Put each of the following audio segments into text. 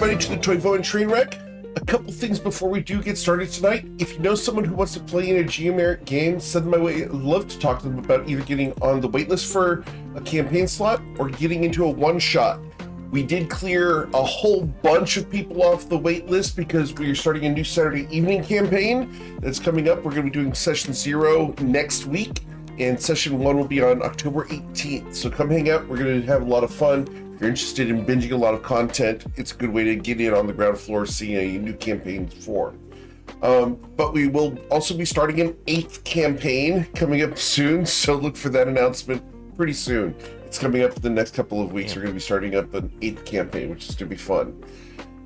everybody to the Toivoan Trainwreck. A couple things before we do get started tonight. If you know someone who wants to play in a GMeric game, send them my way. I'd love to talk to them about either getting on the waitlist for a campaign slot or getting into a one-shot. We did clear a whole bunch of people off the waitlist because we are starting a new Saturday evening campaign that's coming up. We're going to be doing session 0 next week, and session 1 will be on October 18th. So come hang out. We're going to have a lot of fun. If you're interested in binging a lot of content, it's a good way to get in on the ground floor, seeing a new campaign form. But we will also be starting an 8th campaign coming up soon, so look for that announcement pretty soon. It's coming up in the next couple of weeks. We're going to be starting up an 8th campaign, which is going to be fun.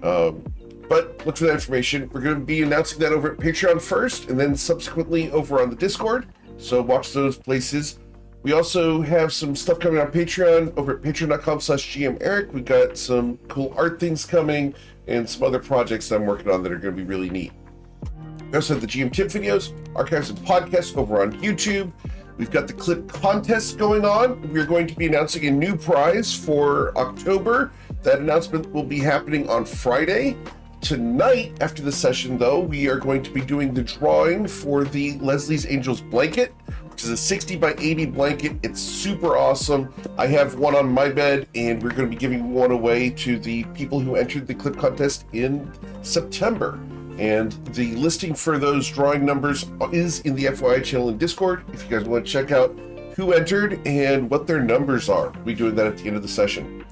But look for that information. We're going to be announcing that over at Patreon first, and then subsequently over on the Discord, so watch those places. We also have some stuff coming on Patreon over at patreon.com/GMEric. We got some cool art things coming and some other projects that I'm working on that are going to be really neat. We also have the GM tip videos, archives, and podcasts over on YouTube. We've got the clip contest going on. We're going to be announcing a new prize for October. That announcement will be happening on Friday. Tonight, after the session, though, we are going to be doing the drawing for the Leslie's Angels blanket, which is a 60 by 80 blanket. It's super awesome. I have one on my bed, and we're going to be giving one away to the people who entered the clip contest in September. And the listing for those drawing numbers is in the FYI channel in Discord. If you guys want to check out who entered and what their numbers are, we'll be doing that at the end of the session.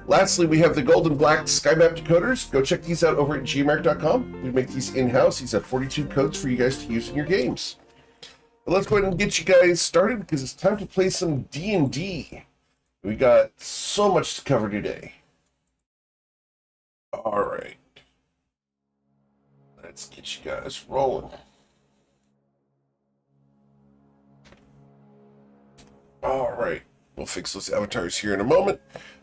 Lastly, we have the gold and black sky map decoders. Go check these out over at gmeric.com. We make these in-house. These have 42 codes for you guys to use in your games. But let's go ahead and get you guys started because it's time to play some D&D. We got so much to cover today. All right. Let's get you guys rolling. All right. We'll fix those avatars here in a moment.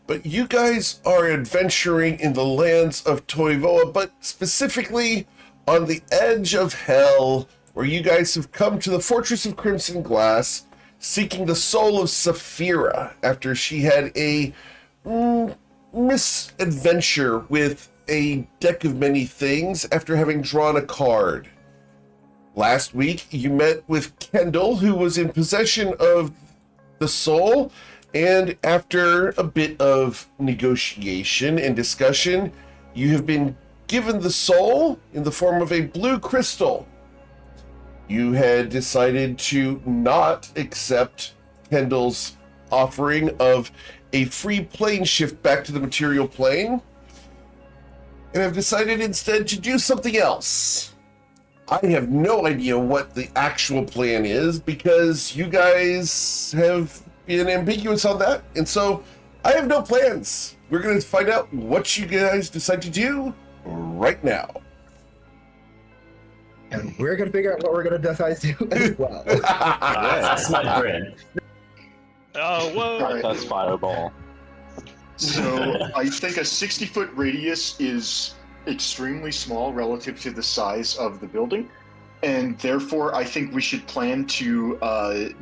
But you guys are adventuring in the lands of Toivoa, but specifically on the edge of hell, where you guys have come to the Fortress of Crimson Glass, seeking the soul of Saphira after she had a misadventure with a deck of many things after having drawn a card. Last week, you met with Kendall, who was in possession of the soul, and after a bit of negotiation and discussion, you have been given the soul in the form of a blue crystal. You had decided to not accept Kendall's offering of a free plane shift back to the material plane, and have decided instead to do something else. I have no idea what the actual plan is because you guys have been ambiguous on that, and so I have no plans. We're going to find out what you guys decide to do right now. And we're going to figure out what we're going to decide to do as well. That's my grid. Oh, whoa! Right. That's fireball. So I think a 60-foot radius is extremely small relative to the size of the building, and therefore I think we should plan to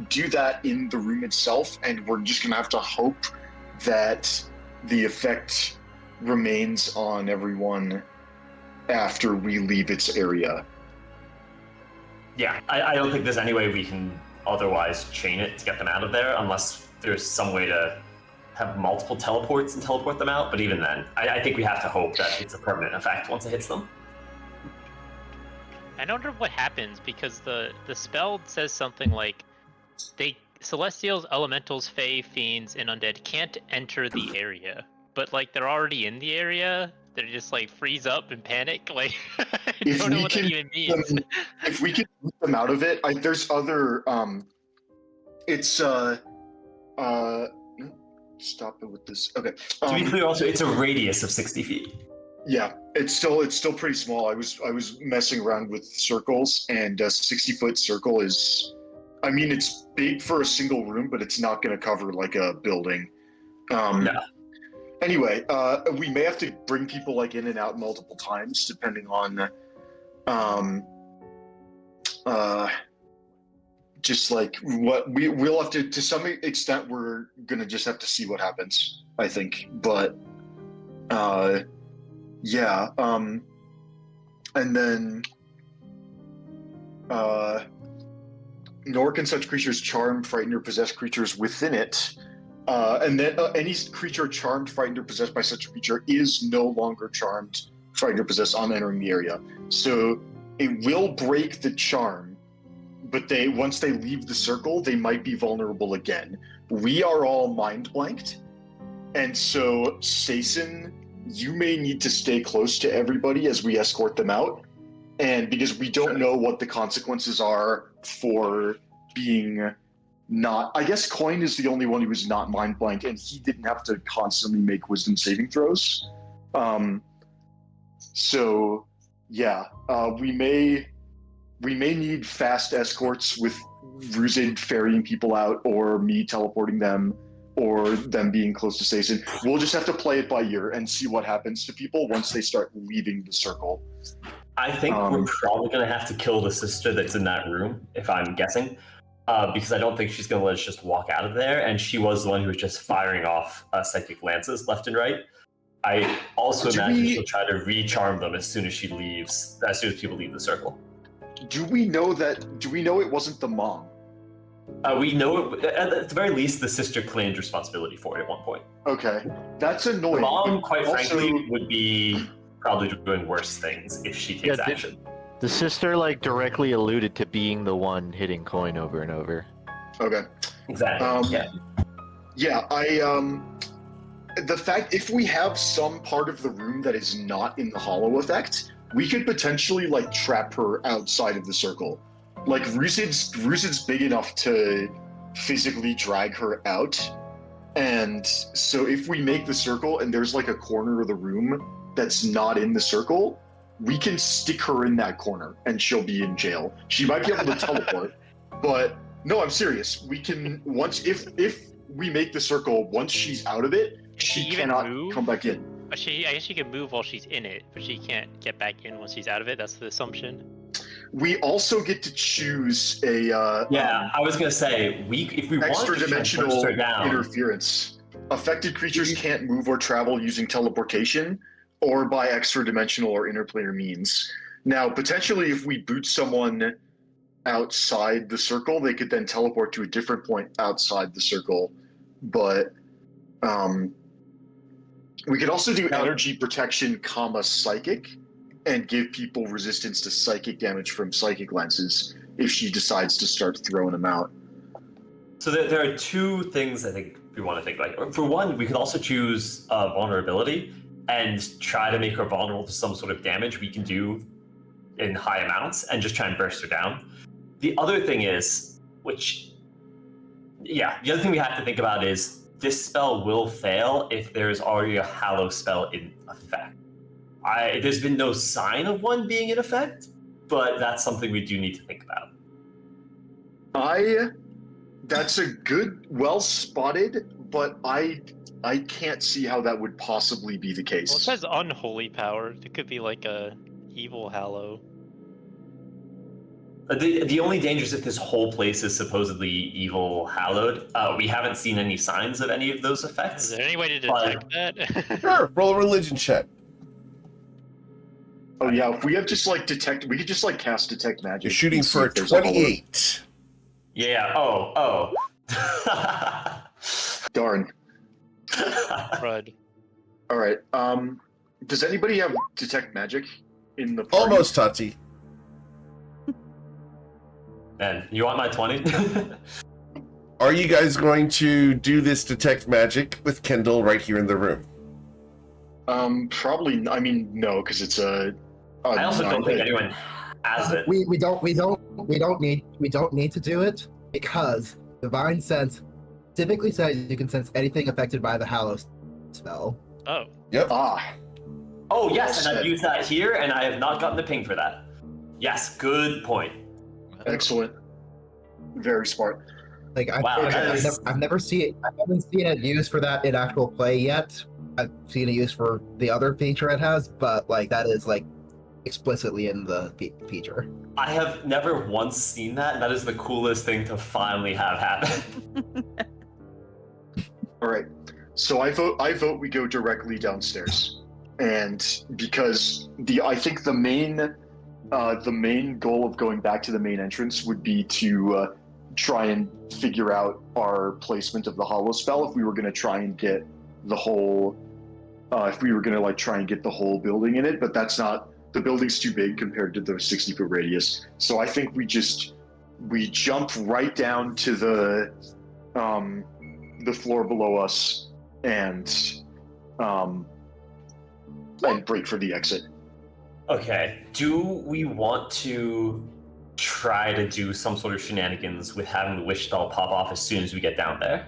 do that in the room itself, and we're just gonna have to hope that the effect remains on everyone after we leave its area. Yeah, I don't think there's any way we can otherwise chain it to get them out of there unless there's some way to have multiple teleports and teleport them out, but even then, I think we have to hope that it's a permanent effect once it hits them. I wonder what happens because the spell says something like Celestials, Elementals, Fae, Fiends, and Undead can't enter the area, but like they're already in the area. They're just like freeze up and panic. Like I don't know what that even means. If we can get them out of it, there's other. Stop it with this. Okay. To be clear, also, it's a radius of 60 feet. Yeah, it's still pretty small. I was messing around with circles, and a 60-foot circle is, I mean, it's big for a single room, but it's not going to cover like a building. No. Anyway, we may have to bring people like in and out multiple times, depending on, just like what we'll have to some extent. We're gonna just have to see what happens, I think. But Yeah. And then nor can such creatures charm, frighten, or possess creatures within it. And then any creature charmed, frightened, or possessed by such a creature is no longer charmed, frightened, or possessed on entering the area. So it will break the charm, but once they leave the circle, they might be vulnerable again. We are all mind blanked, and so Sason, you may need to stay close to everybody as we escort them out, and because we don't know what the consequences are for being not. I guess Coin is the only one who was not mind blank, and he didn't have to constantly make wisdom saving throws. So yeah, we may need fast escorts with Ruzid ferrying people out, or me teleporting them, or them being close to Sason. We'll just have to play it by ear and see what happens to people once they start leaving the circle. I think we're probably going to have to kill the sister that's in that room, if I'm guessing, because I don't think she's going to let us just walk out of there, and she was the one who was just firing off psychic lances left and right. I also imagine she'll try to re-charm them as soon as she leaves, as soon as people leave the circle. Do we know it wasn't the mom? We know it, at the very least, the sister claimed responsibility for it at one point. Okay, that's annoying. The mom, quite also, frankly, would be probably doing worse things if she takes action. The sister directly alluded to being the one hitting Coin over and over. Okay. Exactly. Yeah, the fact, if we have some part of the room that is not in the hollow effect, we could potentially trap her outside of the circle. Ruzid's big enough to physically drag her out, and so if we make the circle and there's a corner of the room that's not in the circle, we can stick her in that corner and she'll be in jail. She might be able to teleport, but no, I'm serious. We can, if we make the circle, once she's out of it, she cannot come back in. I guess she can move while she's in it, but she can't get back in once she's out of it. That's the assumption. We also get to choose a I was gonna say if we extra want to dimensional her down, interference. Affected creatures can't move or travel using teleportation or by extra dimensional or interplanar means. Now, potentially, if we boot someone outside the circle, they could then teleport to a different point outside the circle. But we could also do energy protection, psychic, and give people resistance to psychic damage from psychic lenses if she decides to start throwing them out. So there are two things I think we want to think about. For one, we could also choose vulnerability and try to make her vulnerable to some sort of damage we can do in high amounts and just try and burst her down. The other thing is, the other thing we have to think about is this spell will fail if there's already a Hallow spell in effect. There's been no sign of one being in effect, but that's something we do need to think about. That's a good, well spotted, but I can't see how that would possibly be the case. Well, it says unholy power. It could be a evil Hallow. The only danger is if this whole place is supposedly evil hallowed. We haven't seen any signs of any of those effects. Is there any way to detect that? Sure, roll a religion check. Oh yeah, if we have just detect, we could just cast detect magic. You're shooting for a 28. Yeah. Oh. Darn. Crud. All right. Does anybody have detect magic in the party? Almost, Tati. Man, you want my 20? Are you guys going to do this detect magic with Kendall right here in the room? Probably. I mean, no, because it's a. I also don't think anyone has it. We don't need to do it because Divine Sense typically says you can sense anything affected by the Hallow spell. Oh. Yep. Oh yes, and I've used that here, and I have not gotten the ping for that. Yes, good point. Excellent. Very smart. I've never seen it. I haven't seen it used for that in actual play yet. I've seen it used for the other feature it has, but that is explicitly in the feature. I have never once seen that, and that is the coolest thing to finally have happen. All right. So I vote we go directly downstairs. and because I think the main goal of going back to the main entrance would be to try and figure out our placement of the hollow spell if we were going to try and get the whole try and get the whole building in it, but that's not, the building's too big compared to the 60-foot radius. So I think we jump right down to the floor below us and break for the exit. Okay. Do we want to try to do some sort of shenanigans with having the wish spell pop off as soon as we get down there?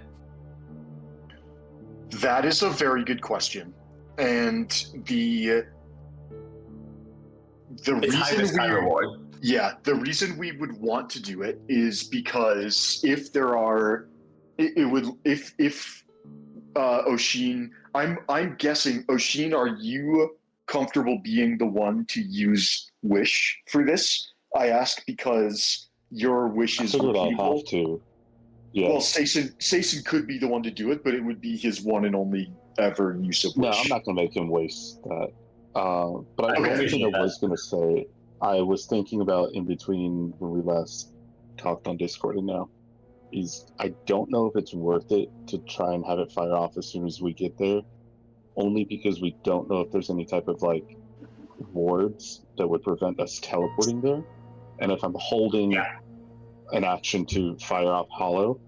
That is a very good question. And the reason we would want to do it is because if Oshin, I'm guessing, Oshin, are you comfortable being the one to use wish for this? I ask because your wish is figured I'd repeatable. have to. Yeah. Well, Sayson could be the one to do it, but it would be his one and only ever use of wish. No, I'm not going to make him waste that. But the Okay. only thing I was going to say, I was thinking about in between when we last talked on Discord and now, is I don't know if it's worth it to try and have it fire off as soon as we get there, only because we don't know if there's any type of like wards that would prevent us teleporting there. And if I'm holding an action to fire off hollow,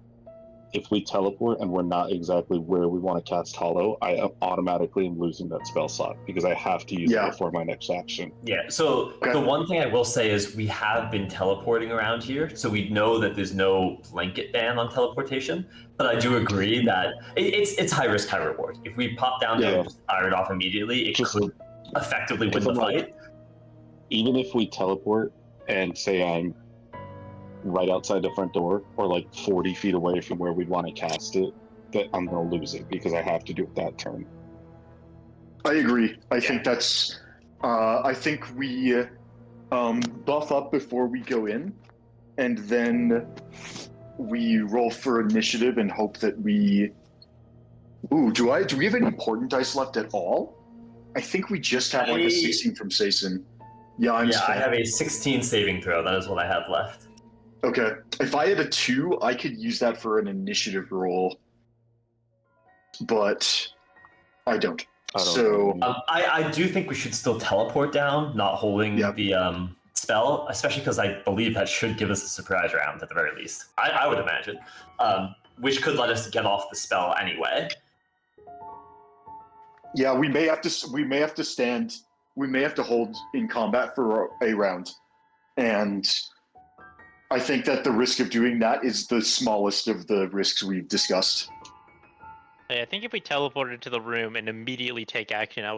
if we teleport and we're not exactly where we want to cast hollow, I automatically am losing that spell slot because I have to use it before my next action. Yeah, so the one thing I will say is we have been teleporting around here, so we know that there's no blanket ban on teleportation, but I do agree that it's high risk, high reward. If we pop down there and just fire it off immediately, it could effectively win the fight. Even if we teleport and say I'm right outside the front door or like 40 feet away from where we want to cast it, that I'm going to lose it because I have to do it that turn. I agree. I think that's I think we buff up before we go in, and then we roll for initiative and hope that we do we have any important dice left at all? I think we just have like a 16 from Sayson. I have a 16 saving throw. That is what I have left. Okay. If I had a 2, I could use that for an initiative roll. But I don't. I do think we should still teleport down, not holding the spell, especially because I believe that should give us a surprise round at the very least. I would imagine, which could let us get off the spell anyway. Yeah, we may have to hold in combat for a round, and I think that the risk of doing that is the smallest of the risks we've discussed. I think if we teleported to the room and immediately take action, I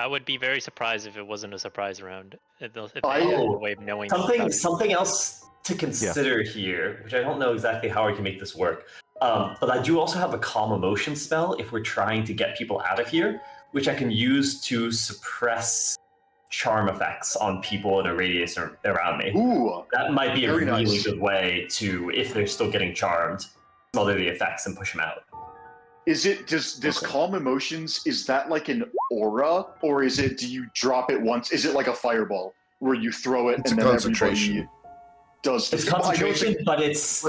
would be very surprised if it wasn't a surprise round. If they had a way of knowing something else to consider here, which I don't know exactly how I can make this work. But I do also have a calm emotion spell if we're trying to get people out of here, which I can use to suppress charm effects on people at a radius around me. Ooh, that might be a really nice. good way to, if they're still getting charmed, smother the effects and push them out. Is it does calm emotions? Is that like an aura, or is it? Do you drop it once? Is it like a fireball where you throw it It's and a then concentration. everybody does? It's concentration, but it's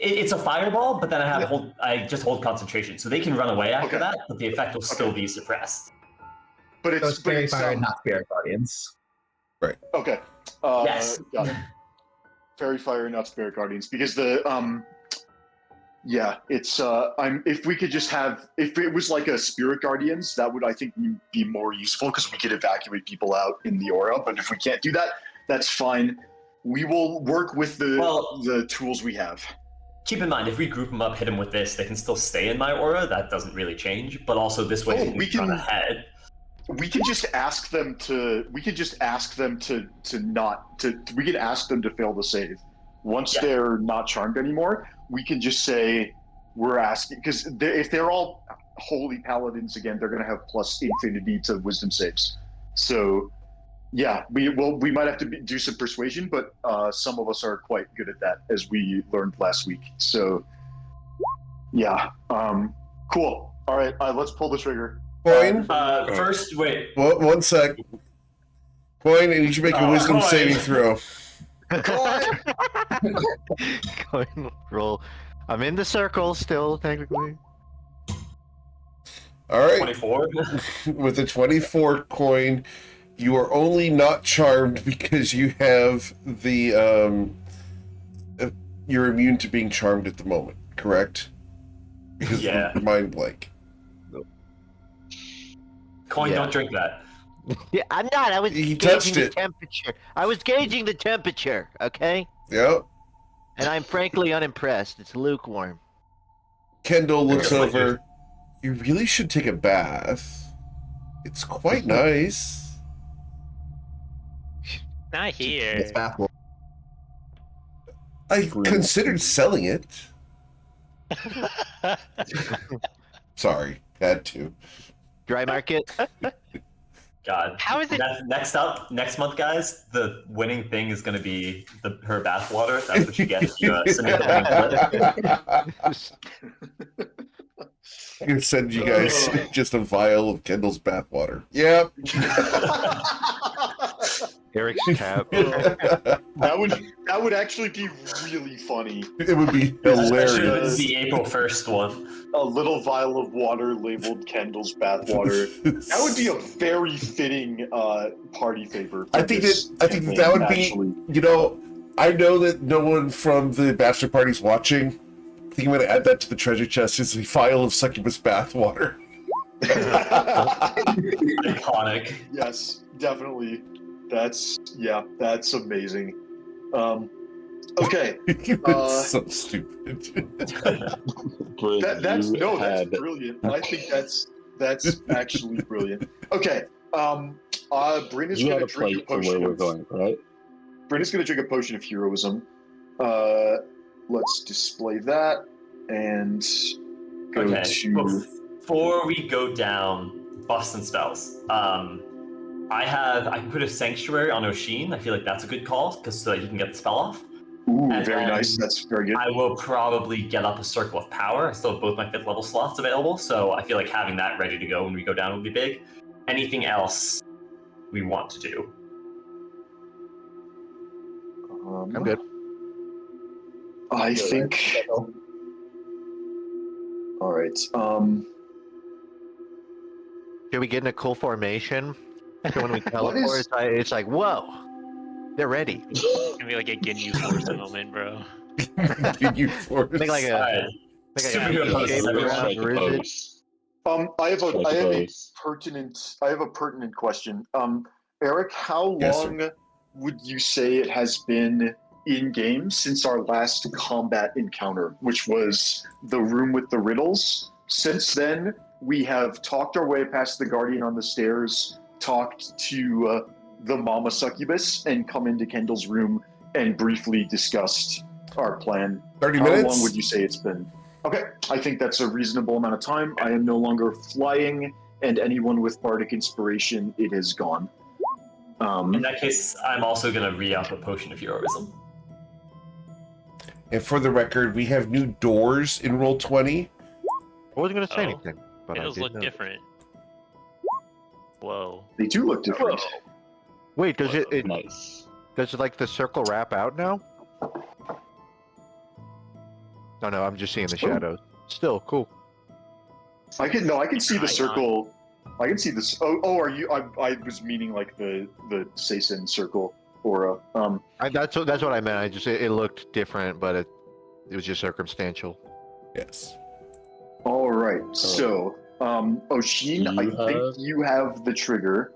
it's a fireball. But then I just hold concentration, so they can run away after that, but the effect will still be suppressed. But it's Fairy Fire, not Spirit Guardians. Right. Okay. Yes. Got it. Fairy Fire, not Spirit Guardians, because the it's if we could just have, if it was like a Spirit Guardians, that would, I think, be more useful because we could evacuate people out in the aura. But if we can't do that, that's fine. We will work with the tools we have. Keep in mind, if we group them up, hit them with this, they can still stay in my aura. That doesn't really change. But also this way, we can run ahead. We can just ask them to. We can just ask them to not to. We can ask them to fail the save. Once they're not charmed anymore, we can just say we're asking, because if they're all holy paladins again, they're going to have plus infinity to wisdom saves. So, yeah, we might have to do some persuasion, but some of us are quite good at that, as we learned last week. So, yeah, cool. All right, let's pull the trigger. Coin. First, wait. One sec. Coin, and you should make a wisdom Coin. saving throw. Coin roll. I'm in the circle still, technically. All right. 24. With a 24 coin, you are only not charmed because you have the you're immune to being charmed at the moment, correct? Because Yeah. you're mind blank. Coin, Yeah. don't drink that. Yeah, I'm not. I was He gauging touched the it. temperature. I was gauging the temperature, okay? Yep. And I'm frankly unimpressed. It's lukewarm. Kendall looks Yeah, over. You really should take a bath. It's quite nice. Not here. It's bath water. I considered selling it. Sorry, had to. Dry market? God. How is it? Next month, guys, the winning thing is going to be her bath water. That's what you get if you submit the winning clip. I'm gonna send you guys just a vial of Kendall's bathwater. Yep. Eric's cap. That would actually be really funny. It would be Especially hilarious. the April 1st one. A little vial of water labeled Kendall's bathwater. That would be a very fitting party favor. I think that would actually. be. You know, I know that no one from the bachelor party's watching. I think I'm gonna add that to the treasure chest. Is a vial of succubus bathwater. Iconic. Yes, definitely. That's amazing. Okay. It's so stupid. That's brilliant. I think that's actually brilliant. Okay. Brynn is You gonna had a drink a plate for where potion we're of going, right? Brynn is gonna drink a potion of heroism. Let's display that and go Okay. to Before we go down buffs and spells, I can put a sanctuary on Oshin. I feel like that's a good call because so that you can get the spell off. Ooh, And very then nice. That's very good. I will probably get up a circle of power. I still have both my 5th level slots available, so I feel like having that ready to go when we go down would be big. Anything else we want to do? I'm good. I think. All right. Should we get in a cool formation? So when we teleport, is- it's like, whoa, they're ready. It's gonna be like a Ginyu Force moment, bro. You force. Make like a, Alright. like Superhero a poses, shape everyone. around Strike a Rizit. pose. I have Strike a a pose. pertinent question. Eric, how Yes, sir. long would you say it has been in game since our last combat encounter, which was the room with the riddles? Since then, we have talked our way past the guardian on the stairs, talked to the mama succubus, and come into Kendall's room and briefly discussed our plan. 30 How minutes? long would you say it's been? Okay, I think that's a reasonable amount of time. I am no longer flying, and anyone with bardic inspiration, it has gone. In that case, I'm also going to re-up a potion of heroism. And for the record, we have new doors in Roll20. I wasn't gonna say Oh. anything, but I Those did look know. different. Whoa. They do look different. Wait, does it Nice. does like the circle wrap out now? Oh no, I'm just seeing the shadows. Still cool. I can see the Icon. circle. I can see this. Oh, are you? I was meaning like the Seisen circle aura. That's what I meant. It looked different, but it was just circumstantial. Yes. All right. So, Oshin, Do I you think have- you have the trigger.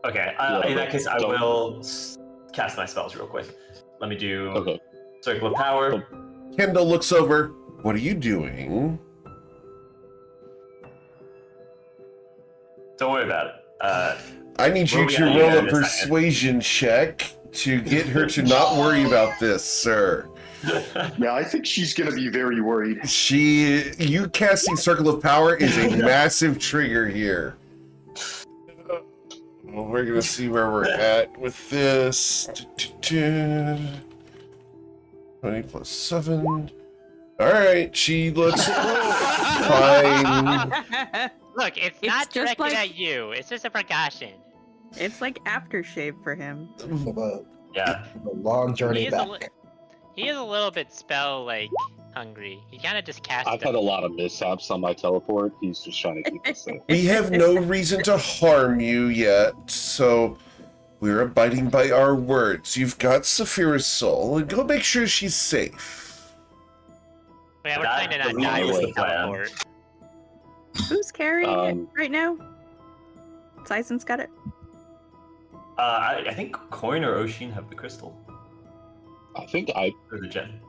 Okay, Yeah, in that case, I don't- will cast my spells real quick. Let me do Okay. Circle of Power. Kendall looks over. What are you doing? Don't worry about it. I need you Well, we to gotta do roll that a in a second. persuasion check to get her to not worry about this, sir. Yeah, I think she's gonna be very worried. You casting Circle of Power is a massive trigger here. Well, we're gonna see where we're at with this. 20 plus 7. All right, she looks fine. Look, it's not just directed like- at you. It's just a precaution. It's like aftershave for him. Yeah. A long journey He is a back. li- He is a little bit hungry. He kind of just cast. I've had a lot of mishaps on my teleport. He's just trying to keep us safe. We have no reason to harm you yet, so we're abiding by our words. You've got Saphira's soul, and go make sure she's safe. Yeah, we're That trying to not really die was with the the plan. teleport. Who's carrying it Um, right now? Syson's got it. I think Coin or Oshin have the crystal I think I or the gem.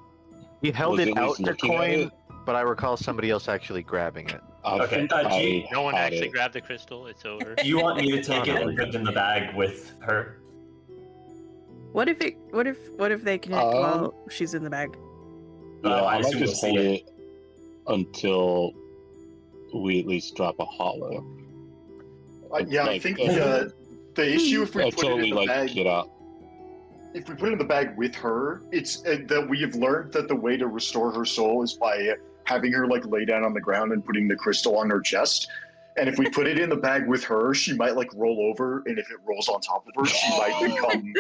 He held Was it at out least to looking at Coin, it. but I recall somebody else actually grabbing it. Okay, think do I No one had actually it. grabbed the crystal. It's over. Do you want me to take it and put it in the bag with her? What if they connect while she's in the bag? Yeah, I I might assume we'll just see hold it. it until we at least drop a hollow. Yeah, I Like, think the issue if we put Until it we in the bag, get out. if we put it in the bag with her, it's that we have learned that the way to restore her soul is by having her like lay down on the ground and putting the crystal on her chest. And if we put it in the bag with her, she might like roll over, and if it rolls on top of her, she might become.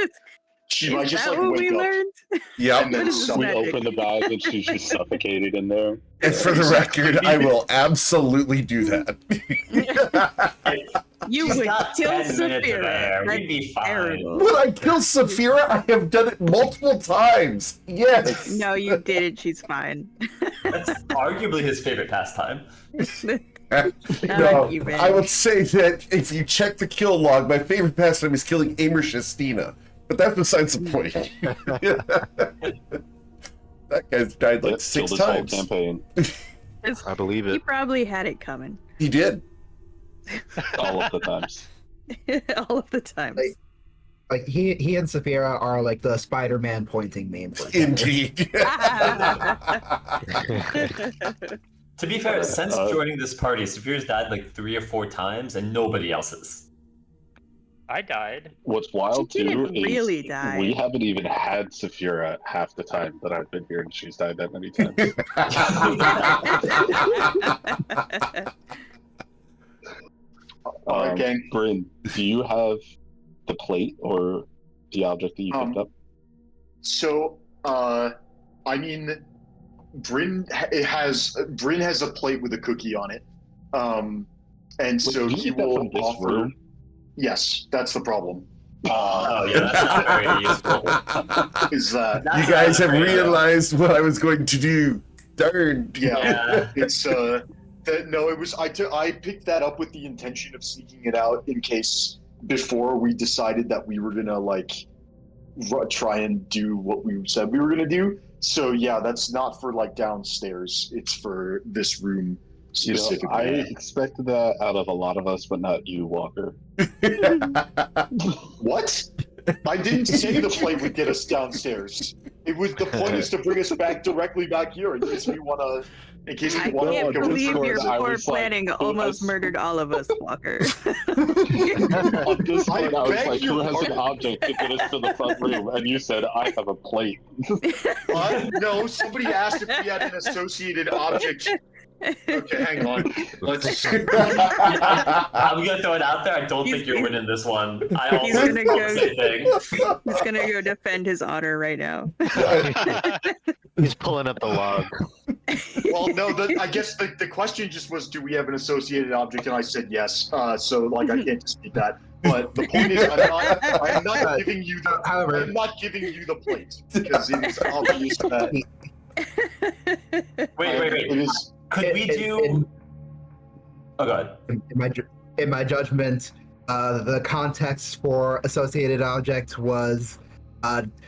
She might Is just that like what wake we up. learned? Yep. And then What is this suck- We magic? open the bag and she's just suffocated in there. And for the record, I will absolutely do that. You She's would got kill 10 minutes of air. Saphira. We'd be That's fine. terrible. Would I kill Saphira? I have done it multiple times. Yes. No, you didn't. She's fine. That's arguably his favorite pastime. No, Even. I would say that if you check the kill log, my favorite pastime is killing Amor Shastina. But that's besides the point. That guy's died like Yep, 6 killed his whole times. campaign. I believe He it. probably had it coming. He did. All of the times. All of the times. Like he and Saphira are like the Spider-Man pointing meme. For Indeed. To be fair, since Uh, joining this party, Saphira's died like 3 or 4 times, and nobody else's. I died. What's wild She too didn't is really die. we haven't even had Saphira half the time that I've been here, and she's died that many times. All right, gang. Bryn, do you have the plate or the object that you picked up? So, I mean, Bryn has a plate with a cookie on it, and so Wait, did he you get that will from this offer. room? Yes, that's the problem. Oh yeah, that's not very useful. Is that That's You guys not have very, realized what I was going to do. Darn. yeah? It's no, it was I picked that up with the intention of sneaking it out in case before we decided that we were gonna like try and do what we said we were gonna do. So yeah, that's not for like downstairs. It's for this room You know, specifically. I expected that out of a lot of us, but not you, Walker. What? I didn't say the plate would get us downstairs. It was the point is to bring us back directly back here in case we wanna. In case I we want can't to go believe into your I poor was like, planning who almost has- murdered all of us, Walker. On this I point, I was beg like, your who has an pardon. object to get us to the front room? And you said, I have a plate. No, somebody asked if we had an associated object. Okay, hang on. Let's. I'm gonna throw it out there. I don't think you're winning this one. I He's also gonna thought go- the same thing. He's gonna go defend his honor right now. He's pulling up the log. Well, no. I guess the question just was, do we have an associated object? And I said yes. So like I can't dispute that. But the point is, I'm not giving you the. However- I'm not giving you the plate because it is obvious that Wait. it is. Could we do? Oh god. In my judgment, the context for associated object was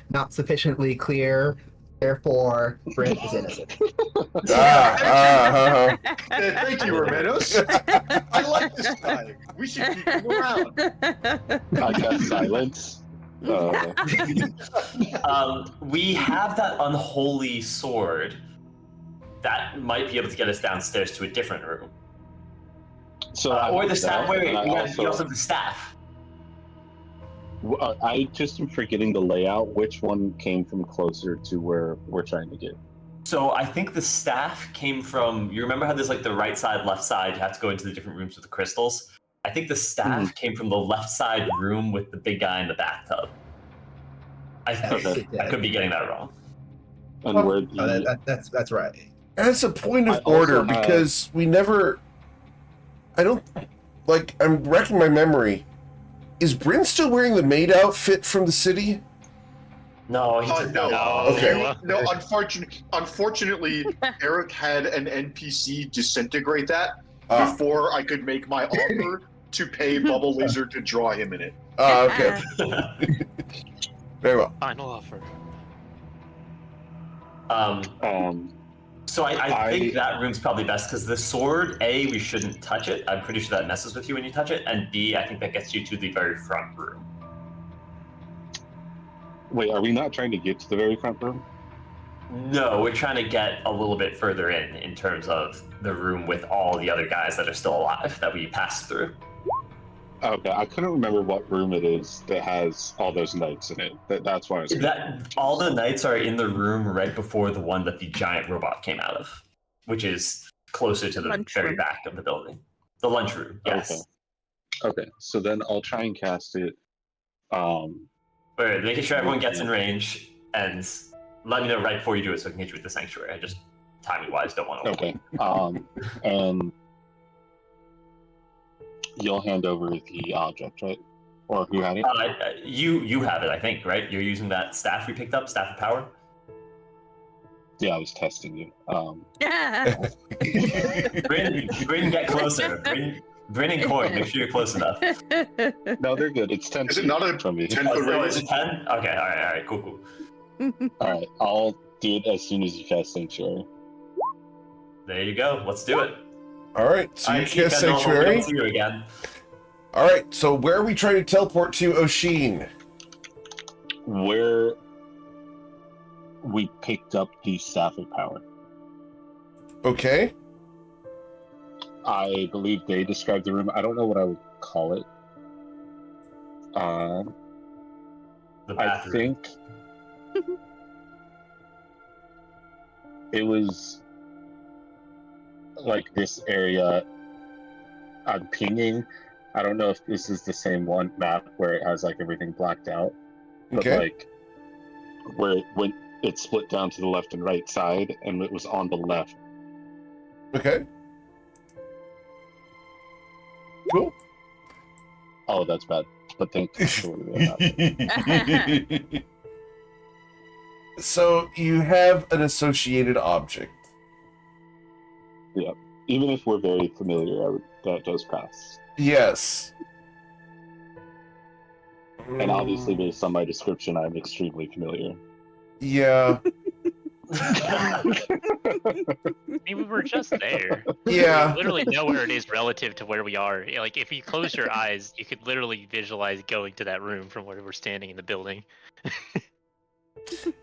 not sufficiently clear. Therefore, Brent is innocent. Thank you, Hermanos. I like this guy. We should keep him around. I cast silence. We have that unholy sword. That might be able to get us downstairs to a different room. So Or the staff. Wait, and I you also have the staff. I just am forgetting the layout. Which one came from closer to where we're trying to get? So I think the staff came from. You remember how there's like the right side, left side. You have to go into the different rooms with the crystals. I think the staff came from the left side room with the big guy in the bathtub. I could be getting that wrong. And where the That's right. As a point of I also order, have- because we never. I don't. Like, I'm wrecking my memory. Is Bryn still wearing the maid outfit from the city? No, he took no. that off. Okay. No, unfortunately, Eric had an NPC disintegrate that before I could make my offer to pay Bubble Laser to draw him in it. Okay. Very well. Final offer. So I think that room's probably best because the sword, A, we shouldn't touch it. I'm pretty sure that messes with you when you touch it. And B, I think that gets you to the very front room. Wait, are we not trying to get to the very front room? No, we're trying to get a little bit further in terms of the room with all the other guys that are still alive that we passed through. Okay, I couldn't remember what room it is that has all those knights in it. That's why I was. All the knights are in the room right before the one that the giant robot came out of, which is closer to the very Lunchroom. back of the building. The lunchroom, yes. Okay, so then I'll try and cast it. But making sure everyone gets in range and let me know right before you do it so I can hit you with the sanctuary. I just timing wise don't want to. Okay. And you'll hand over the object, right? Or who had it? You have it, I think, right? You're using that staff we picked up, staff of power. Yeah, I was testing you. Bryn, get closer. Bryn and Coin, make sure you're close enough. No, they're good. It's 10 Is it feet not a from me. 10 Oh, foot so radius? is it 10? Okay, all right, cool. All right, I'll do it as soon as you cast Sanctuary. There you go. Let's do it. All right, so you Keep cast that normal. We Sanctuary. don't see you again. All right, so where are we trying to teleport to, Oshin? Where we picked up the Staff of Power. Okay. I believe they described the room. I don't know what I would call it. The I bathroom. think it was like this area I'm pinging. I don't know if this is the same one map where it has like everything blacked out, but Okay. like where it split down to the left and right side, and it was on the left. Okay. Cool. Oh, that's bad. But thanks for that. So you have an associated object. Even if we're very familiar, that does pass. Yes. And obviously, based on my description, I'm extremely familiar. Yeah. I mean, we were just there. Yeah. We literally know where it is relative to where we are. Like, if you close your eyes, you could literally visualize going to that room from where we're standing in the building.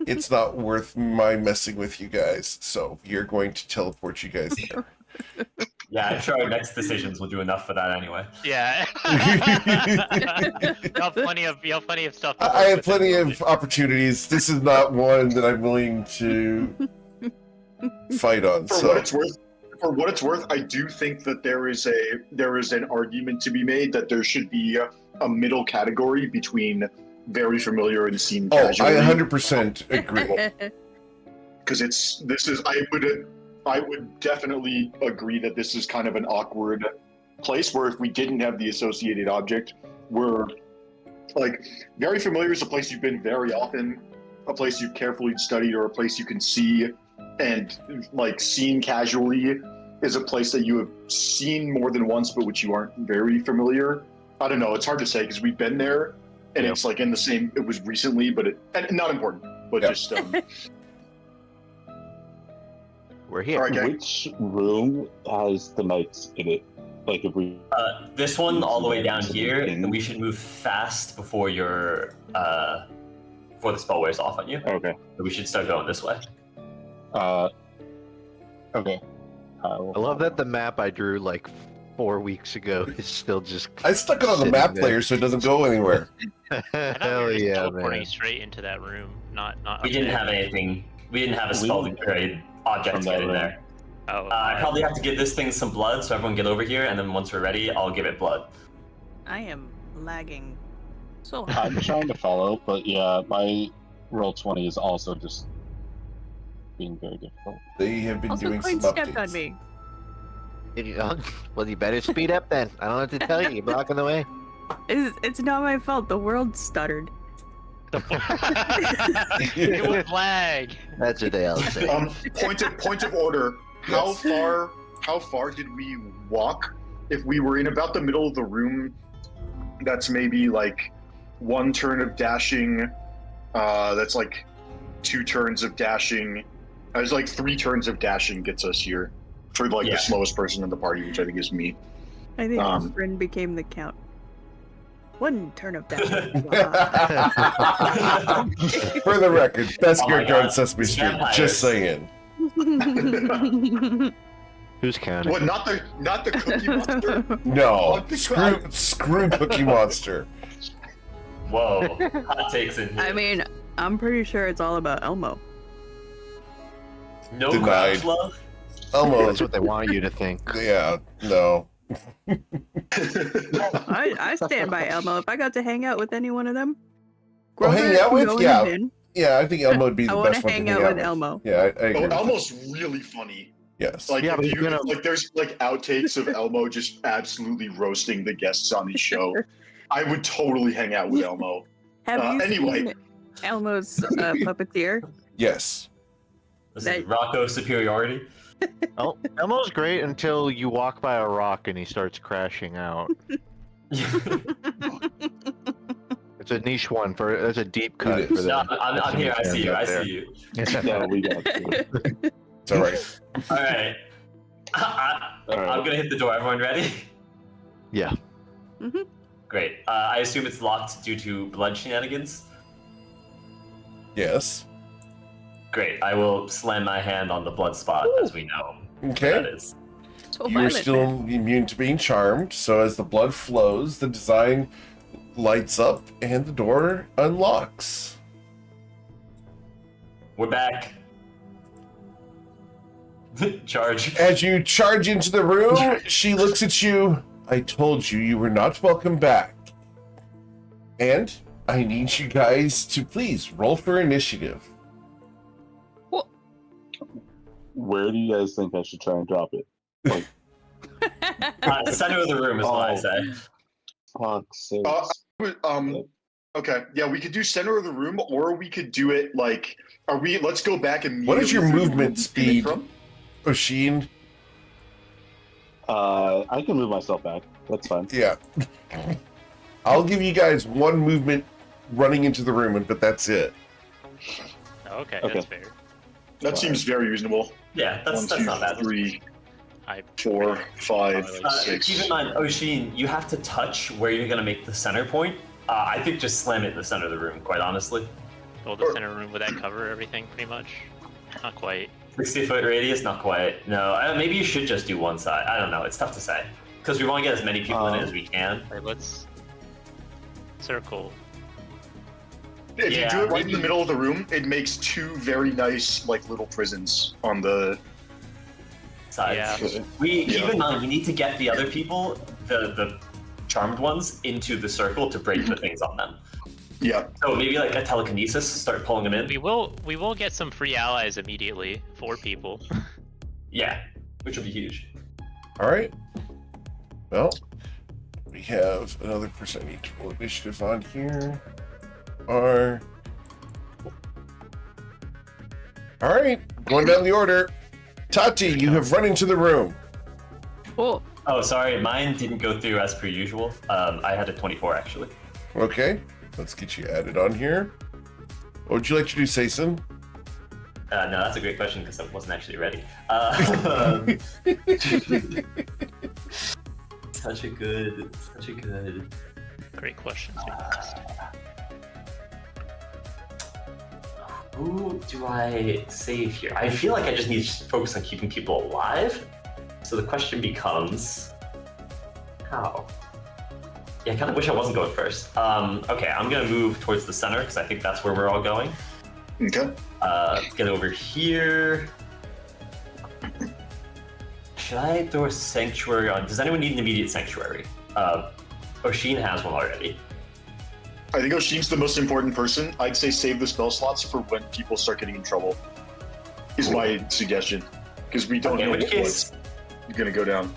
It's not worth my messing with you guys, so you're going to teleport you guys there. Yeah, I'm sure our next decisions will do enough for that anyway. Yeah. you have plenty of stuff. to I work have with plenty in the of opportunities. This is not one that I'm willing to fight on. For what it's worth, I do think that there is an argument to be made that there should be a middle category between very familiar and seen Oh, casually. I 100% agree. Because I would definitely agree that this is kind of an awkward place where if we didn't have the associated object, we're like very familiar is a place you've been very often, a place you've carefully studied, or a place you can see, and like seen casually is a place that you have seen more than once but which you aren't very familiar. I don't know, it's hard to say because we've been there and it's like in the same, it was recently, but and not important, but just We're here. All right, gang. Which room has the knights in it? Like if we This one all the way down here, and we should move fast before before the spell wears off on you. okay. So we should start going this way. Okay. I love that the map I drew like 4 weeks ago is still just. I stuck it on the sitting map there. player so it doesn't go anywhere. I thought we Hell were just yeah, teleporting man. straight into that room, not We up didn't there. have anything We didn't have a spell grade object to get in there. Oh, I probably have to give this thing some blood, so everyone get over here, and then once we're ready, I'll give it blood. I am lagging so hard. I'm trying to follow, but yeah, my roll 20 is also just being very difficult. They have been Also, doing Queen some stepped on updates. me. Well, you better speed up then. I don't know what to tell you. You're blocking the way. It's not my fault. The world stuttered. It was lag. That's what they all say. Point of order. How far did we walk? If we were in about the middle of the room, that's maybe like 1 turn of dashing. That's like 2 turns of dashing. There's like 3 turns of dashing gets us here for like the slowest person in the party, which I think is me. I think Bryn became the count. 1 turn of dash. For the record, best Oh my character on God. Sesame Street. Vampires. Just saying. Who's counting? What? Not the Cookie Monster. No, Oh, screw Cookie Monster. Whoa, hot takes in here. I mean, I'm pretty sure it's all about Elmo. no Denied. crouch love? Elmo. That's what they want you to think. Yeah, no. I stand by Elmo. If I got to hang out with any one of them, Oh, hang out with? Grover, Yeah. Finn, Yeah, I think Elmo would be I the want best to one hang to out hang with out Elmo. Yeah, I agree. Oh, with that. Elmo's really funny. Yes. Like, Yeah, but if he's gonna- like there's like outtakes of Elmo just absolutely roasting the guests on the show. I would totally hang out with Elmo. Have you anyway. seen Elmo's puppeteer? Yes. This That- is Rocco superiority. Elmo's great until you walk by a rock and he starts crashing out. It's a niche one for. That's a deep cut It for is. the. No, I'm here. I see you. I see you. Yeah, we got you. It's all right. All right. I'm gonna hit the door. Everyone ready? Yeah. Great. I assume it's locked due to blood shenanigans. Yes. Great. I will slam my hand on the blood spot, as we know what that Okay. is. So You're violent, still man. immune to being charmed, so as the blood flows, the design lights up and the door unlocks. We're back. Charge. As you charge into the room, she looks at you. I told you you were not welcome back. And I need you guys to please roll for initiative. Where do you guys think I should try and drop it? Center of the room is what I say. Fuck's sake. Okay, yeah, we could do center of the room, or we could do it like, let's go back and. What is your immediately movement through the room speed? from. Oshin? I can move myself back. That's fine. Yeah. I'll give you guys 1 movement running into the room, but that's it. Okay, Okay. that's fair. That seems very reasonable. Yeah, that's 1, 2, not bad. 3, I 4, 5, Keep 6. Keep in mind, Oshin, you have to touch where you're gonna make the center point. I think just slam it in the center of the room, quite honestly. well, the center room, would that cover everything pretty much? Not quite. 60-foot radius, not quite. No, maybe you should just do one side. I don't know. It's tough to say because we want to get as many people in as we can. Alright, let's circle. If Yeah, you do it right in maybe- the middle of the room, it makes 2 very nice, like, little prisons on the. Sides. Yeah. We keep Yeah. in mind we need to get the other people, the charmed ones, into the circle to break the things on them. Yeah. So maybe like a telekinesis, start pulling them in. We will get some free allies immediately. 4 people. Yeah, which would be huge. All right. Well, we have another person I need to roll initiative on here. All right, going down the order. Tati, you have run into the room. Oh, Oh, sorry, mine didn't go through as per usual. I had a 24 actually. Okay, let's get you added on here. What would you like to do, Sason? No, that's a great question because I wasn't actually ready. Such a good. Great questions. Who do I save here? I feel like I just need to focus on keeping people alive. So the question becomes, how? Yeah, I kind of wish I wasn't going first. Okay, I'm gonna move towards the center because I think that's where we're all going. Okay. Get over here. Should I throw a sanctuary on? Does anyone need an immediate sanctuary? Oshin has one already. I think Oshin's the most important person. I'd say save the spell slots for when people start getting in trouble. Is my suggestion, because we don't know in which case, what's going to go down.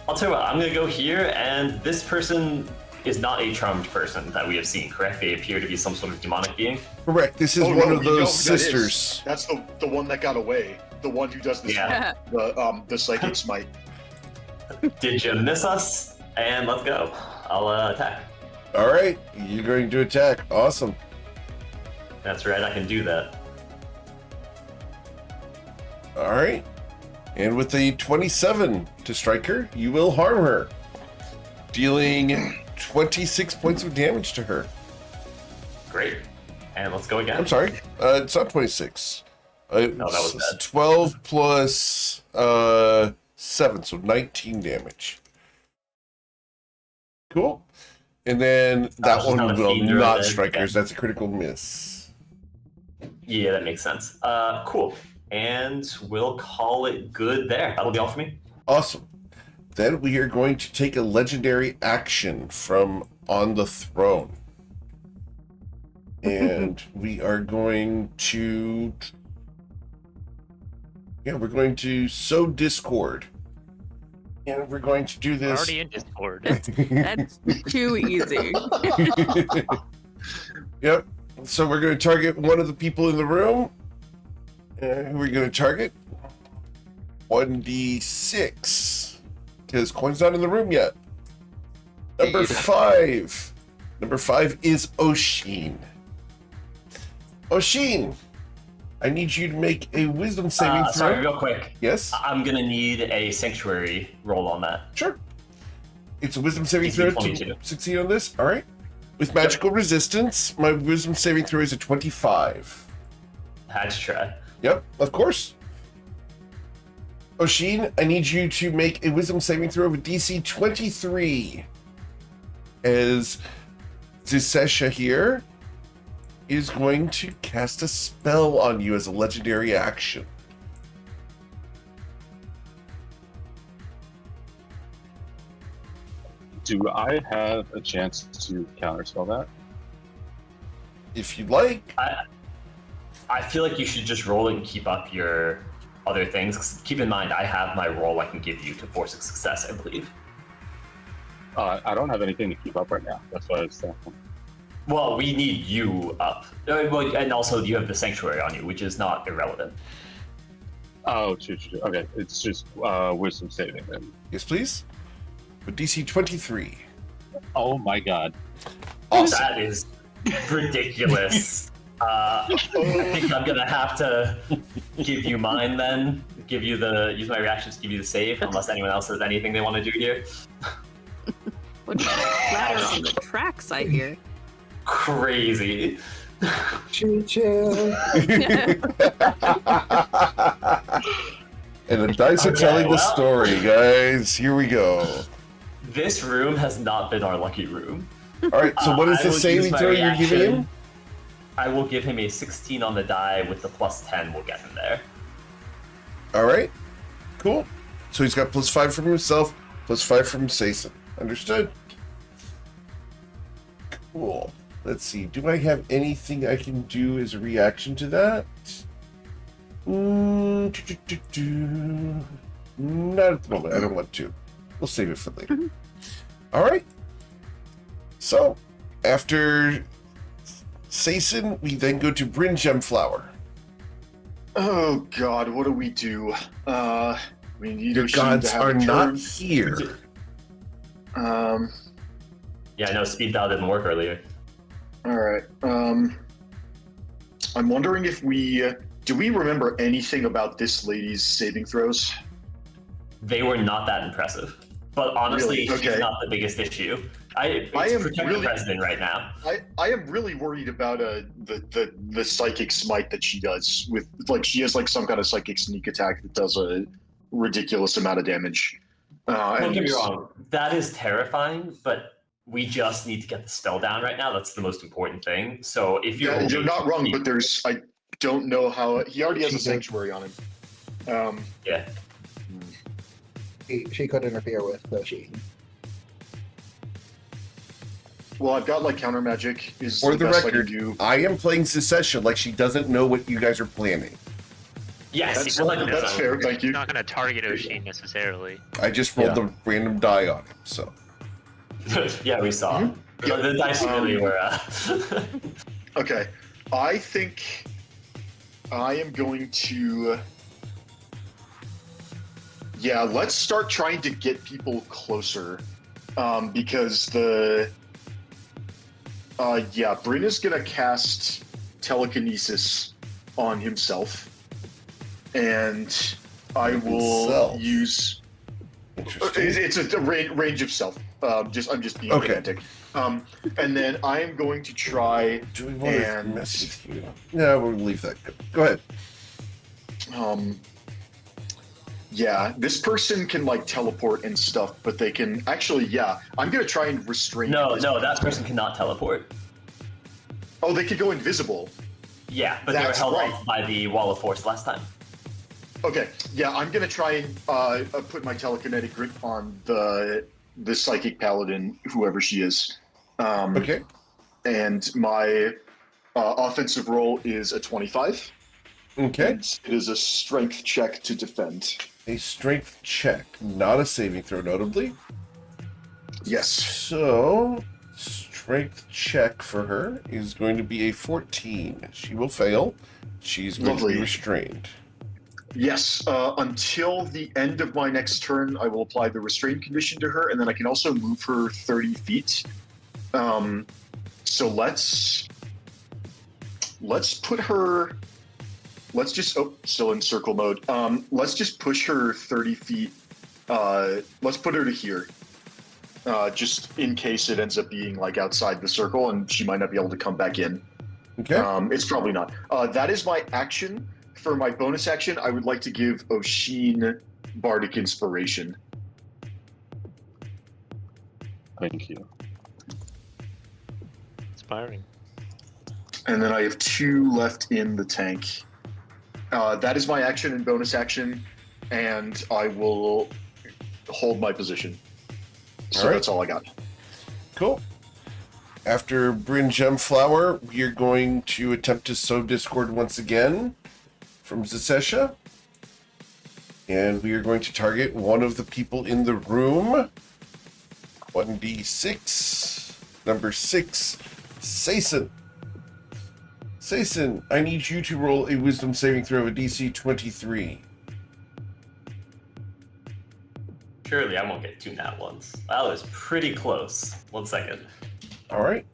I'll tell you what. I'm going to go here, and this person is not a charmed person that we have seen. Correct? They appear to be some sort of demonic being. Correct. This is one of those sisters. That's the one that got away. The one who does the smite, the psychic smite. Did you miss us? And let's go. I'll attack. All right, you're going to attack. Awesome. That's right. I can do that. All right. And with a 27 to strike her, you will harm her, dealing 26 points of damage to her. Great. And let's go again. I'm sorry. It's not 26. That was bad. 12 plus 7, so 19 damage. Cool. And then that one will not strike her. That's a critical miss. Yeah, that makes sense. Cool. And we'll call it good there. That'll be all for me. Awesome. Then we are going to take a legendary action from on the throne. And we are going to... Yeah, we're going to sow discord. And we're going to do this... Already in Discord. That's too easy. Yep. So we're going to target one of the people in the room. Who are we going to target? 1d6. Because Coin's not in the room yet. Number 5. Number 5 is Oshin. Oshin, I need you to make a wisdom saving throw. Sorry, real quick. Yes? I'm going to need a sanctuary roll on that. Sure. It's a wisdom saving throw to succeed on this. All right. With magical resistance, my wisdom saving throw is a 25. Had to try. Yep, of course. Oshin, I need you to make a wisdom saving throw with DC 23. As Zisesha here is going to cast a spell on you as a legendary action. Do I have a chance to counterspell that? If you'd like. I feel like you should just roll it and keep up your other things. 'Cause keep in mind, I have my roll I can give you to force a success, I believe. I don't have anything to keep up right now. That's why I was saying. Well, we need you up. And also, you have the sanctuary on you, which is not irrelevant. Oh, true. Okay, it's just wisdom saving then. Yes, please. With DC 23. Oh my god. Awesome. That is ridiculous. I think I'm gonna have to give you mine then. Use my reactions to give you the save, unless anyone else has anything they want to do here. What clatter on the tracks I hear? Crazy. Choo choo. And the dice are telling the story, guys. Here we go. This room has not been our lucky room. All right, so what is the saving throw you're giving him? I will give him a 16 on the die with the plus 10. We'll get him there. All right, cool. So he's got +5 from himself, +5 from Sason. Understood? Cool. Let's see. Do I have anything I can do as a reaction to that? Not at the moment. I don't want to. We'll save it for later. All right. So, after Sason, we then go to Bryn Gemflower. Oh God, what do we do? We need Your gods are not here. Yeah, I know speed dial didn't work earlier. All right. I'm wondering if do we remember anything about this lady's saving throws? They were not that impressive. But honestly, Really? Okay. she's not the biggest issue. I am protect the president right now. I am really worried about the psychic smite that she does with she has some kind of psychic sneak attack that does a ridiculous amount of damage. Don't get me wrong, that is terrifying, but we just need to get the spell down right now. That's the most important thing. So if you're you're not wrong, but don't know how he already has a sanctuary on him. Yeah. She could interfere with she. Well, I've got like counter magic. Is For the best record, I can do. I am playing Secession like she doesn't know what you guys are planning. Yes, That's fair. Thank you. Not going to target Oshin necessarily. I just rolled the random die on him, so. Yeah, we saw. Mm-hmm. The dice really were. Okay, I think I am going to. Yeah, let's start trying to get people closer, because Bryn is gonna cast telekinesis on himself, and I will use. Interesting. It's a range of self. I'm just being pedantic. And then I am going to try. Do we want to mess with you? No, we'll leave that. Go ahead. Yeah, this person can like teleport and stuff, but they can actually. Yeah, I'm gonna try and restrain. No, that person cannot teleport. Oh, they could go invisible. Yeah, but they were held off by the wall of force last time. Okay, yeah, I'm gonna try and put my telekinetic grip on the psychic paladin, whoever she is. Okay. And my offensive roll is a 25. Okay. And it is a strength check to defend. A strength check, not a saving throw, notably. Yes. So, strength check for her is going to be a 14. She will fail. She's going to be restrained. Yes. Until the end of my next turn, I will apply the restraint condition to her, and then I can also move her 30 feet. So let's put her. Let's just still in circle mode. Let's just push her 30 feet. Let's put her to here. Just in case it ends up being like outside the circle and she might not be able to come back in. Okay. It's probably not. That is my action. For my bonus action, I would like to give Oshin Bardic Inspiration. Thank you. Inspiring. And then I have 2 left in the tank. That is my action and bonus action, and I will hold my position. So that's all I got. Cool. After Bryn Gemflower, we are going to attempt to sow discord once again from Zesesha. And we are going to target one of the people in the room. 1d6. Number 6, Sason. Sason, I need you to roll a wisdom saving throw of a DC 23. Surely I won't get 2 nat ones. That was pretty close. 1 second. All right.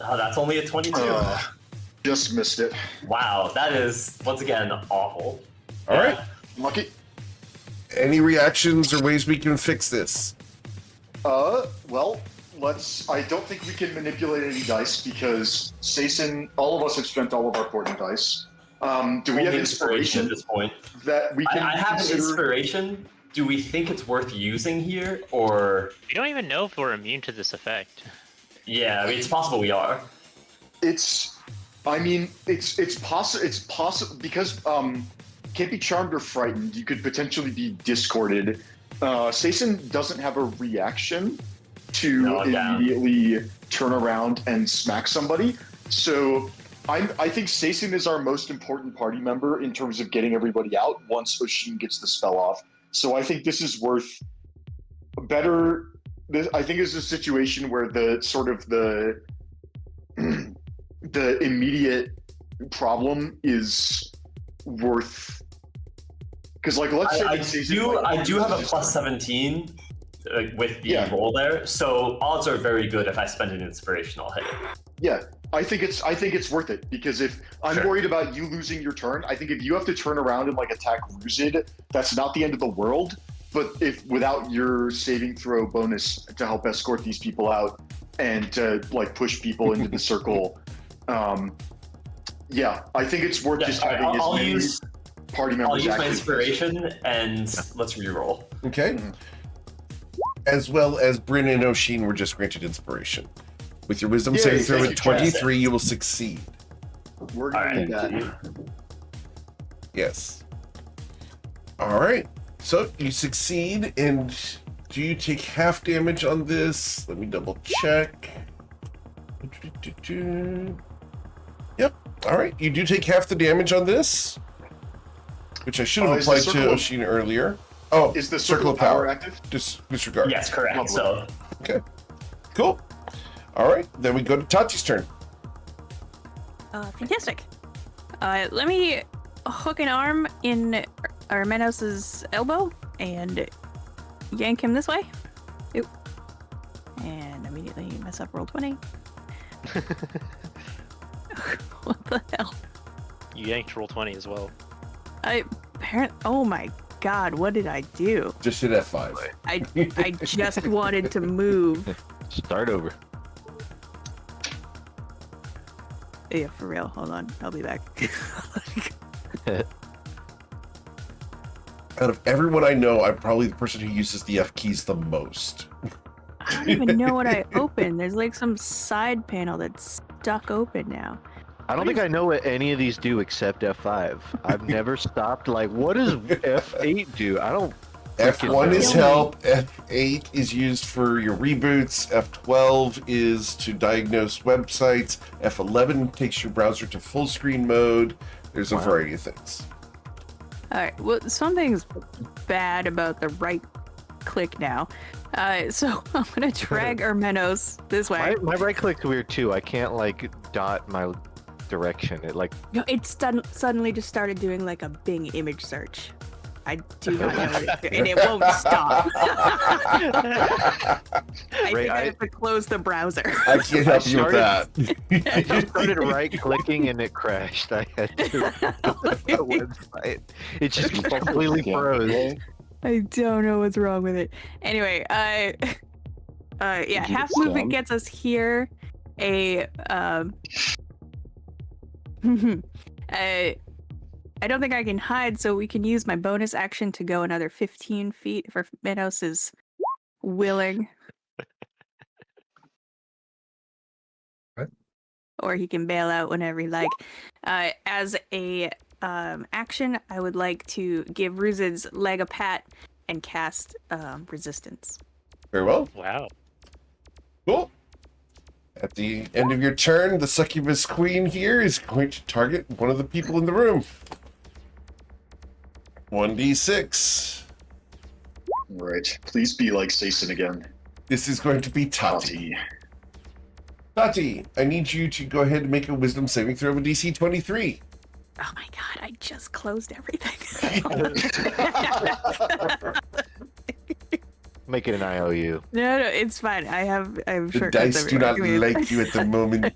Oh, that's only a 22. Just missed it. Wow, that is, once again, awful. All right. Lucky. Any reactions or ways we can fix this? Well, I don't think we can manipulate any dice because Sason, all of us have spent all of our important dice. Do we have inspiration at this point? That we can I have an inspiration. Do we think it's worth using here, or We don't even know if we're immune to this effect. yeah? I mean, it's possible we are. It's possible. It's possible because can't be charmed or frightened. You could potentially be discorded. Sason doesn't have a reaction to immediately turn around and smack somebody. So I think Sason is our most important party member in terms of getting everybody out once Oshin gets the spell off. So I think this is worth better. I think it's a situation where the sort of the immediate problem is worth, because like let's say I do have a plus 17 with the roll there, so odds are very good if I spend an inspiration, I'll hit it. Yeah, I think it's worth it, because if I'm worried about you losing your turn, I think if you have to turn around and like attack Ruzid, that's not the end of the world. But if without your saving throw bonus to help escort these people out and to like push people into the circle, I think it's worth just having as many party members. I'll use my inspiration and let's reroll. Okay. Mm-hmm. As well as Bryn and Oshin were just granted inspiration. With your wisdom saving throw at 23, you will succeed. We're gonna Alright. need that. Yes. All right. So you succeed, and do you take half damage on this? Let me double check. Yep. All right. You do take half the damage on this, which I should have Is the applied to circle of- Oshin earlier. Oh, Is the circle of power active? Disregard. Yes, correct. Lovely. So Okay. Cool. All right. Then we go to Tati's turn. Fantastic. Let me hook an arm in Armenos's elbow and yank him this way. Oop. And immediately mess up roll 20. What the hell? You yanked roll 20 as well. Oh my god, what did I do? Just hit F5. I just wanted to move. Start over. Yeah, for real. Hold on. I'll be back. Out of everyone I know, I'm probably the person who uses the F keys the most. I don't even know what I opened. There's like some side panel that's stuck open now. I don't think I know what any of these do except F5. I've never stopped. Like, what does F8 do? I don't. F1 is know. help, F8 is used for your reboots, F12 is to diagnose websites, F11 takes your browser to full screen mode. There's a variety of things. Alright, well, something's bad about the right click now. So I'm gonna drag Armenos this way. My right click's weird too. I can't like dot my direction. It like No, it suddenly just started doing like a Bing image search. I do not know what it's doing, and it won't stop. I think I have to close the browser. I can't help you with that. I just started right clicking and it crashed. I had to the website. It just completely froze. I don't know what's wrong with it. Anyway, yeah, Did you half get movement scammed? gets us here. I don't think I can hide, so we can use my bonus action to go another 15 feet if Menos is willing. What? Or he can bail out whenever he like. As a action, I would like to give Ruzid's leg a pat and cast resistance. Very well. Wow. Cool. At the end of your turn, the succubus queen here is going to target one of the people in the room. 1d6. Right. Please be like Sason again. This is going to be Tati. Tati, I need you to go ahead and make a wisdom saving throw of a DC 23. Oh my god, I just closed everything. Make it an IOU. No, it's fine. I have The shortcuts dice do everywhere. not Give me a- like you at the moment.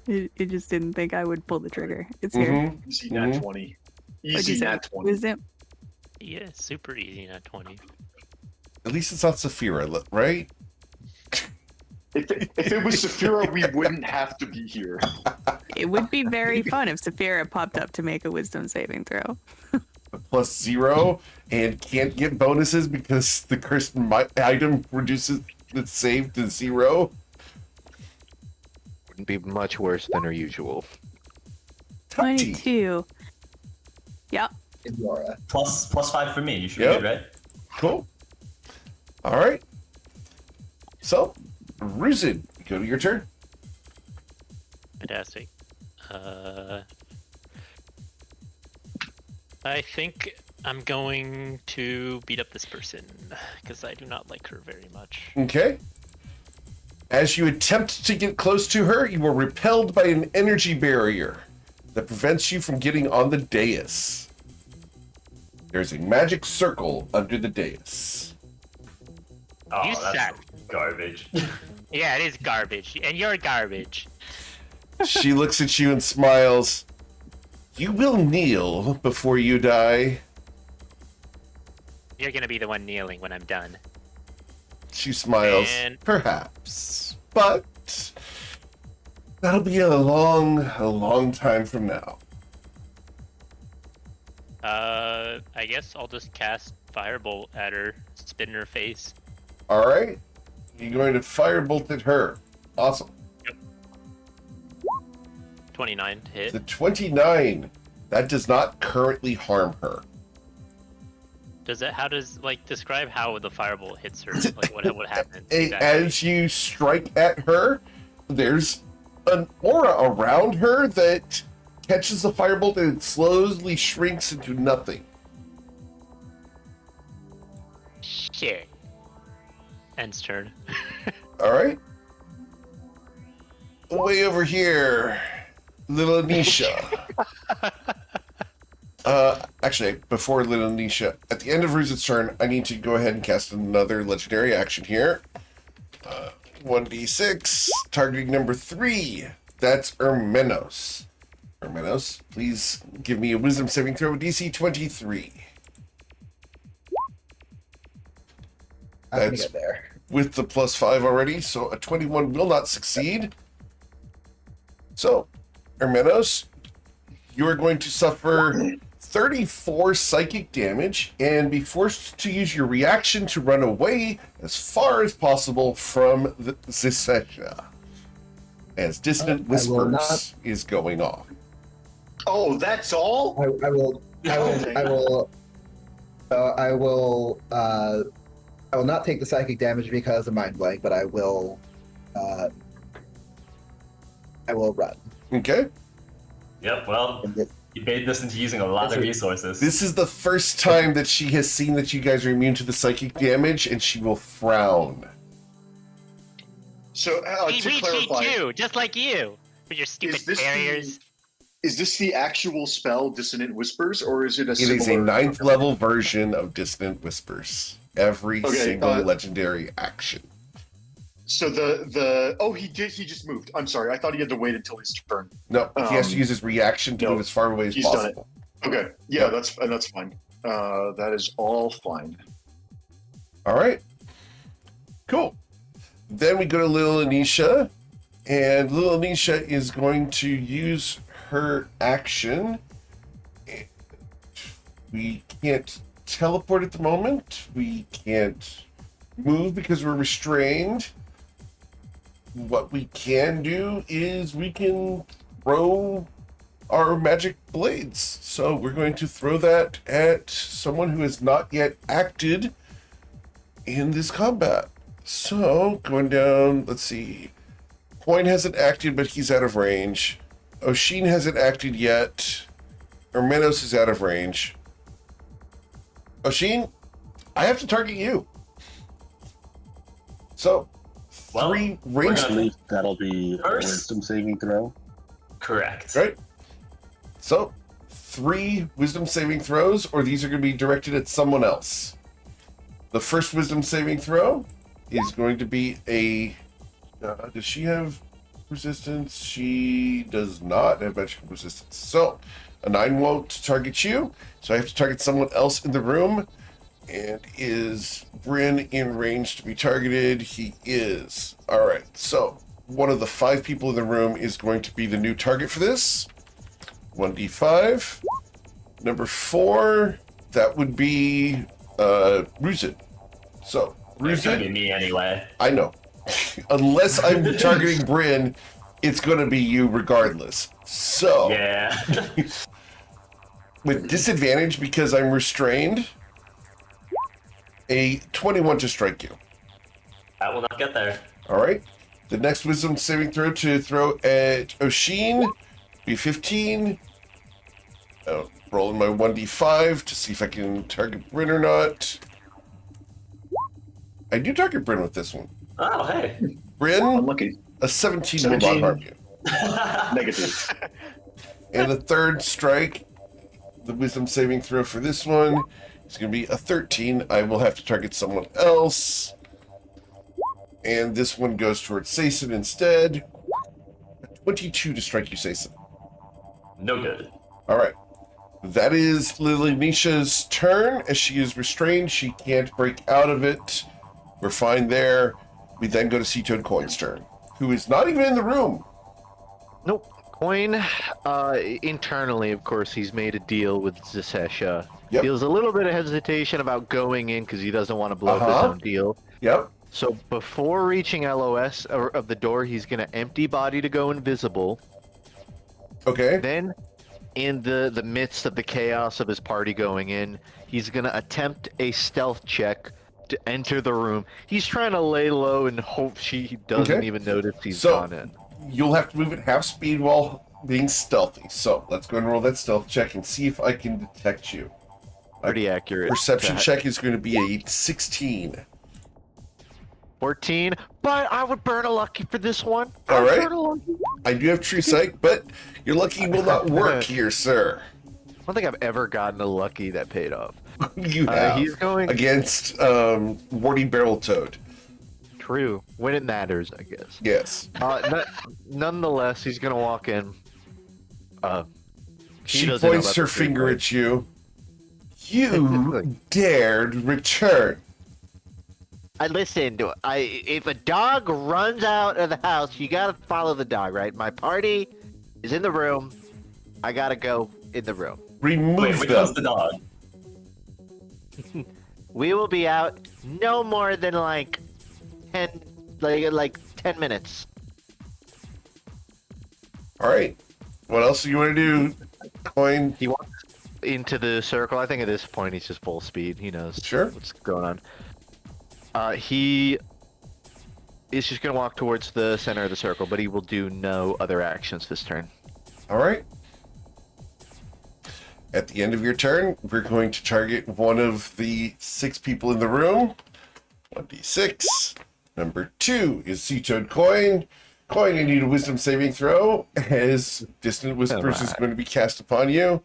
it just didn't think I would pull the trigger. It's here. Mhm. Easy nat Mhm. 20. What'd you Easy say? nat 20. Wisdom? Yeah, super easy, not 20. At least it's not Saphira, right? If it was Saphira, we wouldn't have to be here. It would be very fun if Saphira popped up to make a wisdom saving throw. Plus 0 and can't get bonuses because the cursed item reduces the save to 0. Wouldn't be much worse than her usual. Tati. 22. Yep. Laura. plus 5 for me. You should Yep. be good, right? Cool. All right. So, Ruzid, go to your turn. Fantastic. I think I'm going to beat up this person because I do not like her very much. Okay. As you attempt to get close to her, you are repelled by an energy barrier that prevents you from getting on the dais. There's a magic circle under the dais. Oh, You that's suck. garbage. Yeah, it is garbage, and you're garbage. She looks at you and smiles. You will kneel before you die. You're gonna be the one kneeling when I'm done. She smiles. And- Perhaps. But that'll be a long time from now. I guess I'll just cast Firebolt at her, spit in her face. Alright? You're going to firebolt at her. Awesome. Yep. 29 to hit. The 29. That does not currently harm her. Describe how the firebolt hits her? Like, what happens? As you strike at her, there's an aura around her that catches the firebolt and it slowly shrinks into nothing. Shit. End's turn. All right. Way over here, little Anisha. Actually, before little Anisha, at the end of Ruza's turn, I need to go ahead and cast another legendary action here. 1d6, targeting number 3. That's Ermenos. Ermenos, please give me a wisdom saving throw, DC 23. I'm gonna That's get there. with the +5 already, so a 21 will not succeed. So, Ermenos, you are going to suffer 34 psychic damage and be forced to use your reaction to run away as far as possible from the Zisesha, as Dissonant I will Whispers not- is going off. Oh, that's all? I will not take the psychic damage because of mind blank, but I will run. Okay? Yep, well, you baited this into using a lot of resources. This is the first time that she has seen that you guys are immune to the psychic damage, and she will frown. So, we to cheat clarify, too, just like you, with your stupid barriers. Is this the actual spell, Dissonant Whispers, or is it a It is a similar... 9th level version of Dissonant Whispers. Every single legendary action. So he just moved. I'm sorry, I thought he had to wait until his turn. No, he has to use his reaction to move as far away as he's done possible. Okay, yeah, that's fine. That is all fine. All right. Cool. Then we go to Little Anisha, and Little Anisha is going to use her action. We can't teleport at the moment. We can't move because we're restrained. What we can do is we can throw our magic blades. So we're going to throw that at someone who has not yet acted in this combat. So going down, let's see. Coin hasn't acted, but he's out of range. Oshin hasn't acted yet. Ermenos is out of range. Oshin, I have to target you. So, Well, 3 range. gonna- believe that'll be a First- wisdom saving throw. Correct. Right? So, 3 wisdom saving throws, or these are going to be directed at someone else. The first wisdom saving throw is going to be a... does she have resistance? She does not have magical resistance. So, a 9 won't target you, so I have to target someone else in the room. And is Bryn in range to be targeted? He is. Alright, so one of the 5 people in the room is going to be the new target for this. 1d5. Number 4, that would be Ruzid. So, It's gonna be Ruzid, me anyway. I know. Unless I'm targeting Bryn, it's going to be you regardless. So, Yeah. with disadvantage because I'm restrained, a 21 to strike you. I will not get there. All right. The next wisdom saving throw to throw at Oshin be 15. Rolling my 1d5 to see if I can target Bryn or not. I do target Bryn with this one. Oh, hey. Bryn, Unlucky. a 17 will 17. not harm you. Negative. And the third strike, the wisdom saving throw for this one is going to be a 13. I will have to target someone else. And this one goes towards Sason instead. A 22 to strike you, Sason. No good. All right. That is Lily Nisha's turn. As she is restrained, she can't break out of it. We're fine there. We then go to Sea-Toad Coin's turn, who is not even in the room. Nope. Coin, internally, of course, he's made a deal with Zisesha. Yep. Feels a little bit of hesitation about going in because he doesn't want to blow up his Uh-huh. own deal. Yep. So before reaching LOS of the door, he's going to empty body to go invisible. Okay. Then, in the midst of the chaos of his party going in, he's gonna attempt a stealth check to enter the room. He's trying to lay low and hope she doesn't Okay. even notice he's So- gone in. You'll have to move at half speed while being stealthy. So let's go and roll that stealth check and see if I can detect you. Pretty accurate. Perception check is going to be a 16. 14, but I would burn a lucky for this one. All right. Burn a lucky. I do have true sight, but your lucky will not work here, sir. I don't think I've ever gotten a lucky that paid off. You have He's going against Warty Barreltoad. true when it matters, I guess. Yes. Nonetheless, he's gonna walk in. He She doesn't know points about her the free finger play. at you. You dared return. If a dog runs out of the house, you gotta follow the dog, right? My party is in the room. I gotta go in the room. Remove Wait, which them. one's the dog? We will be out no more than like 10 minutes. All right. What else do you want to do, Coin? He walks into the circle. I think at this point he's just full speed. He knows Sure. what's going on. He is just gonna walk towards the center of the circle, but he will do no other actions this turn. All right. At the end of your turn, we're going to target one of the 6 people in the room. 1d6. Number 2 is Sea-Toad Coin. Coin, I need a wisdom saving throw, as Distant Whispers is going to be cast upon you.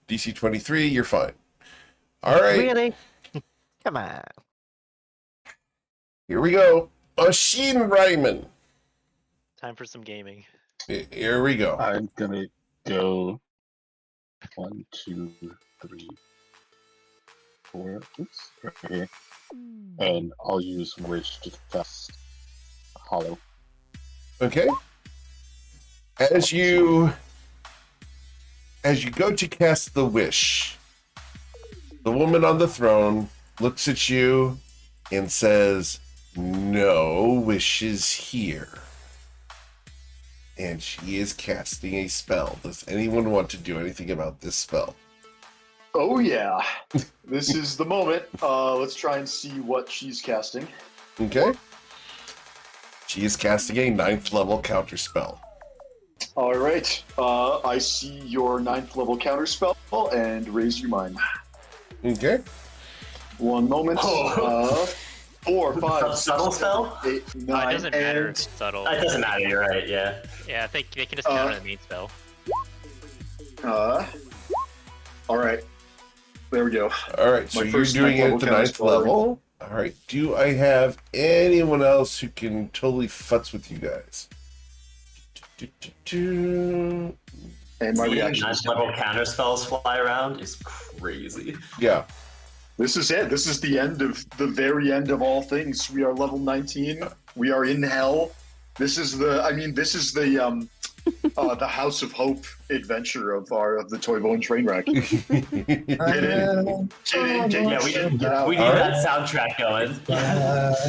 DC 23, you're fine. All right, Really? Come on. here we go. Oshin Ryman. Time for some gaming. Here we go. I'm gonna go 1, 2, 3, 4. Oops, right here. And I'll use Wish to cast Hollow. Okay. As you go to cast the wish, the woman on the throne looks at you and says, "No wishes here." And she is casting a spell. Does anyone want to do anything about this spell? Oh yeah, this is the moment. Let's try and see what she's casting. Okay. She is casting a 9th level counter spell. All right, I see your 9th level counter spell and raise you mine. Okay. One moment. Oh. 4, 5, Subtle 6, spell? 7, 8, Oh, 9, it doesn't matter if and it's subtle. It doesn't matter, you're right, yeah. Yeah, they can just count on the main spell. all right. There we go. All right, so My you're first doing it 9th at the level 9th spell. level. All right. Do I have anyone else who can totally futz with you guys? And my Seeing reaction is 9th level counter spells fly around is crazy. Yeah. this is it. This is the end of the very end of all things. We are level 19. We are in hell. This is the the House of Hope adventure of the Toivoan Trainwreck. Kidding. Yeah, we need All that soundtrack going.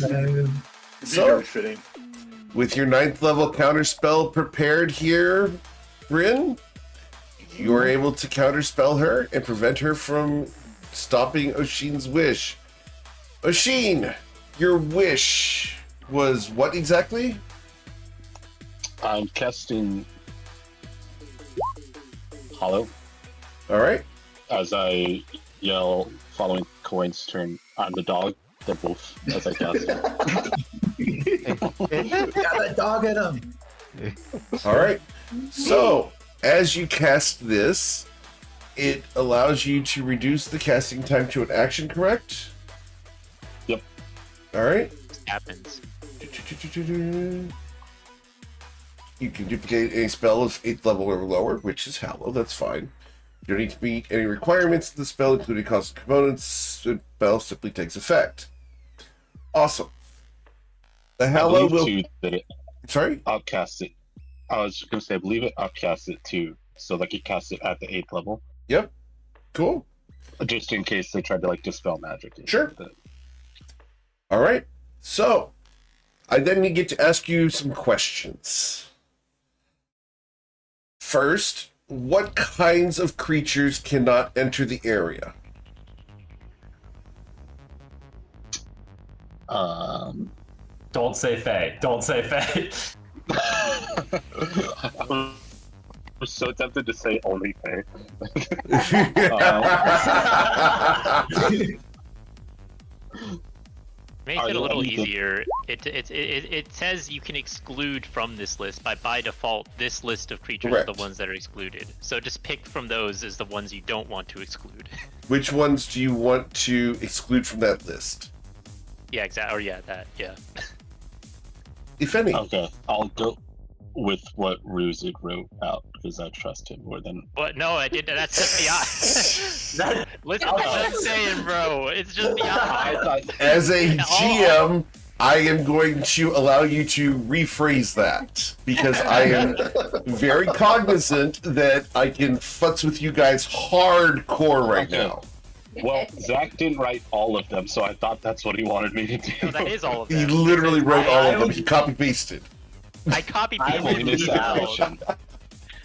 It'd be So- very fitting. With your 9th level counter spell prepared here, Bryn, you are able to counterspell her and prevent her from stopping Oshin's wish. Oshin, your wish was what exactly? I'm casting Hollow All right. as I yell, following Coin's turn. I'm the dog, the wolf, as I cast. Got that dog in him. All right. So, as you cast this, it allows you to reduce the casting time to an action, correct? Yep. All right. Happens. You can duplicate any spell of 8th level or lower, which is Hallow. That's fine. You don't need to meet any requirements of the spell, including cost components. The spell simply takes effect. Awesome. The I Hallow believe will. too that it Sorry? outcast it. I was just gonna say, I believe it outcast it too, so like it casts it at the 8th level, Yep. Cool. just in case they tried to like dispel magic. and Sure. shit like that. All right. So, I then get to ask you some questions. first, what kinds of creatures cannot enter the area? Don't say Fae. Don't say Fae. I'm so tempted to say only Fae. Make Are it a there little any good- easier. It says you can exclude from this list. By default, this list of creatures are Correct. the ones that are excluded. So just pick from those as the ones you don't want to exclude. Which ones do you want to exclude from that list, Yeah, exactly. Or yeah, that. Yeah. if any? Okay, I'll go with what Ruzid wrote out because I trust him more than. But no, I did. That's just the That- Listen to what I'm saying, bro. It's just the I thought As a Oh. GM, I am going to allow you to rephrase that because I am very cognizant that I can futz with you guys hardcore right Okay. now. well, Zach didn't write all of them, so I thought that's what he wanted me to do. No, that is all of He them. literally wrote all I of them. would- He copy pasted. I copy I people. would He missed leave that out. portion.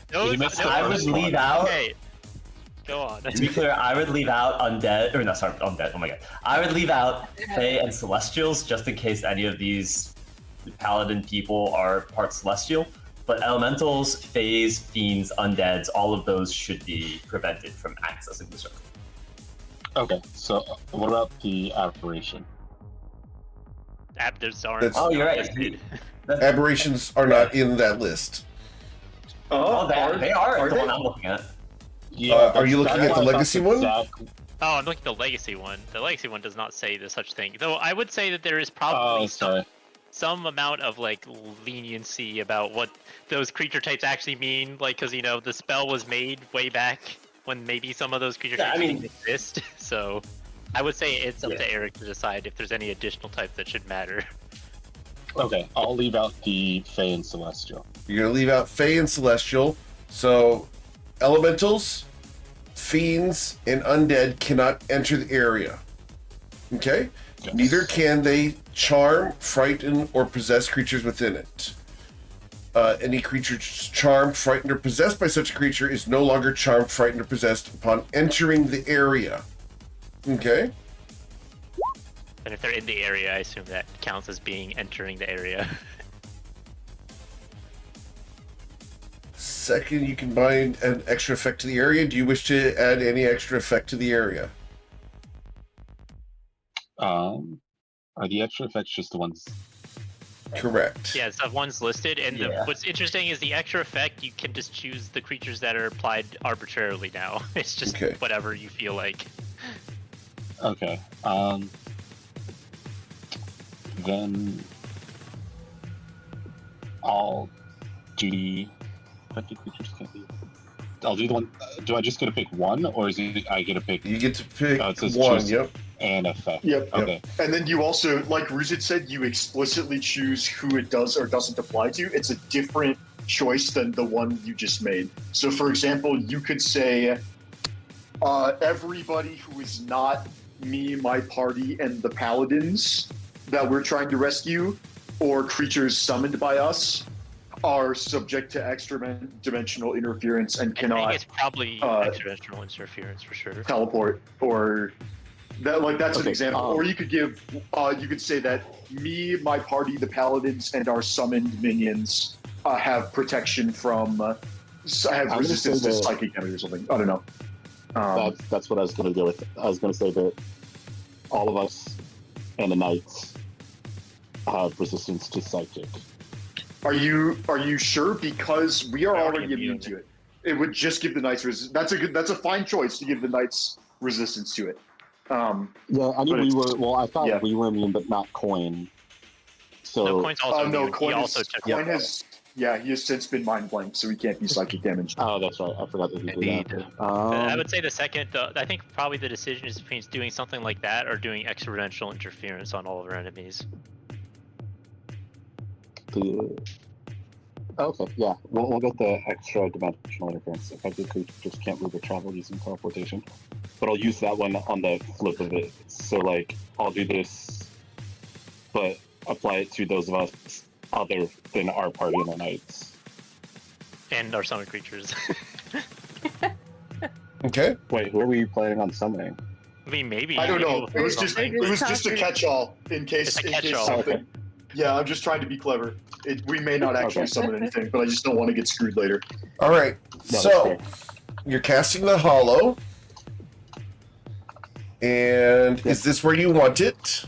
Those, He missed those- the I would first leave one. out. Okay. Go on. To be clear, I would leave out undead, or no, sorry, undead. Oh my god, I would leave out Fae and Celestials just in case any of these Paladin people are part Celestial. But Elementals, Faes, Fiends, Undeads, all of those should be prevented from accessing the circle. Okay, so what about the aberration? Those aren't. That's- Oh, you're right. listed. Aberrations are not in that list. Oh, they are the one I'm looking at. Yeah, Are you looking that's at the why I thought legacy that one? Zach- Oh, I'm looking at the legacy one. The legacy one does not say this such thing. Though I would say that there is Oh, probably sorry. some amount of like leniency about what those creature types actually mean. Like, because you know the spell was made way back when maybe some of those creature Yeah, I types mean- didn't exist. So I would say it's up Yeah. to Eric to decide if there's any additional types that should matter. Okay, I'll leave out the Fae and Celestial. You're going to leave out Fae and Celestial. So, Elementals, Fiends, and Undead cannot enter the area. Okay? Yes. Neither can they charm, frighten, or possess creatures within it. Any creature charmed, frightened, or possessed by such a creature is no longer charmed, frightened, or possessed upon entering the area. Okay? And if they're in the area, I assume that counts as being entering the area. Second, you can bind an extra effect to the area. Do you wish to add any extra effect to the area? Are the extra effects just the ones? Correct. Yeah, so one's listed, and Yeah. what's interesting is the extra effect, you can just choose the creatures that are applied arbitrarily now. It's just Okay. whatever you feel like. Okay. Then I'll do the affected creatures can't be. I'll do the one. Do I just get to pick one, or is it I get to pick You get to pick it says one, choose yep. an effect? Yep. Okay. And then you also, like Ruzit said, you explicitly choose who it does or doesn't apply to. It's a different choice than the one you just made. So, for example, you could say, everybody who is not me, my party, and the paladins that we're trying to rescue, or creatures summoned by us, are subject to extra-dimensional interference and I think cannot it's probably extra-dimensional interference for sure. teleport, or that, like, that's an Okay, example. Or you could give, you could say that me, my party, the paladins, and our summoned minions have protection from, have gonna resistance say to that- psychic damage or something. I don't know. That's what I was gonna go with. I was gonna say that all of us and the knights have resistance to psychic. Are you sure? Because we are We're already already immune immune. to it. It would just give the knights resistance. That's a fine choice to give the knights resistance to it. Yeah, I mean But we it's- were. Well, I thought yeah. we were immune, but not Coin. So No, Coin's also no, immune. Coin He also is- took Coin has, yeah, he has since been mind blanked, so he can't be psychic damage. Oh, that's right. I forgot that he did Indeed. that. I would say the second, I think probably the decision is between doing something like that or doing extra-dimensional interference on all of our enemies. Okay, yeah, we'll get the extra dimensional interference. Affected creatures can't move or travel using teleportation, but I'll use that one on the flip of it. So like, I'll do this, but apply it to those of us other than our party and the knights. And our summon creatures. Okay. Wait, who are we planning on summoning? I mean, maybe. I don't know. It was just something. a catch-all in case It's a catch-all. something. Yeah, I'm just trying to be clever. We may not actually summon anything, but I just don't want to get screwed later. All right. No, So that's you're casting the hollow, and is this where you want it?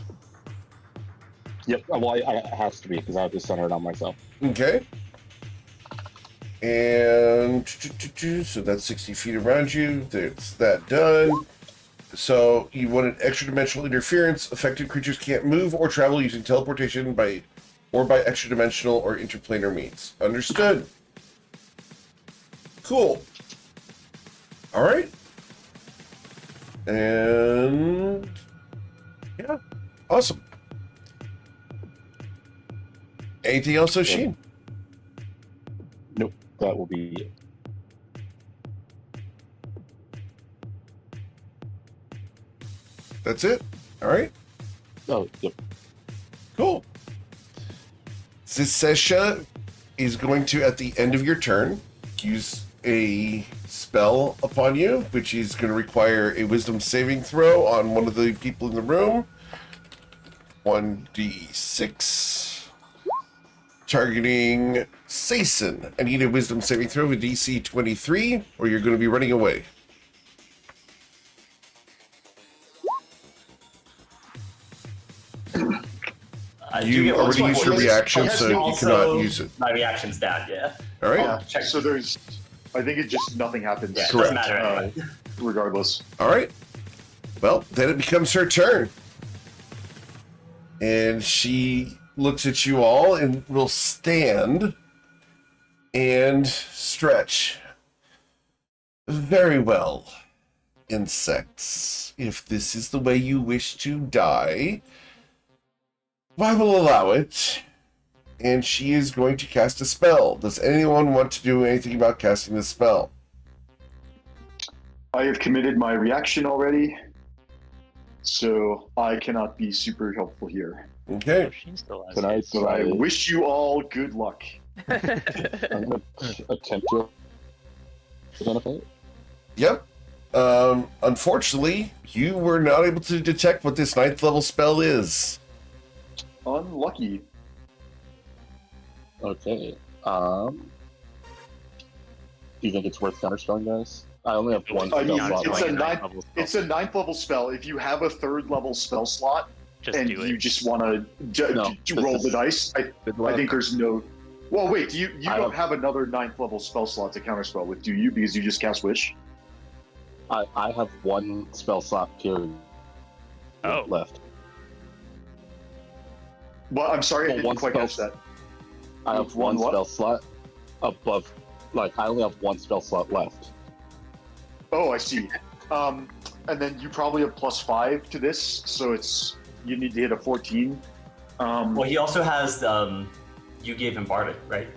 Yep. Well, it has to be because I have to center it on myself. Okay. And so that's 60 feet around you. That's that done. So you want an extra dimensional interference. Affected creatures can't move or travel using teleportation by extra dimensional or interplanar means. Understood. Cool. All right. And yeah, awesome. Anything else, Oshin? Nope. That will be it. That's it. All right. Oh, yep. Cool. Zisesha is going to, at the end of your turn, use a spell upon you, which is going to require a wisdom saving throw on one of the people in the room. 1d6. Targeting Sason. I need a wisdom saving throw with DC 23, or you're going to be running away. You already used your reaction, so you cannot use it. My reaction's down, yeah. All right. Yeah, so there's... I think it just... Nothing happens. Yeah, it Correct. doesn't matter anyway. Regardless. All right. Well, then it becomes her turn. And she looks at you all and will stand and stretch. Very well, insects. If this is the way you wish to die, I will allow it. And she is going to cast a spell. Does anyone want to do anything about casting the spell? I have committed my reaction already, so I cannot be super helpful here. Okay. She still has Can I it. But I try? wish you all good luck. I'm gonna attempt to identify it. Yep. Unfortunately, you were not able to detect what this 9th level spell is. Unlucky. Okay. Do you think it's worth counterspelling, guys? I only have one I spell mean, slot it's left. a It's a 9th level spell. If you have a 3rd level spell slot Just and do it. you just want to No, roll this the is- dice, I think there's no... Well, wait, you I don't have another 9th level spell slot to counterspell with, do you? Because you just cast Wish? I have one spell slot period Oh. left. Well, I'm sorry, I Well, didn't one quite spell- catch that. I have One one what? spell slot above. Like, I only have one spell slot left. Oh, I see. And then you probably have +5 to this, so it's... You need to hit a 14. Well, he also has you gave him Bardic, right?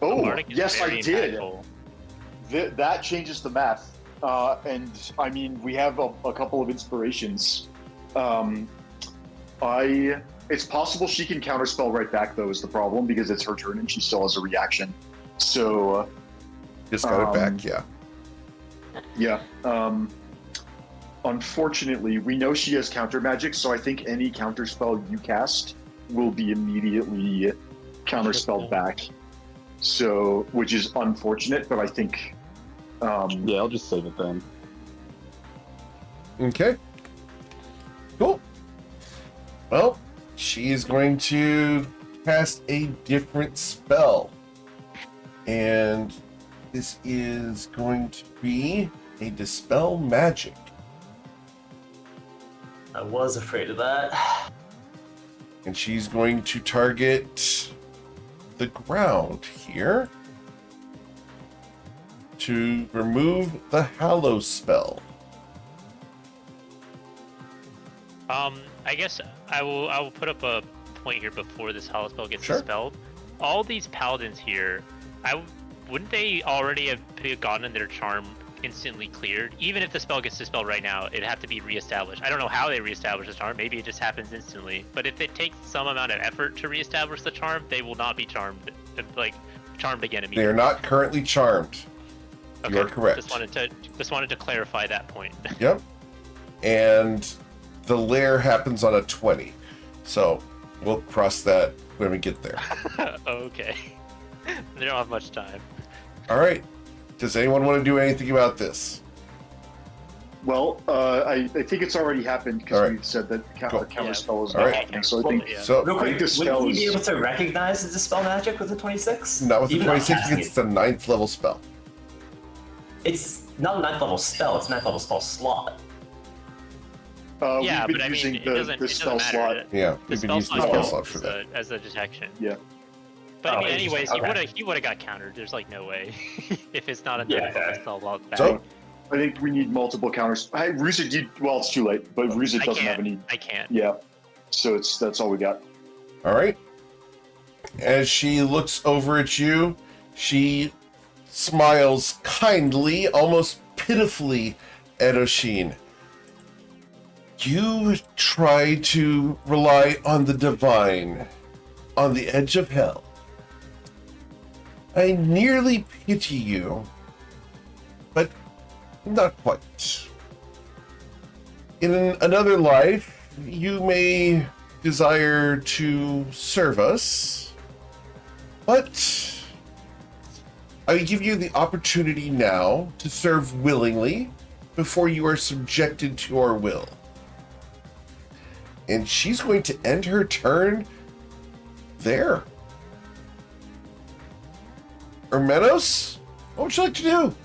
Oh, Bardic is yes, I very did. impactful. That changes the math. And I mean, we have a couple of inspirations. It's possible she can counterspell right back, though, is the problem, because it's her turn and she still has a reaction. So, Just got it back, yeah. yeah. Unfortunately, we know she has counter magic, so I think any counterspell you cast will be immediately counterspelled back. So, which is unfortunate, but I think... Yeah, I'll just save it then. Okay. Cool. Well, she is going to cast a different spell. And this is going to be a Dispel Magic. I was afraid of that. And she's going to target the ground here to remove the Hallow spell. I guess I will put up a point here before this hollow spell gets Sure. dispelled. All these paladins here, wouldn't they already have gotten their charm instantly cleared? Even if the spell gets dispelled right now, it'd have to be reestablished. I don't know how they reestablish the charm. Maybe it just happens instantly. But if it takes some amount of effort to reestablish the charm, they will not be charmed. Like, charmed again They immediately. are not currently charmed. Okay. You are correct. Just wanted to clarify that point. Yep. And the lair happens on a 20. So we'll cross that when we get there. Okay. They don't have much time. All right. Does anyone want to do anything about this? Well, I think it's already happened because Alright. we've said that Cool. counter Yeah. spell is Alright. not happening. So I think Yeah. So Real I think quick, the spell would you be is. able to recognize the dispel magic with the 26? not with the Even not 26 casting because it's a 9th level spell. It's not a 9th level spell, it's a 9th level spell slot. Yeah, we've been but I mean, using it the doesn't spell matter. slot. Yeah, The we've been spell using the slot spell counts slot for that. as a detection. Yeah. But I Oh, mean, anyways, interesting. he would have got countered. There's like no way if it's not a Yeah, fair. spell lot back. So, I think we need multiple counters. Hey, Ruzit, well, it's too late, but Ruzit I doesn't have can't. any. I can't. Yeah. So that's all we got. all right. As she looks over at you, she smiles kindly, almost pitifully at Oshin. You try to rely on the divine, on the edge of hell. I nearly pity you, but not quite. In another life, you may desire to serve us, but I give you the opportunity now to serve willingly before you are subjected to our will. And she's going to end her turn there. Hermenos, what would you like to do?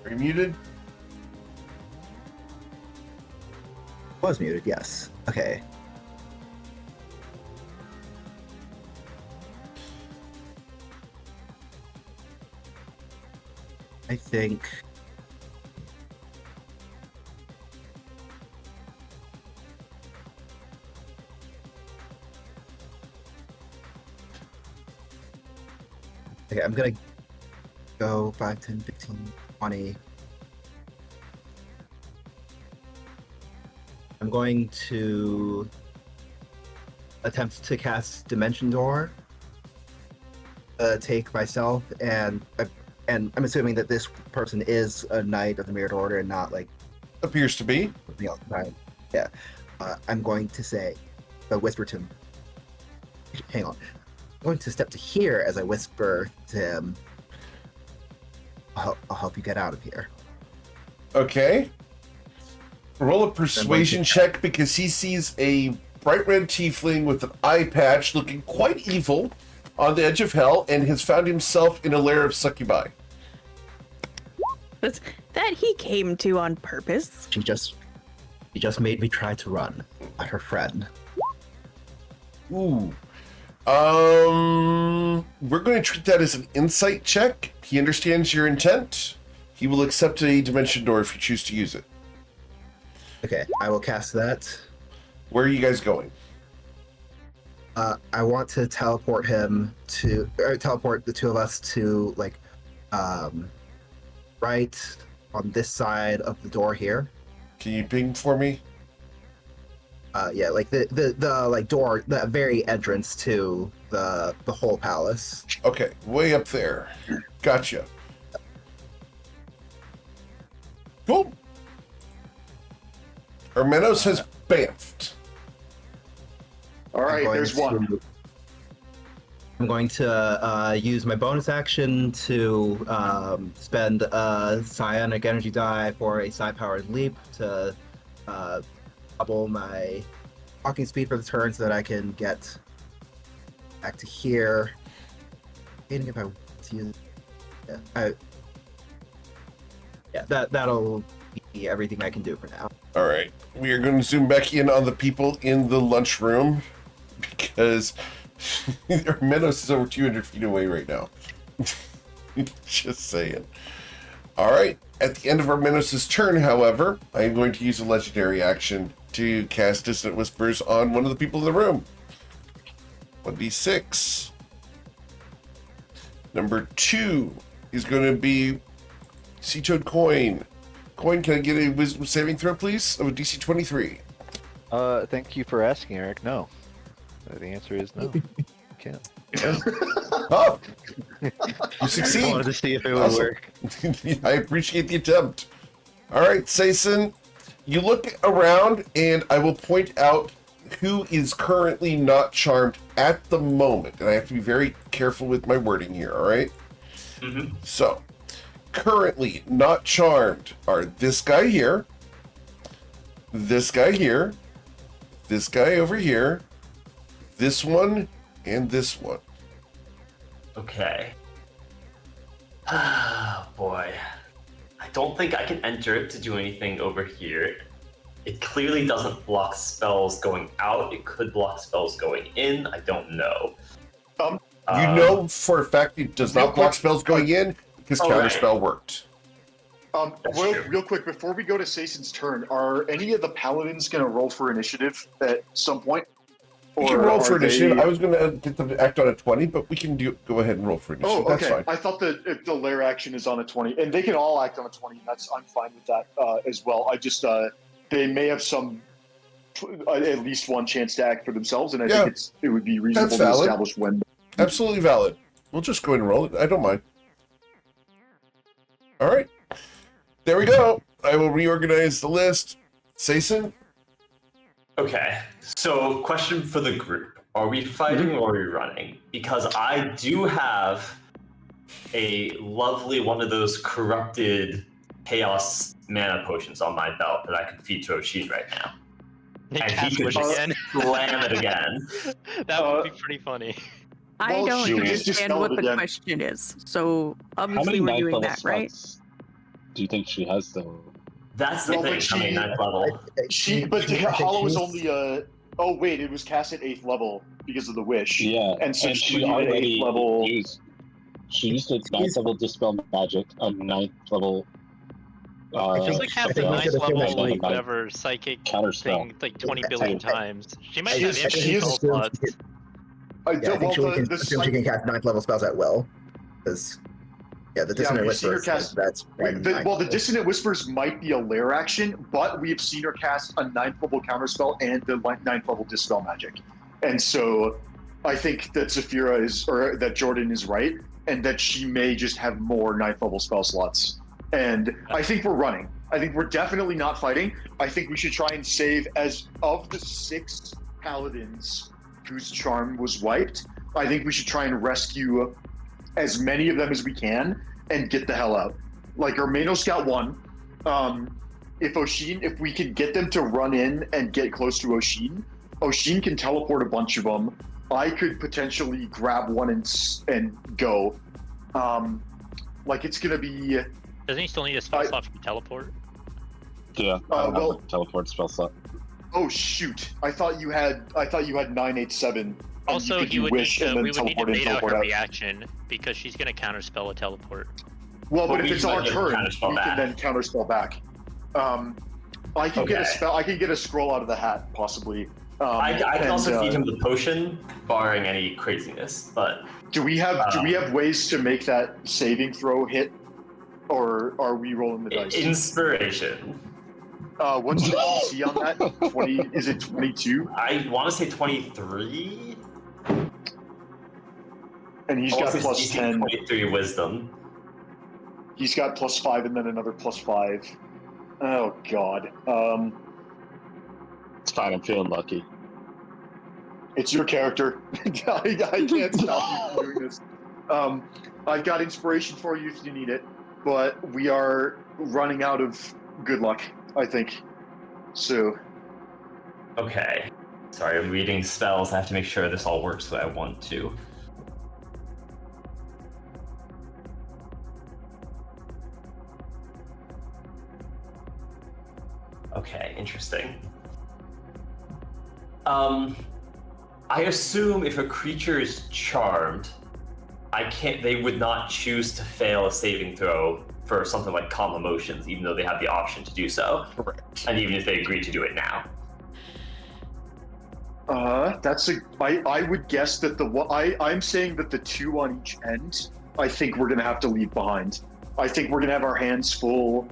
Are you muted? Was muted, yes. Okay. I think okay, I'm gonna go 5, 10, 15, 20. I'm going to attempt to cast Dimension Door. Take myself and I'm assuming that this person is a Knight of the Mirrored Order and not like Appears to be. something else. Right? Yeah. I'm going to say, whisper to him. Hang on. I'm going to step to here as I whisper to him. I'll help you get out of here. Okay. Roll a persuasion check because he sees a bright red tiefling with an eye patch looking quite evil on the edge of hell and has found himself in a lair of succubi. That he came to on purpose. She just made me try to run. Not her friend. Ooh. We're going to treat that as an insight check. He understands your intent. He will accept a dimension door if you choose to use it. Okay, I will cast that. Where are you guys going? I want to teleport him to, or teleport the two of us to like, right on this side of the door here. Can you ping for me? Yeah, like the like door, the very entrance to the whole palace. Okay, way up there. Gotcha. Cool. Hermenos has bamfed. All right, there's one. I'm going to use my bonus action to spend a psionic energy die for a psi-powered leap to double my walking speed for the turn so that I can get back to here. Even if I want to use, that'll be everything I can do for now. All right, we are going to zoom back in on the people in the lunchroom because Hermenos is over 200 feet away right now. Just saying. All right, at the end of Hermenos' turn, however, I am going to use a legendary action to cast Distant Whispers on one of the people in the room. 1d6. Number 2 is going to be Sea Toad Coin. Coin, can I get a wisdom saving throw, please, of a DC 23? Thank you for asking, Eric. No. The answer is no. Can't. Oh! You I succeed! wanted to see if it would Awesome. work. I appreciate the attempt. All right, Sayson, you look around, and I will point out who is currently not charmed at the moment. And I have to be very careful with my wording here, all right? Mm-hmm. So, currently not charmed are this guy here, this guy here, this guy over here, this one, and this one. Okay. Ah, boy. I don't think I can enter it to do anything over here. It clearly doesn't block spells going out. It could block spells going in. I don't know. You know for a fact it does not block spells going in because Counterspell worked. Real quick, before we go to Sayson's turn, are any of the paladins going to roll for initiative at some point? We can roll for are initiative. they- I was going to get them to act on a 20, but we can go ahead and roll for initiative. Oh, That's okay. fine. I thought that if the lair action is on a 20, and they can all act on a 20, I'm fine with that as well. I just, they may have at least one chance to act for themselves, and I think it would be reasonable to valid. establish when. Absolutely valid. We'll just go ahead and roll it. I don't mind. All right. There we go. I will reorganize the list. Sayson? Okay, so question for the group. Are we fighting or are we running? Because I do have a lovely one of those corrupted chaos mana potions on my belt that I can feed to Oshin right now. And he could again. slam it again. That would be pretty funny. I Well, don't she just understand dispelled what it the again. question is. So How obviously many we're ninth doing level that, right? spots do you think she has, though? That's the Well, but thing, she- coming 9th level. Hollow was only oh wait, it was cast at 8th level because of the wish. Yeah, And so she she would need an already 8th level. She used a 9th level Dispel Magic, a 9th level. She's like half the think we ninth should assume level, that like whatever psychic Counterspell. thing, like 20 billion times. She might She have is- infinite she is- spell slots. I think she can assume she can cast 9th level spells at will. Because, the Dissonant we've seen her Whispers, cast- that's the Dissonant Whispers might be a lair action, but we have seen her cast a 9th level counterspell and the 9th level Dispel Magic. And so I think that that Jordan is right, and that she may just have more 9th level spell slots. And I think we're running. I think we're definitely not fighting. I think we should try and save as of the 6 paladins whose charm was wiped. I think we should try and rescue as many of them as we can and get the hell out. Like Hermanos got one. If we can get them to run in and get close to Oshin can teleport a bunch of them. I could potentially grab one and go. It's gonna be. Doesn't he still need a spell slot for teleport? Yeah, teleport spell slot. Oh shoot! I thought you had 987. Also, we would need to bait out her reaction because she's gonna counterspell a teleport. Well, but Well, if it's we our can turn, counterspell we back. can then counterspell back. I can get a spell. I can get a scroll out of the hat, possibly. I can also feed him the potion, barring any craziness. But do we have ways to make that saving throw hit, or are we rolling the dice? Inspiration. What's the DC on that? 20? Is it 22? I want to say 23. And he's got Also, plus DC 10. 23 wisdom. He's got plus 5 and then another plus 5. Oh god. It's fine. I'm feeling lucky. It's your character. I can't stop you from doing this. I've got inspiration for you if you need it, but we are running out of good luck, I think. So. Okay. Sorry, I'm reading spells. I have to make sure this all works the way I want to. Okay, interesting. I assume if a creature is charmed, they would not choose to fail a saving throw for something like calm emotions, even though they have the option to do so. Correct. And even if they agree to do it now. I would guess that I'm saying that the 2 on each end, I think we're gonna have to leave behind. I think we're gonna have our hands full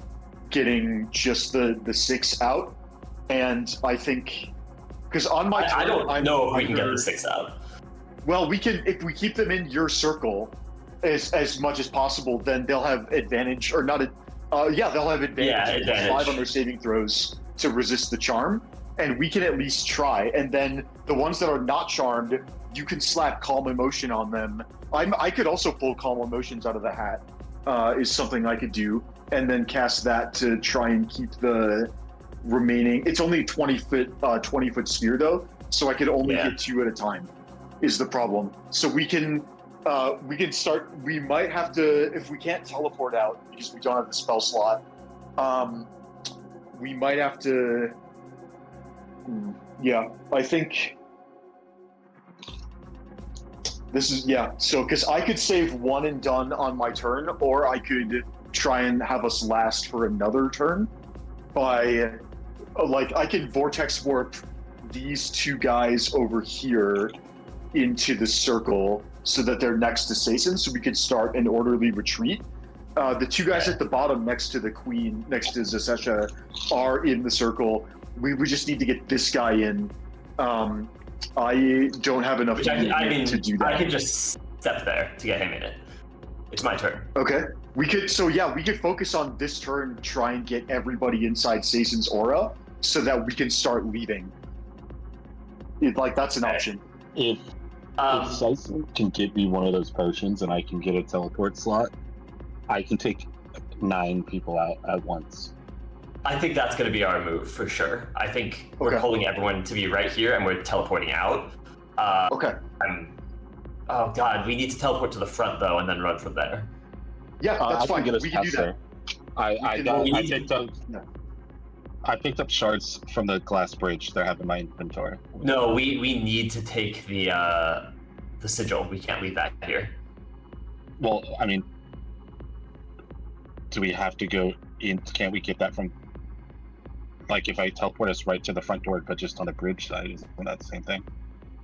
getting just the 6 out, and I think because on my turn, I don't know if we can get either- the 6 out. Well, we can if we keep them in your circle as much as possible. Then they'll have advantage, or not? They'll have advantage. Yeah, advantage. 5 on their saving throws to resist the charm, and we can at least try. And then the ones that are not charmed, you can slap Calm Emotion on them. I could also pull Calm Emotions out of the hat. Is something I could do, and then cast that to try and keep the remaining. It's only 20 foot sphere though, so I could only get 2 at a time. Is the problem? So we can start. We might have to, if we can't teleport out because we don't have the spell slot. We might have to. Yeah, I think this is So because I could save 1 and done on my turn, or I could try and have us last for another turn by, I could vortex warp these 2 guys over here into the circle so that they're next to Saison, so we could start an orderly retreat. The 2 guys at the bottom next to the queen, next to Zasesha, are in the circle. We just need to get this guy in. I don't have enough movement to do that. I could just step there to get him in it. It's my turn. Okay. We could focus on this turn, try and get everybody inside Saison's aura so that we can start leaving. That's an option. If Saison can get me one of those potions and I can get a teleport slot, I can take 9 people out at once. I think that's going to be our move for sure. I think we're holding everyone to be right here and we're teleporting out. Okay. Oh god, we need to teleport to the front though and then run from there. Yeah, that's fine. We can do that. I picked up shards from the glass bridge that I have in my inventory. No, we need to take the sigil. We can't leave that here. Well, I mean, do we have to go in? Can't we get that from? If I teleport us right to the front door, but just on the bridge side, isn't that the same thing?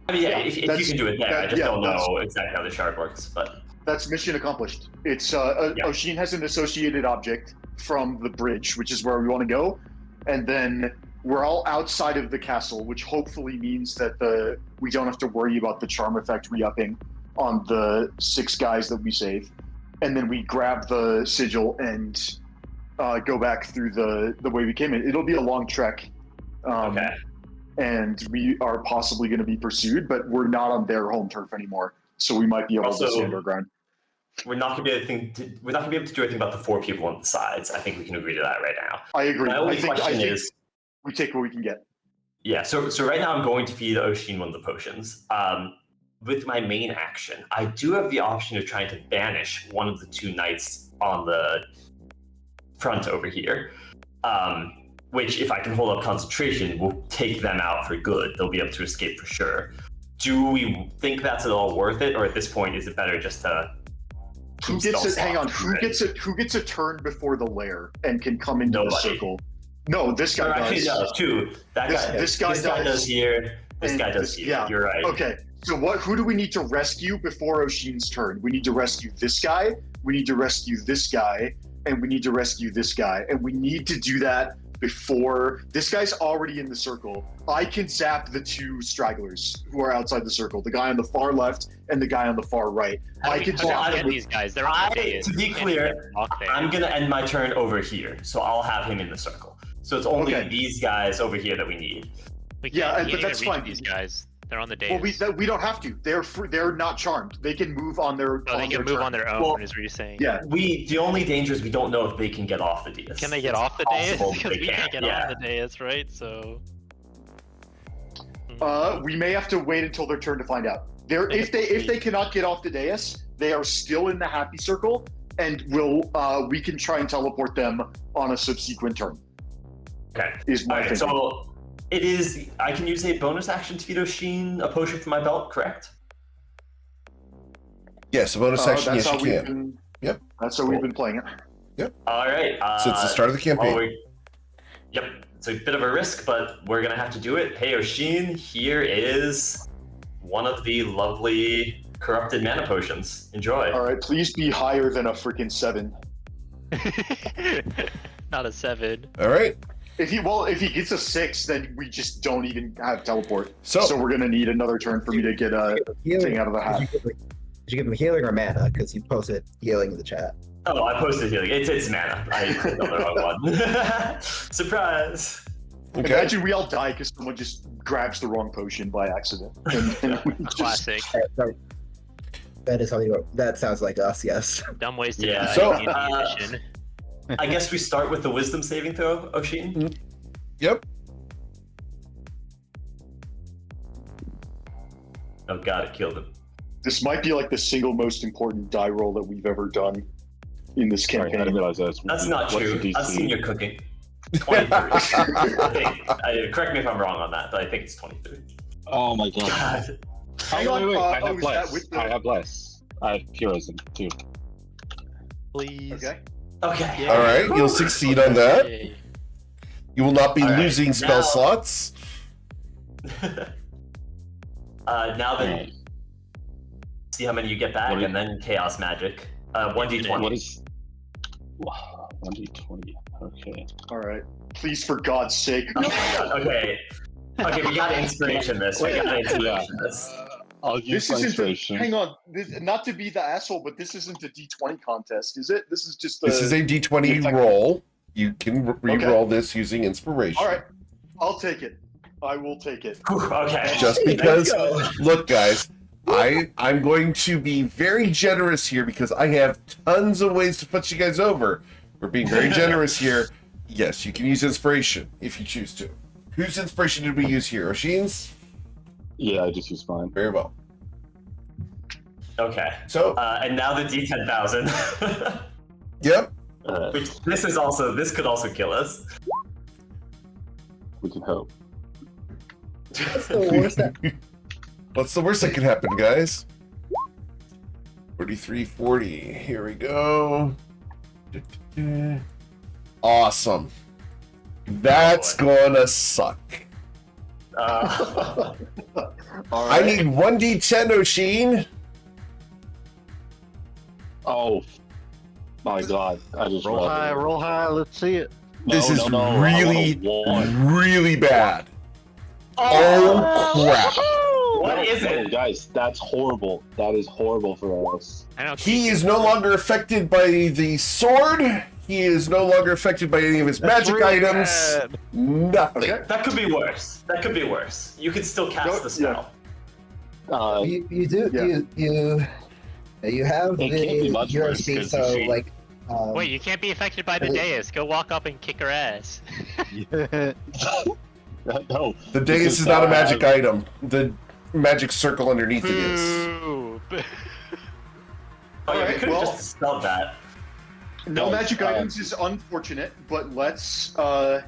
I mean, if you can do it there, I just don't know exactly how the shard works, but... That's mission accomplished. It's, Oshin has an associated object from the bridge, which is where we want to go, and then we're all outside of the castle, which hopefully means that we don't have to worry about the charm effect re-upping on the 6 guys that we save. And then we grab the sigil and go back through the way we came in. It'll be a long trek. Okay. And we are possibly going to be pursued, but we're not on their home turf anymore, so we might be able to stand our ground. We're not going to be able to do anything about the 4 people on the sides. I think we can agree to that right now. I agree. My only I think is we take what we can get. Yeah. So right now I'm going to feed Oshin one of the potions. With my main action, I do have the option of trying to banish one of the 2 knights on the front over here. Which, if I can hold up concentration, will take them out for good. They'll be able to escape for sure. Do we think that's at all worth it, or at this point, is it better just to? Who gets it? Hang on. Who gets a turn before the lair and can come into the circle? No, this guy does. Actually, does too. This guy does here. This guy does here. Yeah. You're right. Okay. So who do we need to rescue before Oshin's turn? We need to rescue this guy. We need to rescue this guy, and we need to rescue this guy, and we need to do that before this guy's already in the circle. I can zap the 2 stragglers who are outside the circle, the guy on the far left and the guy on the far right. I can zap these guys. They're on the dais. To be clear, I'm going to end my turn over here, so I'll have him in the circle. So it's only these guys over here that we need. But that's fine. These guys, they're on the dais. Well, we don't have to. They're not charmed. They can move on their. Oh, they can move on their own. Is what you're saying? Yeah. The only danger is we don't know if they can get off the dais. Can they get off the dais? Because we can't get off the dais, right? So. We may have to wait until their turn to find out. If they cannot get off the dais, they are still in the happy circle, and we can try and teleport them on a subsequent turn. Okay. Is my thinking. So it is. I can use a bonus action to feed Oshin a potion from my belt, correct? Yes, a bonus action. Yes, you can. Yep. That's how we've been playing it. Yep. All right. So it's the start of the campaign. Yep. It's a bit of a risk, but we're gonna have to do it. Hey, Oshin, here is one of the lovely corrupted mana potions. Enjoy. All right. Please be higher than a freaking 7. Not a 7. All right. If he gets a 6, then we just don't even have teleport. So we're gonna need another turn for me to get a thing out of the hat. Did you give him healing or mana? Because you posted healing in the chat. Oh, I posted healing. It's mana. I clicked on the wrong one. Surprise! okay. Imagine we all die because someone just grabs the wrong potion by accident. And we just- Classic. That is how you. That sounds like us. Yes. Dumb ways to Yeah. die So, in the edition. I guess we start with the wisdom saving throw, Oshin. Yep. Oh god, it killed him. This might be like the single most important die roll that we've ever done in this Sorry, I campaign. didn't realize that. That's not What's true. the I've DC? seen your cooking. 23. Correct me if I'm wrong on that, but I think it's 23. Oh my god. God. Hang on, wait. I oh, have is that bless. with the- I have bless. I have heroism too. Please. Okay. Okay. All right. You'll succeed on that. Yay. You will not be All right, losing spell now- slots. Now then, Alright. see how many you get back, What do you- and then chaos magic. 1d20. What is 1d20? Okay. All right. Please, for God's sake. Oh my god. Okay. Okay, we got inspiration this. We got inspiration this. I'll use This my isn't. inspiration. Hang on. Not to be the asshole, but this isn't a D20 contest, is it? This is just a. This is a D20 it's like- roll. You can re-roll this using inspiration. All right. I'll take it. I will take it. Whew, okay. Just because, look, guys, I'm going to be very generous here because I have tons of ways to put you guys over. We're being very generous here. Yes, you can use inspiration if you choose to. Whose inspiration did we use here? Oshin's? Yeah, I just used mine. Very well. Okay. So, And now the D10,000. yep. Which this could also kill us. We can hope. That's the worst. What's the worst that could happen, guys? 43, 40. Here we go. Awesome. That's gonna suck. Uh, All I right. need 1d10, Oshin. Oh my god! I just Roll high, let's see it. This is I really, want a one. really bad. Oh, crap. what is No, it? guys? That's horrible. That is horrible for us. I don't He is no longer affected by the sword. He is no longer affected by any of his magic really items. bad. Nothing. Okay. That could be worse. That could be worse. You could still cast Nope, the spell. You do Yeah. you have It can't be the much hero worse, speed, 'cause so she- like. Wait, you can't be affected by the dais. Go walk up and kick her ass. No. The dais is not a magic item. The magic circle underneath it is. Boo. Oh, yeah, we Alright, could have well- just dispelled that. No No, magic items is unfortunate, but let's play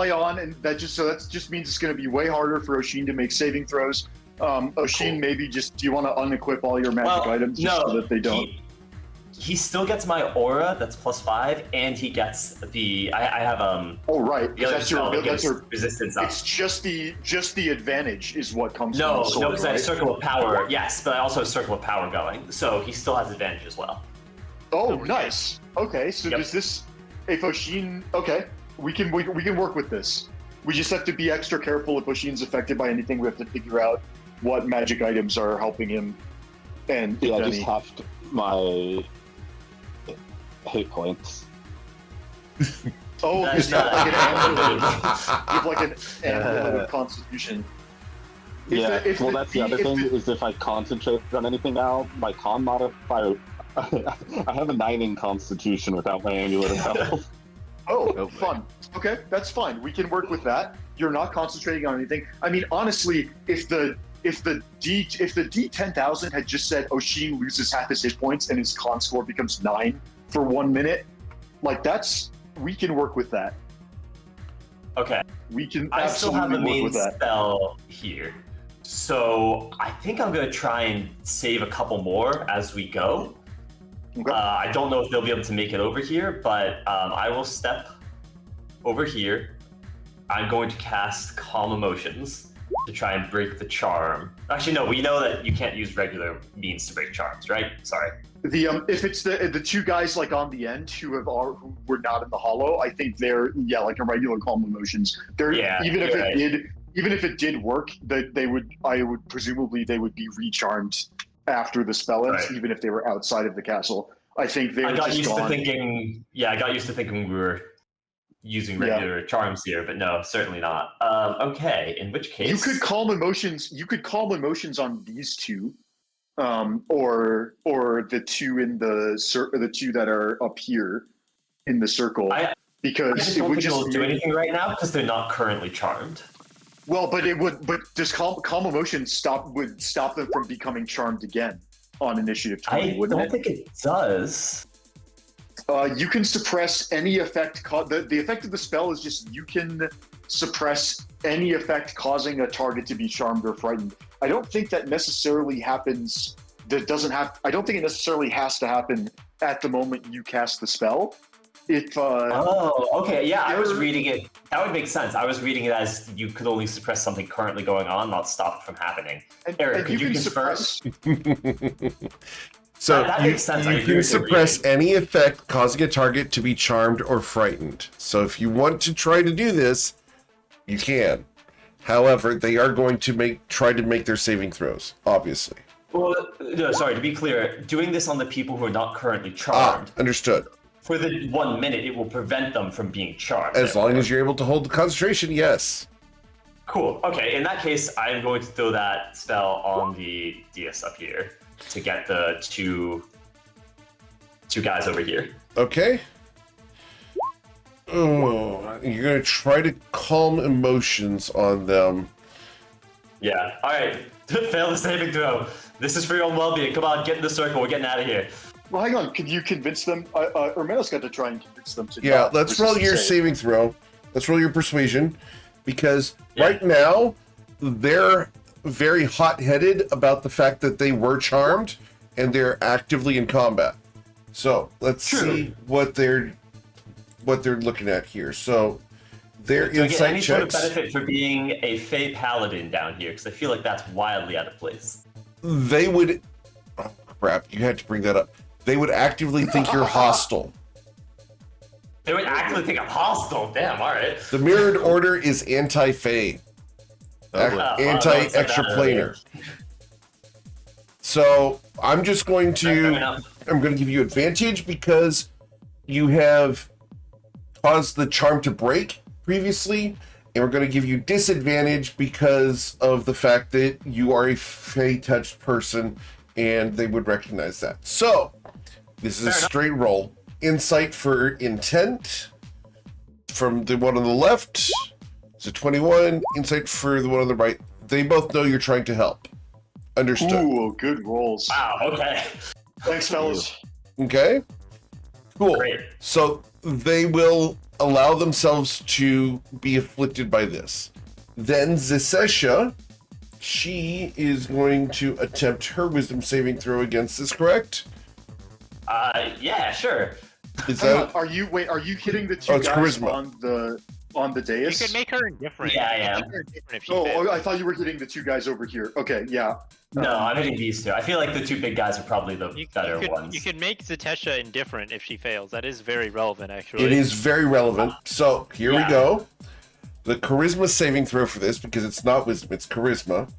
on, and that just means it's going to be way harder for Oshin to make saving throws. Oshin, Cool. maybe just do you want to unequip all your magic Well, items just so that they don't? He still gets my aura. That's +5, and he gets the. I have Oh right, the other that's your spell that that's gives your. resistance up. It's just the advantage is what comes No, from the sword, no, because I have right? circle of power. Yes, but I also have circle of power going, so he still has advantage as well. Oh, Okay. nice. Okay, so Yep. does this if Oshin? Okay, we can work with this. We just have to be extra careful if Oshin's affected by anything. We have to figure out what magic items are helping him, and if Yeah, I any. just halved my hit points. Oh, That's he's got like an amulet. not- You have like an amulet of constitution. If Yeah, the- if well, the that's the D- other if thing, the- is if I concentrate on anything now, my con modifier. I have a 9 in constitution without my amulet of health. Oh, Oh, fun. Okay, that's fine. We can work with that. You're not concentrating on anything. I mean, honestly, if the D10,000 had just said Oshin loses half his hit points and his con score becomes 9 for 1 minute, like we can work with that. Okay, We can I still have the absolutely work main with that. spell here, so I think I'm gonna try and save a couple more as we go. Okay. I don't know if they'll be able to make it over here, but I will step over here I'm going to cast Calm Emotions to try and break the charm. Actually, no, we know that you can't use regular means to break charms, right? Sorry. If it's the two guys like on the end who were not in the hollow, I think they're like a regular Calm Emotions. Even if it did work, I would presumably they would be recharmed after the spell ends, even if they were outside of the castle. I think I got used to thinking we were using regular charms here, but no, certainly not. Okay, in which case you could calm emotions. You could calm emotions on these two, or the two in the two that are up here in the circle. Because it would just do anything right now because they're not currently charmed. Well, but it would. But does calm emotions would stop them from becoming charmed again on initiative 20? I don't think it does. You can suppress any effect. The effect of the spell is just you can suppress any effect causing a target to be charmed or frightened. I don't think that necessarily happens. I don't think it necessarily has to happen at the moment you cast the spell. Okay, yeah, I was reading it. That would make sense. I was reading it as you could only suppress something currently going on, not stop it from happening. Eric, could you confirm? So that makes sense. You can suppress any effect causing a target to be charmed or frightened. So if you want to try to do this, you can. However, they are going to try to make their saving throws, obviously. Well, no, sorry, to be clear, doing this on the people who are not currently charmed. Understood. For the 1 minute, it will prevent them from being charmed. As long as you're able to hold the concentration, yes. Cool. Okay, in that case, I'm going to throw that spell on the dais up here to get the two guys over here. Okay. Oh, you're going to try to calm emotions on them. Yeah. All right. Fail the saving throw. This is for your own well-being. Come on, get in the circle. We're getting out of here. Well, hang on. Could you convince them? Hermenos got to try and convince them to. Yeah, let's roll your saving throw. Let's roll your persuasion, because right now they're very hot-headed about the fact that they were charmed and they're actively in combat. So let's see what they're looking at here. So their insight checks. Do I get any sort of benefit for being a Fey Paladin down here? Because I feel like that's wildly out of place. They would. Oh crap! You had to bring that up. They would actively think you're hostile. They would actively think I'm hostile? Damn, alright. The Mirrored Order is anti-Fey. Anti-extraplanar. So I'm just going to... I'm going to give you advantage because you have caused the charm to break previously, and we're going to give you disadvantage because of the fact that you are a Fey-touched person, and they would recognize that. So... this is a straight roll. Insight for intent from the one on the left. It's a 21. Insight for the one on the right. They both know you're trying to help. Understood. Ooh, good rolls. Wow, okay. Thanks, fellas. Okay. Cool. Great. So they will allow themselves to be afflicted by this. Then Zisesha, she is going to attempt her wisdom saving throw against this, correct? Yeah, sure. Is that... Are you hitting the two guys charisma on the dais? You can make her indifferent. Yeah, I am. I thought you were hitting the two guys over here. Okay, yeah. No, I'm hitting these two. I feel like the two big guys are probably the better ones. You can make Zetesha indifferent if she fails. That is very relevant, actually. It is very relevant. So here we go. The charisma saving throw for this, because it's not wisdom, it's charisma.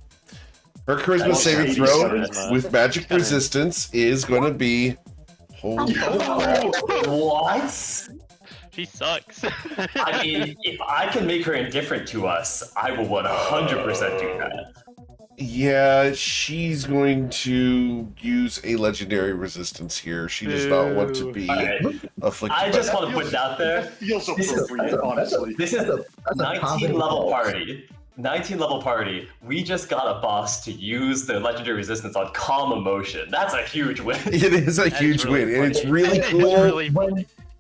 Her charisma saving throw with magic resistance is going to be... Holy what? She sucks. I mean, if I can make her indifferent to us, I will 100% do that. Yeah, she's going to use a legendary resistance here. She does not want to be afflicted. I just want to put it out there. That feels appropriate, honestly. This is a 19-level party. 19-level party. We just got a boss to use their legendary resistance on calm emotion. That's a huge win. It is a huge win, and it's really cool.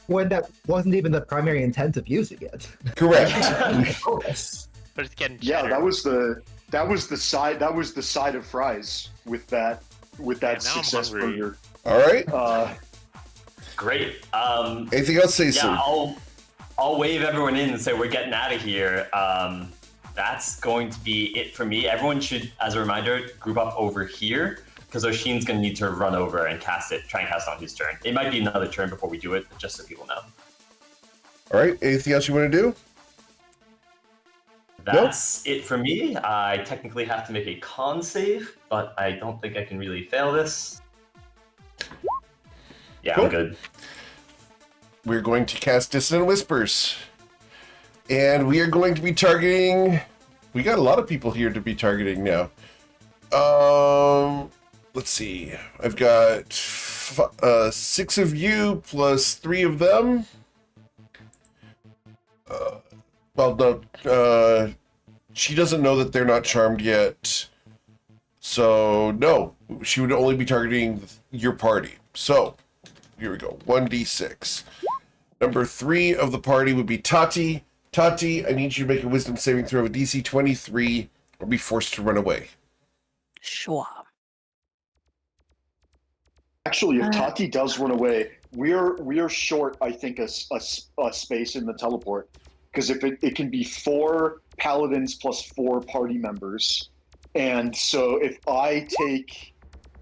When that wasn't even the primary intent of using it. Correct. But it's getting that was the side of fries with that success burger. All right. Great. Anything else, Jason? I'll wave everyone in and say we're getting out of here. That's going to be it for me. Everyone should, as a reminder, group up over here because Oshin's going to need to run over and try and cast on his turn. It might be another turn before we do it, but just so people know. All right. Anything else you want to do? That's it for me. I technically have to make a con save, but I don't think I can really fail this. Yeah, Cool. I'm good. We're going to cast Dissonant Whispers. And we are going to be targeting... We got a lot of people here to be targeting now. Let's see. I've got 6 of you plus 3 of them. She doesn't know that they're not charmed yet. So, no. She would only be targeting your party. So, here we go. 1d6. Number 3 of the party would be Tati. Tati, I need you to make a wisdom saving throw of DC 23 or be forced to run away. Sure. Actually, if Tati does run away, we're short, I think, a space in the teleport. Because if it can be 4 paladins plus 4 party members. And so if I take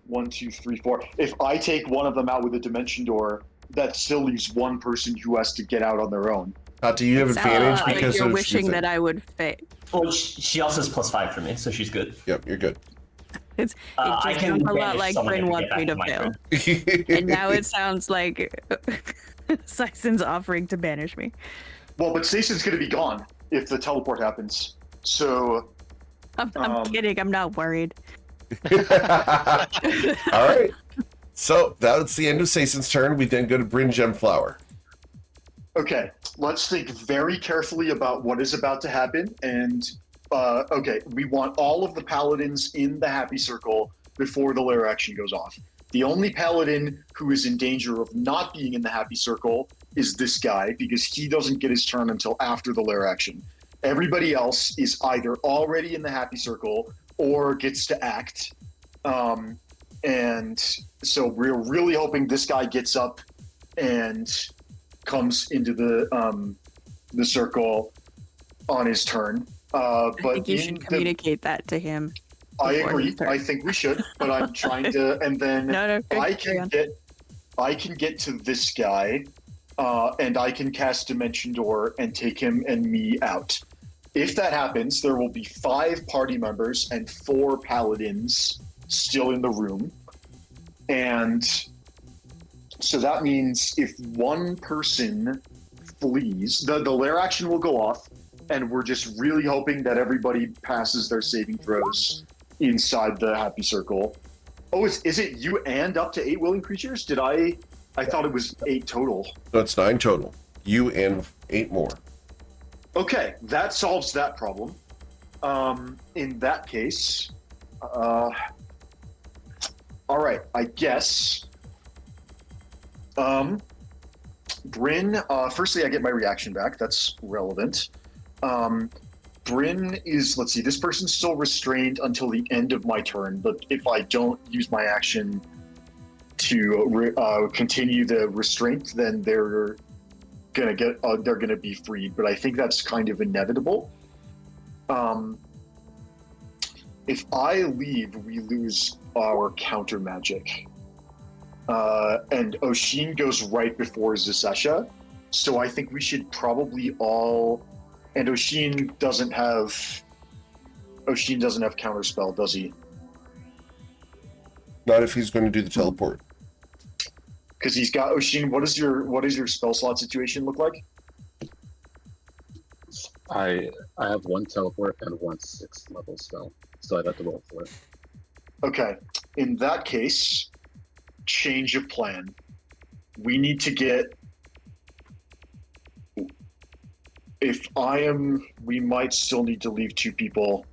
1, 2, 3, 4, if I take one of them out with a dimension door, that still leaves one person who has to get out on their own. Do you have advantage like because you're of wishing that I would fail. Well, she also has +5 for me, so she's good. Yep, you're good. It I just can sounds a lot banish like someone Bryn if we wants get me back to my fail. turn. And now it sounds like Syson's offering to banish me. Well, but Stacen's going to be gone if the teleport happens. So... I'm kidding. I'm not worried. All right. So that's the end of Sason's turn. We then go to Bryn Gemflower. Okay, let's think very carefully about what is about to happen. And, okay, we want all of the paladins in the happy circle before the lair action goes off. The only paladin who is in danger of not being in the happy circle is this guy, because he doesn't get his turn until after the lair action. Everybody else is either already in the happy circle or gets to act. And so we're really hoping this guy gets up and comes into the circle on his turn. I But think you should communicate that to him. I before agree. his turn. I think we should, but I'm trying to, and then No, good, I carry can get to this guy, and I can cast Dimension Door and take him and me out. If that happens, there will be 5 party members and 4 paladins still in the room. And so that means if one person flees, the lair action will go off, and we're just really hoping that everybody passes their saving throws inside the happy circle. Oh, is it you and up to 8 willing creatures? I thought it was 8 total. So it's 9 total. You and 8 more. Okay, that solves that problem. In that case, all right, I guess. Bryn, firstly, I get my reaction back. That's relevant. Bryn is, let's see, this person's still restrained until the end of my turn, but if I don't use my action to continue the restraint, then they're gonna be freed. But I think that's kind of inevitable. If I leave, we lose our counter magic. And Oshin goes right before Zesesha, so I think we should probably all. And Oshin doesn't have counterspell, does he? Not if he's going to do the teleport. Because he's got Oshin. What does your spell slot situation look like? I have 1 teleport and 1 6th level spell, so I'd have to roll for it. Okay, in that case, change of plan. We need to get. We might still need to leave 2 people.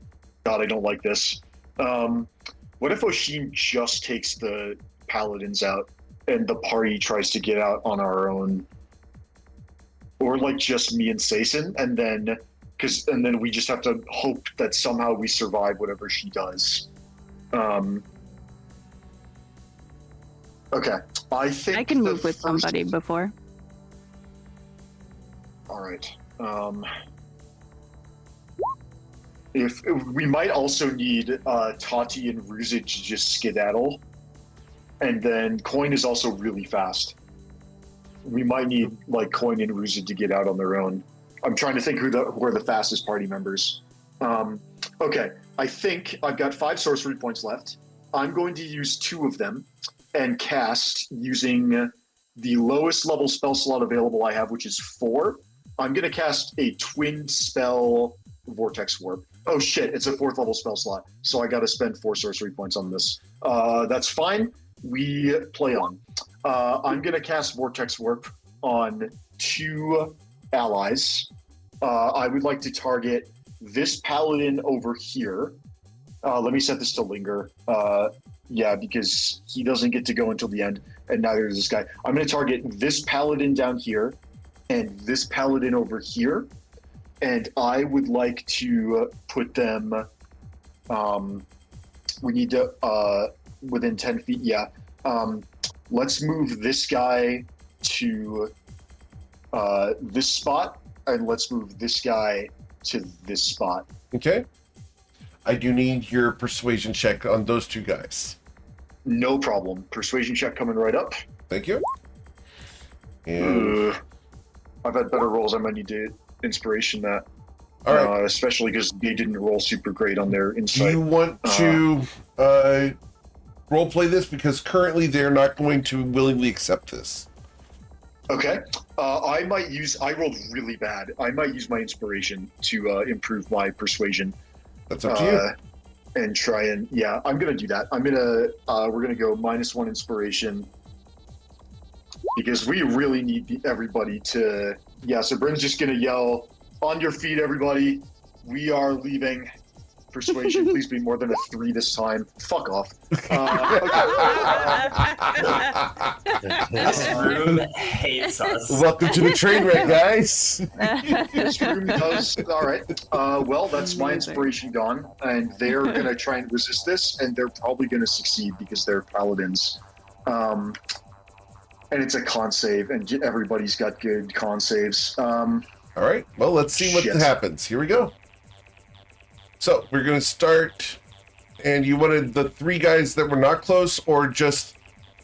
God, I don't like this. What if Oshin just takes the paladins out and the party tries to get out on our own? Or like just me and Sason, and then we just have to hope that somehow we survive whatever she does. Okay, I think I can move with somebody before. All right. If we might also need Tati and Ruzit to just skedaddle, and then Coin is also really fast. We might need like Coin and Ruzit to get out on their own. I'm trying to think who are the fastest party members. Okay, I think I've got 5 sorcery points left. I'm going to use 2 of them and cast using the lowest level spell slot available I have, which is 4. I'm going to cast a twinned spell Vortex Warp. Oh shit, it's a 4th level spell slot, so I got to spend 4 sorcery points on this. That's fine. We play on. I'm going to cast Vortex Warp on 2 allies. I would like to target this paladin over here. Let me set this to linger. Yeah, because he doesn't get to go until the end, and neither does this guy. I'm going to target this paladin down here and this paladin over here. And I would like to put them, we need to, within 10 feet, yeah. Let's move this guy to this spot, and let's move this guy to this spot. Okay. I do need your persuasion check on those 2 guys. No problem. Persuasion check coming right up. Thank you. And I've had better rolls. I might need to inspiration that. all right. Especially because they didn't roll super great on their Do insight. you want to role play this? Because currently they're not going to willingly accept this. Okay. I rolled really bad. I might use my inspiration to improve my persuasion. That's up to you. And try and, yeah, I'm going to do that. We're going to go -1 inspiration. Because we really need everybody to, yeah, so Bryn's just going to yell, on your feet, everybody. We are leaving. Persuasion, please be more than a 3 this time. Fuck off. This room hates us. Welcome to the train wreck, guys. This room does, all right. Well, that's my inspiration gone. And they're going to try and resist this, and they're probably going to succeed because they're paladins. And it's a con save, and everybody's got good con saves. All right. Well, let's see what happens. Here we go. So we're going to start. And you wanted the 3 guys that were not close, or just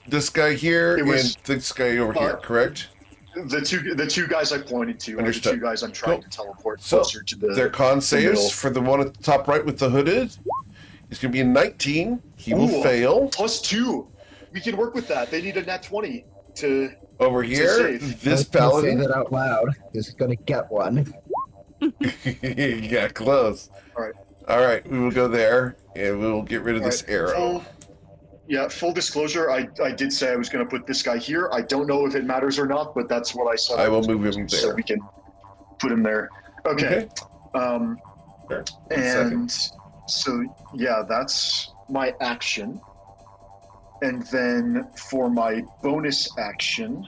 this guy here and this guy over here, correct? The two guys I pointed to are the 2 guys I'm trying to teleport closer to the. Their con saves middle. for the one at the top right with the hooded. He's going to be a 19. He will fail. +2. We can work with that. They need a nat 20 to. Over here, this Don't paladin. say that out loud. He's gonna get one. Yeah, close. All right. We will go there, and we will get rid of this arrow. Full disclosure, I did say I was going to put this guy here. I don't know if it matters or not, but that's what I said. I will move him there. So we can put him there. Okay. Sure. And so, yeah, that's my action. And then for my bonus action,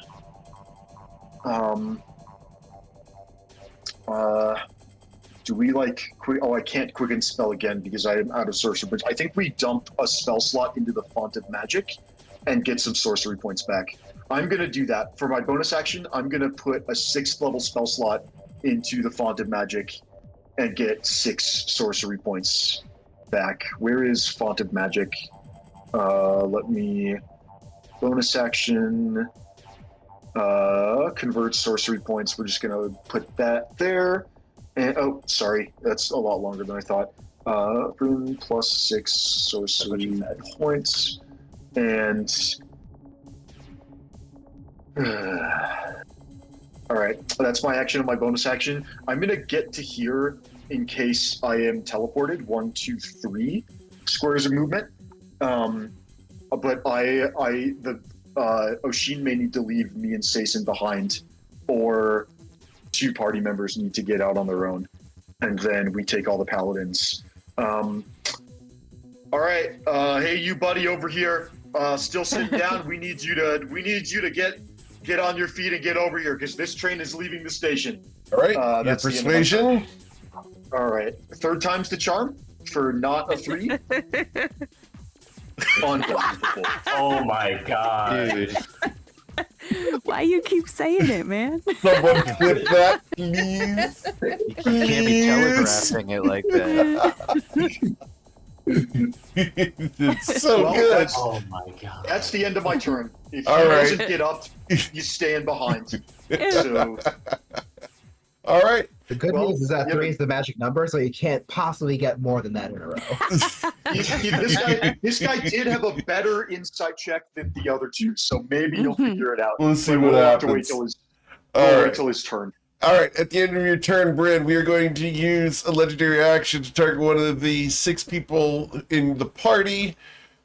do we I can't quicken spell again because I am out of sorcery points. I think we dump a spell slot into the Font of Magic and get some sorcery points back. I'm going to do that. For my bonus action, I'm going to put a 6th level spell slot into the Font of Magic and get 6 sorcery points back. Where is Font of Magic? Let me bonus action, convert sorcery points. We're just gonna put that there. And oh, sorry, that's a lot longer than I thought. Rune +6 sorcery points, and all right, that's my action and my bonus action. I'm gonna get to here in case I am teleported. 1, 2, 3 squares of movement. But Oshin may need to leave me and Saison behind, or 2 party members need to get out on their own, and then we take all the paladins. All right, hey, you buddy over here, still sitting down. We need you to get on your feet and get over here because this train is leaving the station. All right, that's your persuasion. All right, 3rd time's the charm for not a 3. Unbelievable. Oh my god. Dude. Why you keep saying it, man? Someone clip that, please. You can't be telegraphing it like that. It's so Well, good. that's- Oh my god. That's the end of my turn. If All he right. doesn't get up, you stand behind. So All right. The good Well, news is that yeah, 3 is the magic number, so you can't possibly get more than that in a row. this guy did have a better insight check than the other two, so maybe he'll figure it out. Let's see But what we'll have to wait happens. till his, All we'll right. wait till his turn. All right, at the end of your turn, Bryn, we are going to use a legendary action to target one of the 6 people in the party.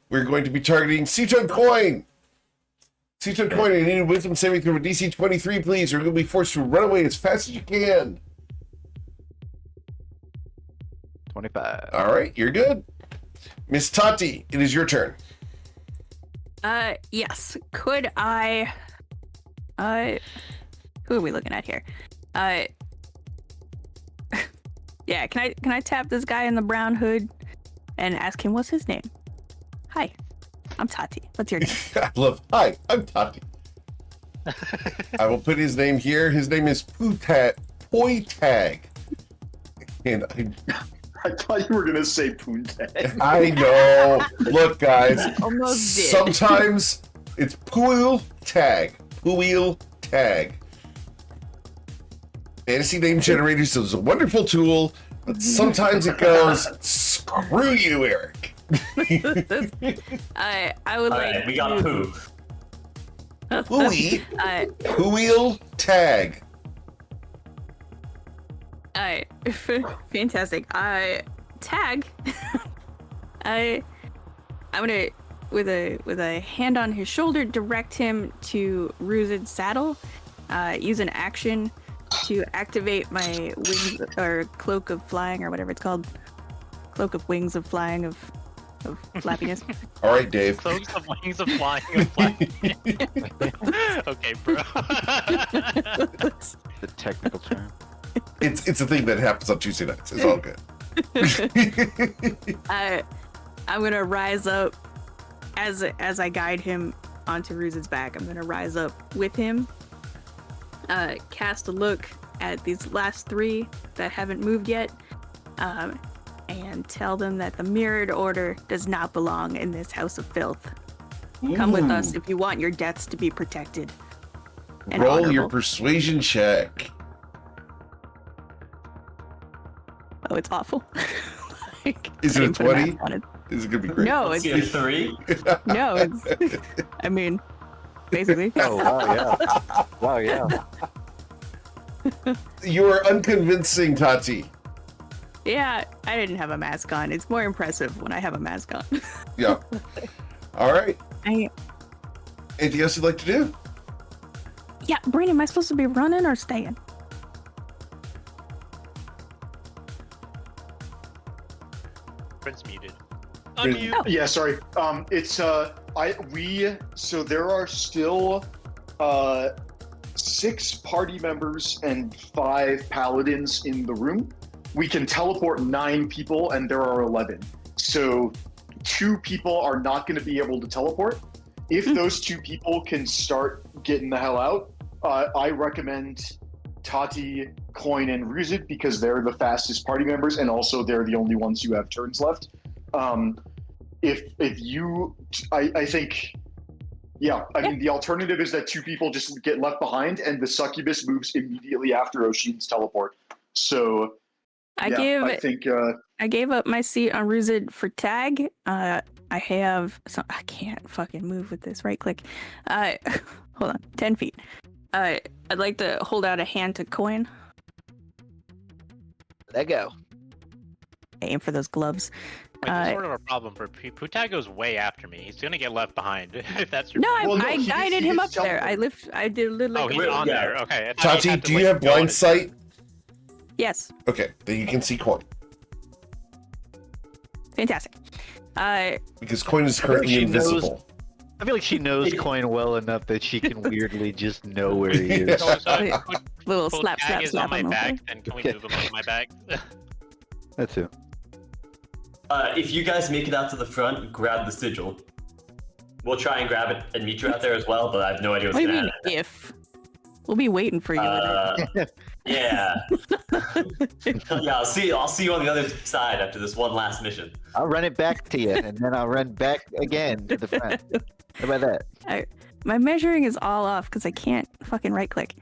We're going to be targeting Seaton Coin. Seaton Coin, I need a wisdom saving throw of DC 23, please, or you'll be forced to run away as fast as you can. 25. All right, you're good. Miss Tati, it is your turn. Yes. Could I? Who are we looking at here? Yeah. Can I tap this guy in the brown hood and ask him what's his name? Hi, I'm Tati. What's your name? I love. Hi, I'm Tati. I will put his name here. His name is Poitag. And I thought you were gonna say Poontang. I know. Look, guys. Almost did. Sometimes it's Puil Tag. Puil Tag. Fantasy name generators is a wonderful tool, but sometimes it goes, screw you, Eric. I would All like. right, we got poo. Puil, Uh, Puil Tag. fantastic. Tag. I'm gonna with a hand on his shoulder direct him to Ruzid's saddle. Use an action to activate my wings or cloak of flying or whatever it's called. Cloak of wings of flying of flappiness. All right, Dave. Cloaks of wings of flying. Okay, bro. The technical term. It's a thing that happens on Tuesday nights. It's all good. I'm gonna rise up as I guide him onto Ruzid's back. I'm gonna rise up with him. Cast a look at these last 3 that haven't moved yet, and tell them that the mirrored order does not belong in this house of filth. Come with us if you want your deaths to be protected. And Roll your honorable. persuasion check. Oh, it's awful. Like, Is I it a didn't put 20? math on it. This is gonna be great. No, Let's it's see a 3. no, it's. I mean, basically. Oh, wow, yeah. Wow, yeah. You are unconvincing, Tati. Yeah, I didn't have a mask on. It's more impressive when I have a mask on. Yeah. All right. I, Anything else you'd like to do? yeah, Brandon, am I supposed to be running or staying? Prince muted. Really? Unmute. Oh. Yeah, sorry. So there are still 6 party members and 5 paladins in the room. We can teleport 9 people, and there are 11. So 2 people are not going to be able to teleport. If those 2 people can start getting the hell out, I recommend Tati, Coin, and Ruzid because they're the fastest party members, and also they're the only ones who have turns left. If you, I think, yeah, I mean, the alternative is that 2 people just get left behind, and the succubus moves immediately after Oshin's teleport. So, I gave up my seat on Ruzid for tag. I can't fucking move with this right click. Hold on, 10 feet. I'd like to hold out a hand to Coin. Let go. Aim for those gloves. Wait, there's sort of a problem for Putag goes way after me. He's gonna get left behind. If that's your No, plan. I guided him up there. I did literally. Oh, he's Wait, on yeah. there. Okay. I thought Tati, had to, do you like, have go blind and- sight? Yes, Okay, then you can see Coin. fantastic. Because Coin is currently she knows- invisible. I feel like she knows Coin well enough that she can weirdly just know where he is. So, put Little slap, tag slap, is slap on my on the back, way. then can we move him on my back? That too. If you guys make it out to the front, grab the sigil. We'll try and grab it and meet you out there as well, but I have no idea what's What do you going mean, to happen. if? We'll be waiting for you. Yeah. Yeah, I'll see you on the other side after this one last mission. I'll run it back to you, and then I'll run back again to the front. How about that? My measuring is all off because I can't fucking right click.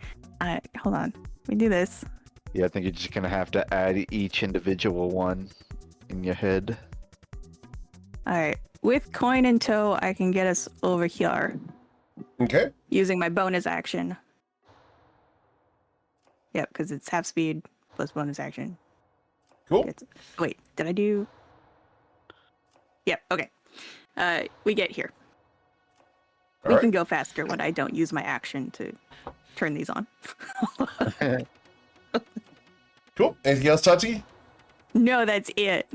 Hold on. Let me do this. Yeah, I think you're just gonna have to add each individual one in your head. Alright. With coin in tow, I can get us over here Okay. using my bonus action. Yep, because it's half speed plus bonus action. Cool. Wait, did I do? Yep, okay. We get here. We can go faster when I don't use my action to turn these on. Cool. Anything else, Tati? No, that's it.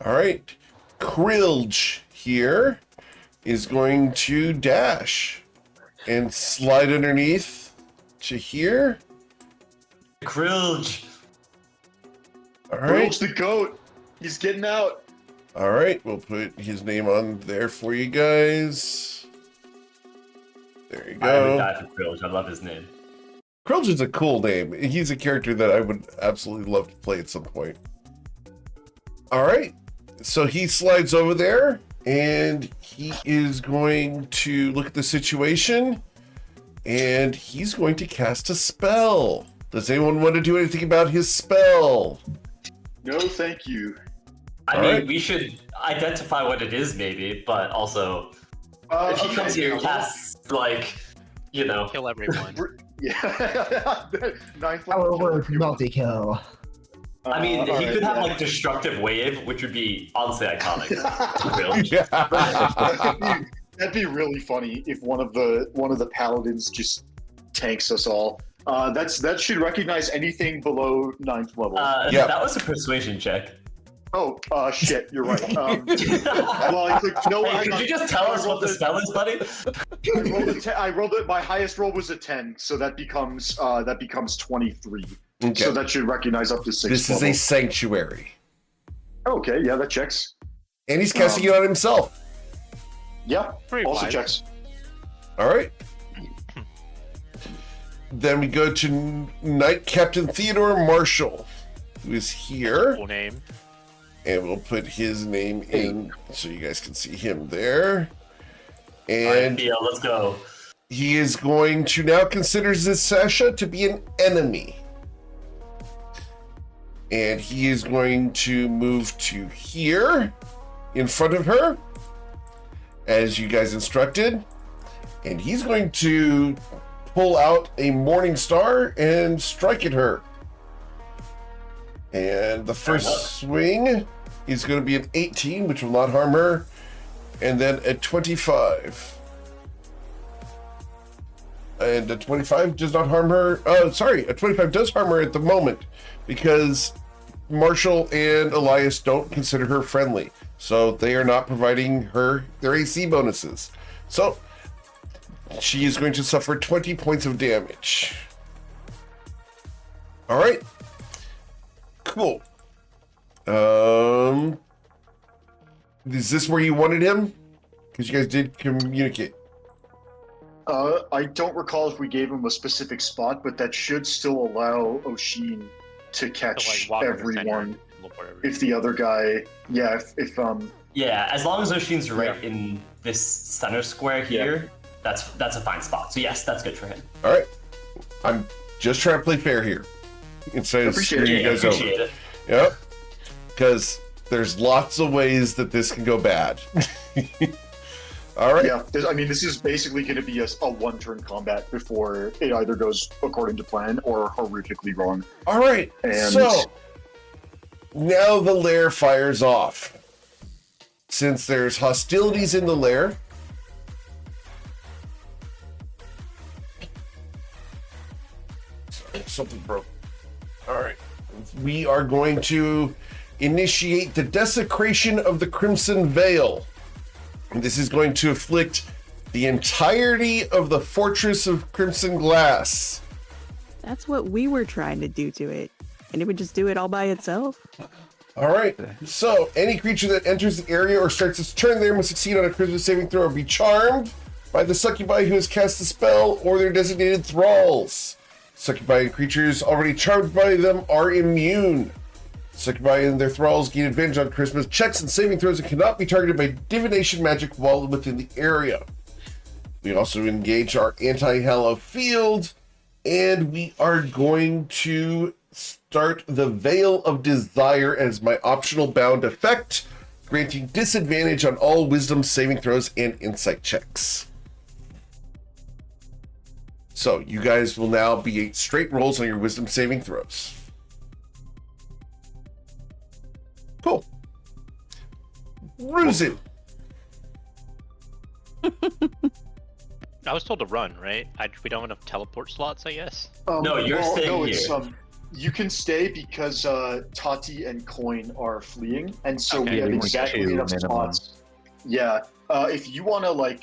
All right. Krilge here is going to dash and slide underneath to here. Krilge. All right. Krilge the goat. He's getting out. All right. We'll put his name on there for you guys. There you I would go. die for Krilge. I love his name. Krilge is a cool name. He's a character that I would absolutely love to play at some point. All right. So he slides over there and he is going to look at the situation and he's going to cast a spell. Does anyone want to do anything about his spell? No, thank you. I mean, we should identify what it is, maybe, but also, if he comes here and casts, like, you know. Kill everyone. Yeah. Ninth Our level word kill. multi-kill. I mean, he Alright, could have, yeah. like, Destructive Wave, which would be, honestly, iconic. Krilge. Yeah. That'd be really funny if one of the paladins just tanks us all. That should recognize anything below 9th level. Yeah. That was a persuasion check. Oh, shit, you're right. Well, I clicked, no, Hey, could you just tell us what the spell is, buddy? I rolled it. My highest roll was a 10, so that becomes 23. Okay. So that should recognize up to 6. This is a sanctuary. Okay, yeah, that checks. And he's casting it on himself. Yeah, Pretty also wise. checks. All right. Then we go to Knight Captain Theodore Marshall, who is here. Cool name. And we'll put his name in so you guys can see him there. Alright, And Theo, let's go. he is going to now consider Sasha to be an enemy. And he is going to move to here in front of her, as you guys instructed. And he's going to pull out a Morning Star and strike at her. And the first swing is going to be an 18, which will not harm her. And then a 25. And a 25 does not harm her. Oh, sorry, a 25 does harm her at the moment because Marshall and Elias don't consider her friendly. So they are not providing her their AC bonuses. So she is going to suffer 20 points of damage. All right. Cool. Is this where you wanted him? Because you guys did communicate. I don't recall if we gave him a specific spot, but that should still allow Oshin to catch walk in the center everyone. and teleport everyone. If the other guy, yeah, Yeah, as long as Oshin's right in this center square here, that's a fine spot. So yes, that's good for him. All right. I'm just trying to play fair here instead of Appreciate screwing it. you guys over. Appreciate it. Yep. Because there's lots of ways that this can go bad. All right. yeah. I mean, this is basically going to be a one-turn combat before it either goes according to plan or horrifically wrong. All right. And- So now the lair fires off. Since there's hostilities in the lair, sorry, something broke. All right. We are going to initiate the desecration of the Crimson Veil. And this is going to afflict the entirety of the Fortress of Crimson Glass. That's what we were trying to do to it. And it would just do it all by itself. All right. So, any creature that enters the area or starts its turn there must succeed on a charisma saving throw or be charmed by the succubi who has cast the spell or their designated thralls. Succubi and creatures already charmed by them are immune. Succubi and their thralls gain advantage on charisma checks and saving throws and cannot be targeted by divination magic while within the area. We also engage our anti-hallow field, and we are going to start the Veil of Desire as my optional bound effect, granting disadvantage on all wisdom saving throws and insight checks. So you guys will now be straight rolls on your wisdom saving throws. Cool. Ruzin. I was told to run, right? We don't have enough teleport slots, I guess. No, you're staying here. It's, you can stay because Tati and Coin are fleeing, and so Okay. we have Yeah, exactly two enough minimum. spots. Yeah. If you want to like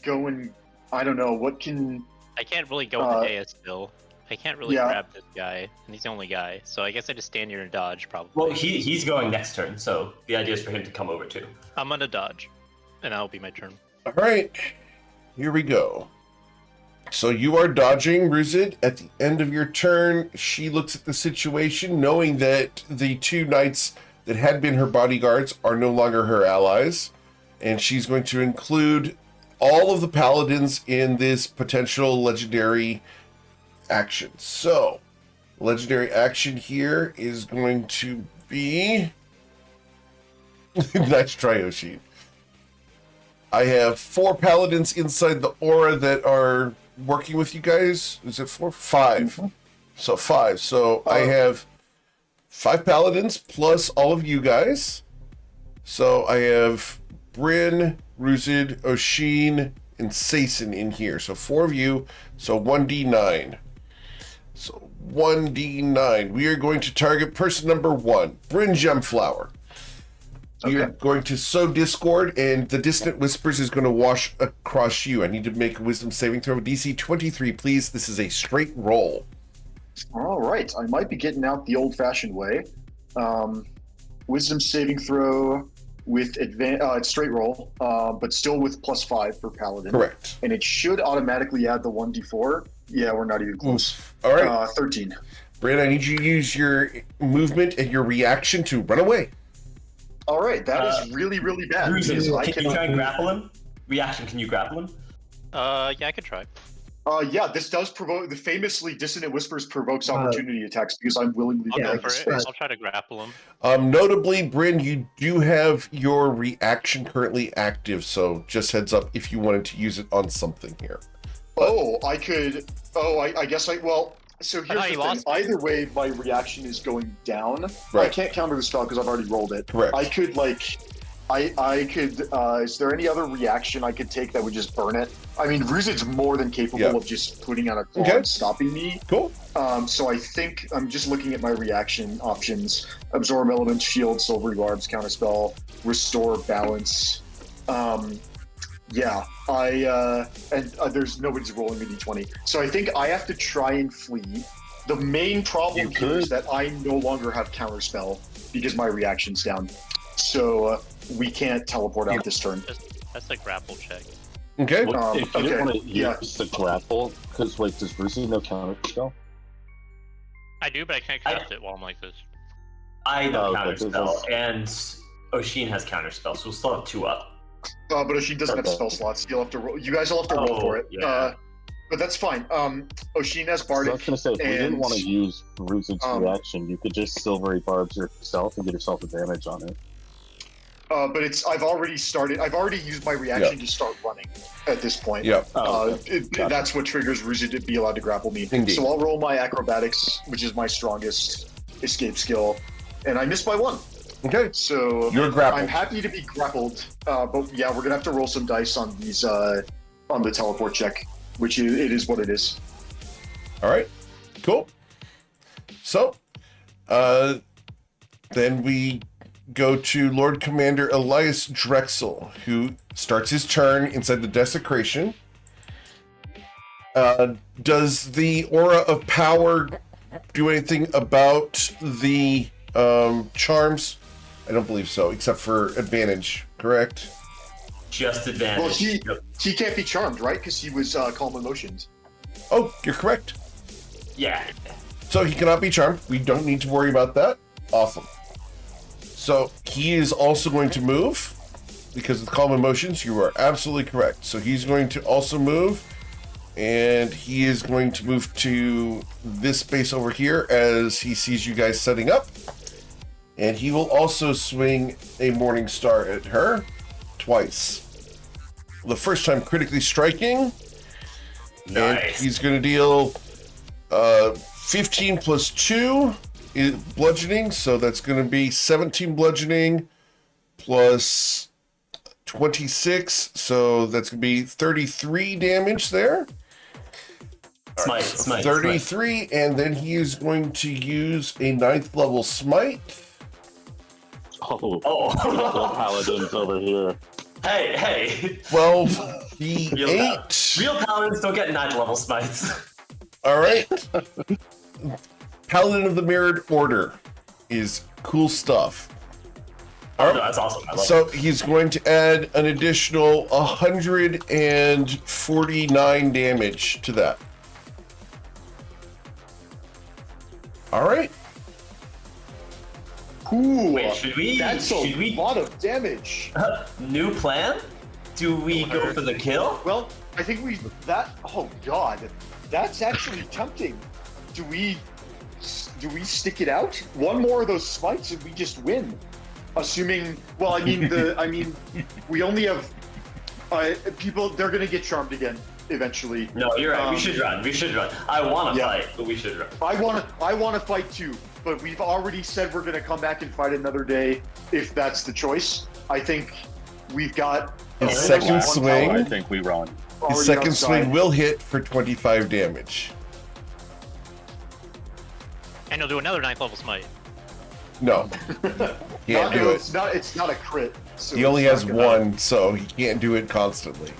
go and I don't know what can. I can't really go in the dais still. I can't really yeah. grab this guy, and he's the only guy. So I guess I just stand here and dodge, probably. Well, he's going next turn, so the idea is for him to come over too. I'm gonna dodge, and that'll be my turn. All right, here we go. So you are dodging, Ruzid. At the end of your turn, she looks at the situation, knowing that the two knights that had been her bodyguards are no longer her allies, and she's going to include all of the paladins in this potential legendary action. So, legendary action here is going to be... Nice try, Oshin. I have 4 paladins inside the aura that are working with you guys. Is it 4? 5. Mm-hmm. So 5. So I have 5 paladins plus all of you guys. So I have Bryn, Ruzid, Oshin, and Sason in here. So 4 of you. So 1d9. So 1d9. We are going to target person number 1, Bryn Gemflower. You're going to sow discord, and the distant whispers is going to wash across you. I need to make a wisdom saving throw. DC 23, please. This is a straight roll. All right, I might be getting out the old-fashioned way. Wisdom saving throw with it's straight roll, but still with +5 for paladin. Correct. And it should automatically add the 1d4. Yeah, we're not even close. All right. 13. Bryn, I need you to use your movement and your reaction to run away. All right, that is really, really bad. because I Can you try and grapple him? Reaction, can you grapple him? Yeah, I could try. Yeah, this does provoke. Famously, Dissonant Whispers provokes opportunity attacks because I'm willingly I'll Yeah, go break for the it. space. I'll try to grapple him. Notably, Bryn, you do have your reaction currently active, so just heads up if you wanted to use it on something here. Oh, I could. Oh, I guess I. Well, so here's thought the you thing. lost. Either way, my reaction is going down. Right. I can't counter the spell because I've already rolled it. Correct. I could like. I could. Is there any other reaction I could take that would just burn it? I mean, Ruzid's more than capable Yeah. of just putting out a claw Okay. and stopping me. Cool. So I think I'm just looking at my reaction options: absorb element, shield, silvery barbs, counterspell, restore balance. Yeah, there's nobody's rolling a d20, so I think I have to try and flee. The main problem here is that I no longer have counterspell because my reaction's down, so we can't teleport out this turn. That's a grapple check. Okay. What, if you okay, didn't want to yeah. use the grapple, because wait, does Brucey no counter spell? I do, but I can't cast it while I'm like this. I know Oh, counterspell, and Oshin has counterspell, so we'll still have 2 up. But she doesn't have spell slots. You'll have to roll. You guys will have to roll for it. Yeah. But that's fine. Oshin has So I Bardic. was going to say, if we didn't and, want to use Bruce's um, reaction, you could just silvery barbs yourself and get yourself advantage on it. but I've already started. I've already used my reaction to start running at this point. Yeah. Gotcha. That's what triggers Ruzid to be allowed to grapple me. Indeed. So I'll roll my acrobatics, which is my strongest escape skill, and I missed by 1. Okay. So You're grappled. I'm happy to be grappled, but yeah, we're gonna have to roll some dice on these on the teleport check, which it is what it is. All right. Cool. So, then we go to Lord Commander Elias Drexel, who starts his turn inside the Desecration. Does the Aura of Power do anything about the Charms? I don't believe so, except for advantage, correct? Just advantage. Well, he can't be charmed, right? Because he was calm emotions. Oh, you're correct. Yeah. So he cannot be charmed. We don't need to worry about that. Awesome. So he is also going to move because of calm emotions. You are absolutely correct. So he's going to also move, and he is going to move to this space over here as he sees you guys setting up. And he will also swing a Morning Star at her twice. The first time critically striking. Nice. And he's going to deal 15 plus 2 is bludgeoning, so that's going to be 17 bludgeoning plus 26, so that's going to be 33 damage there. Smite, So smite, 33, and then he is going to use a 9th level smite. Oh, paladins over here. Hey. 12 D8. Real paladins don't get 9th level smites. All right. Paladin of the Mirrored Order is cool stuff. All right. No, that's awesome. I love So he's going to add an additional 149 damage to that. All right. Ooh, Wait, should we? That's a lot of damage. New plan? Do we go for the kill? Well, I think oh god, that's actually tempting. Do we stick it out? One more of those smites and we just win. Assuming, well, I mean, we only have people. They're gonna get charmed again eventually. No, you're right. We should run. I want to Yeah. fight, but we should run. I want to fight too, but we've already said we're gonna come back and fight another day if that's the choice. I think we've got His second swing. I think we run. His already second outside. swing will hit for 25 damage. And he'll do another 9th level smite. No, can't do it. It's not a crit. So He only it's has not gonna- one, so he can't do it constantly.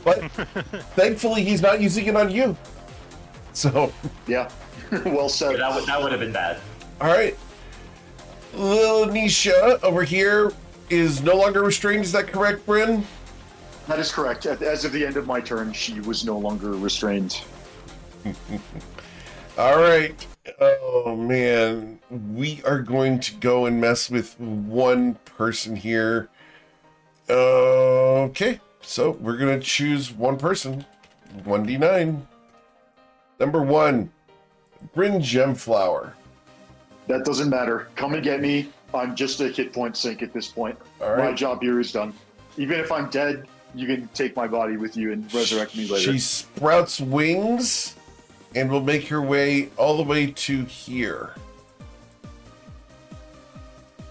But thankfully, he's not using it on you. So, Yeah. Well said. That would have been bad. all right. Little Nisha over here is no longer restrained. Is that correct, Bryn? That is correct. As of the end of my turn, she was no longer restrained. All right. Oh, man. We are going to go and mess with one person here. Okay. So we're going to choose one person. 1d9. Number 1, Bryn Gemflower. That doesn't matter. Come and get me. I'm just a hit point sink at this point. All My right. job here is done. Even if I'm dead, you can take my body with you and resurrect me later. She sprouts wings and will make her way all the way to here.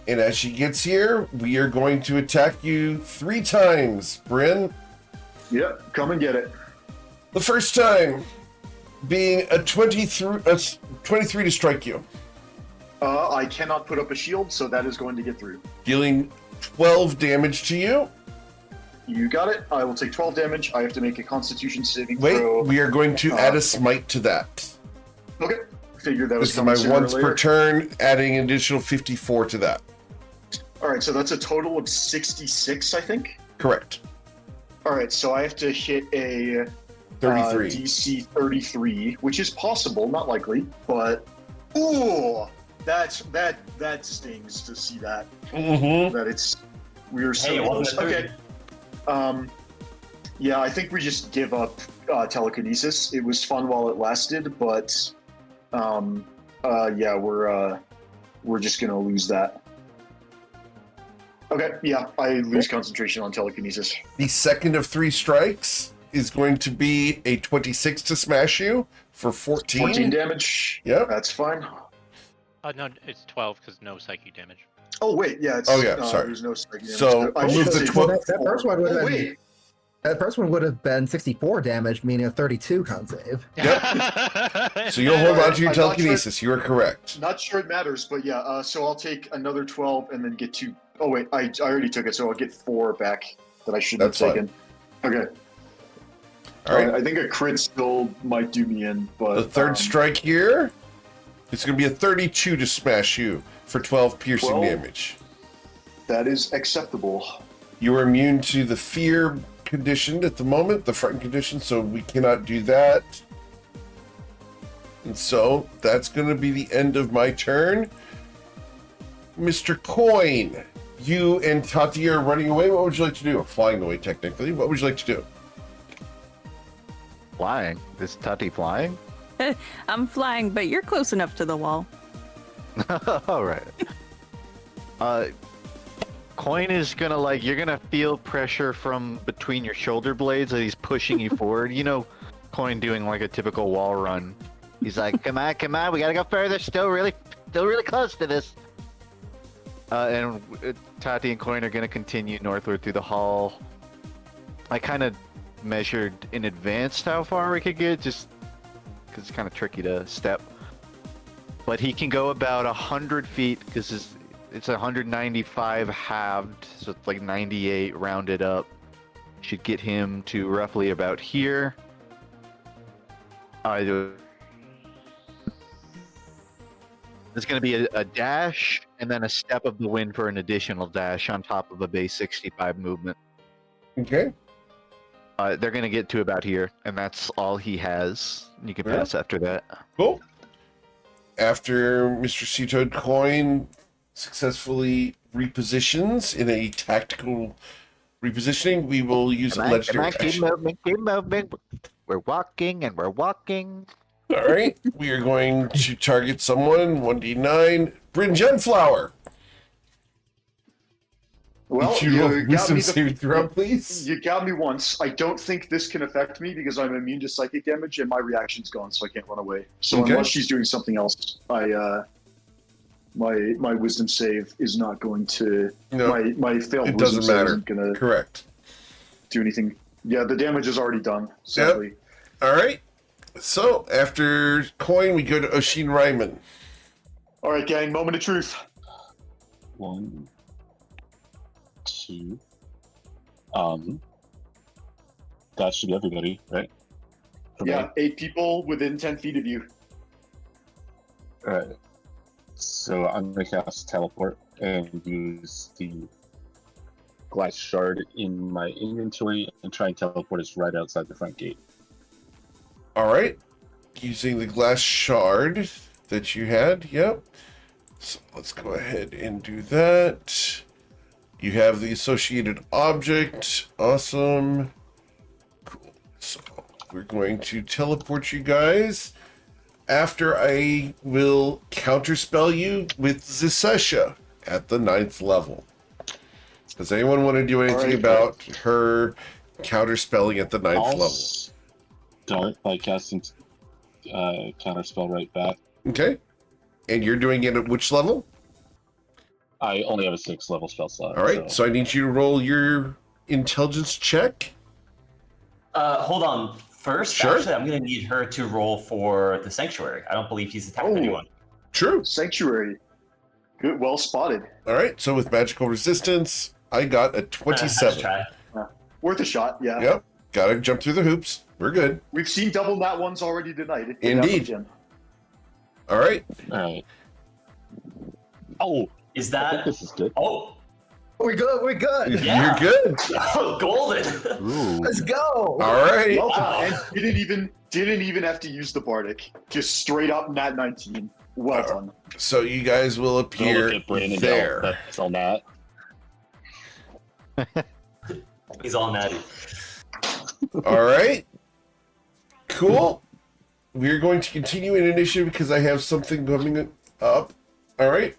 And as she gets here, we are going to attack you 3 times, Bryn. Yep, come and get it. The first time being a 23 to strike you, I cannot put up a shield, so that is going to get through. dealing 12 damage to you. You got it. I will take 12 damage. I have to make a Constitution saving Wait, throw. we are going to add a smite to that. Okay. Figured that was This is my coming sooner or once per later. turn, adding an additional 54 to that. All right, so that's a total of 66, I think. Correct. All right, so I have to hit a 33. DC 33, which is possible, not likely, but ooh, that stings to see that. Mm-hmm. That it's we're so Hey, it wasn't a okay. Yeah, I think we just give up telekinesis. It was fun while it lasted, but yeah, we're just gonna lose that. Okay, yeah, I lose concentration on telekinesis. The second of 3 strikes is going to be a 26 to smash you for 14. 14 damage. Yep. That's fine. No, it's 12 because no psychic damage. Oh wait, yeah. It's, Oh, yeah, sorry. There's no psychic damage. So, I move should the say 12 that first one would Oh have been, wait, that first one would have been 64 damage, meaning a 32 con save. Yep. So you'll hold on to your I'm not sure- telekinesis. You are correct. not sure it matters, but yeah. So I'll take another 12 and then get 2. Oh wait, I already took it, so I'll get 4 back that I shouldn't That's have taken. Okay. All right. I think a crit still might do me in, but The third strike here It's going to be a 32 to smash you for 12 piercing 12? damage. That is acceptable. You are immune to the fear condition at the moment, the frightened condition, so we cannot do that. And so that's going to be the end of my turn. Mr. Coin, you and Tati are running away. What would you like to do? Flying away, technically. What would you like to do? Flying? Is Tati flying? I'm flying, but you're close enough to the wall. All right. Coin is gonna you're gonna feel pressure from between your shoulder blades as he's pushing you forward. You know, Coin doing like a typical wall run. He's like, come on, we gotta go further. Still really close to this. And Tati and Coin are gonna continue northward through the hall. I kind of measured in advance how far we could get, just because it's kind of tricky to step. But he can go about 100 feet because it's 195 halved, so it's like 98 rounded up. Should get him to roughly about here. There's going to be a dash and then a step of the wind for an additional dash on top of a base 65 movement. Okay. They're going to get to about here, and that's all he has. You can pass after that. Cool. After Mr. Seatoad Coin successfully repositions in a tactical repositioning, we will use a legendary action. Keep moving. We're walking and we're walking. All right. We are going to target someone. 1d9. Bryn Genflower. Well, Would you roll got wisdom me saving throw, please? You got me once. I don't think this can affect me because I'm immune to psychic damage and my reaction's gone, so I can't run away. So Okay. unless she's doing something else, my wisdom save is not going to. No, my failed it wisdom doesn't save matter. isn't going to Correct. do anything. Yeah, the damage is already done. Sadly. All right. So after Coin, we go to Oshin Ryman. All right, gang. Moment of truth. 1, 2. That should be everybody, right? For me? Yeah, 8 people within 10 feet of you. Alright. So I'm gonna cast teleport and use the glass shard in my inventory and try and teleport us right outside the front gate. All right. Using the glass shard that you had. Yep. So let's go ahead and do that. You have the associated object. Awesome. Cool. So we're going to teleport you guys. After I will counterspell you with Zisesha at the 9th level. Does anyone want to do anything about her counterspelling at the 9th I'll level? Start by casting counterspell right back. Okay. And you're doing it at which level? I only have a 6th level spell slot. All right. So I need you to roll your intelligence check. Hold on. First, Sure. actually, I'm going to need her to roll for the Sanctuary. I don't believe he's attacked anyone. True. Sanctuary. Good, well spotted. All right. So with magical resistance, I got a 27. Try. Worth a shot, yeah. Yep. Got to jump through the hoops. We're good. We've seen double nat ones already tonight. Indeed. All right. Alright. Oh, Is I think that... this is good. Oh, We're good. We're good. Yeah. You're good. oh, golden. Ooh. Let's go. All right. Well done. Wow. And didn't even have to use the bardic. Just straight up nat 19. Well done. So you guys will Go appear look at Brandon there. Dell. That's all that. He's all natty. All right. Cool. We're going to continue in initiative because I have something coming up. All right.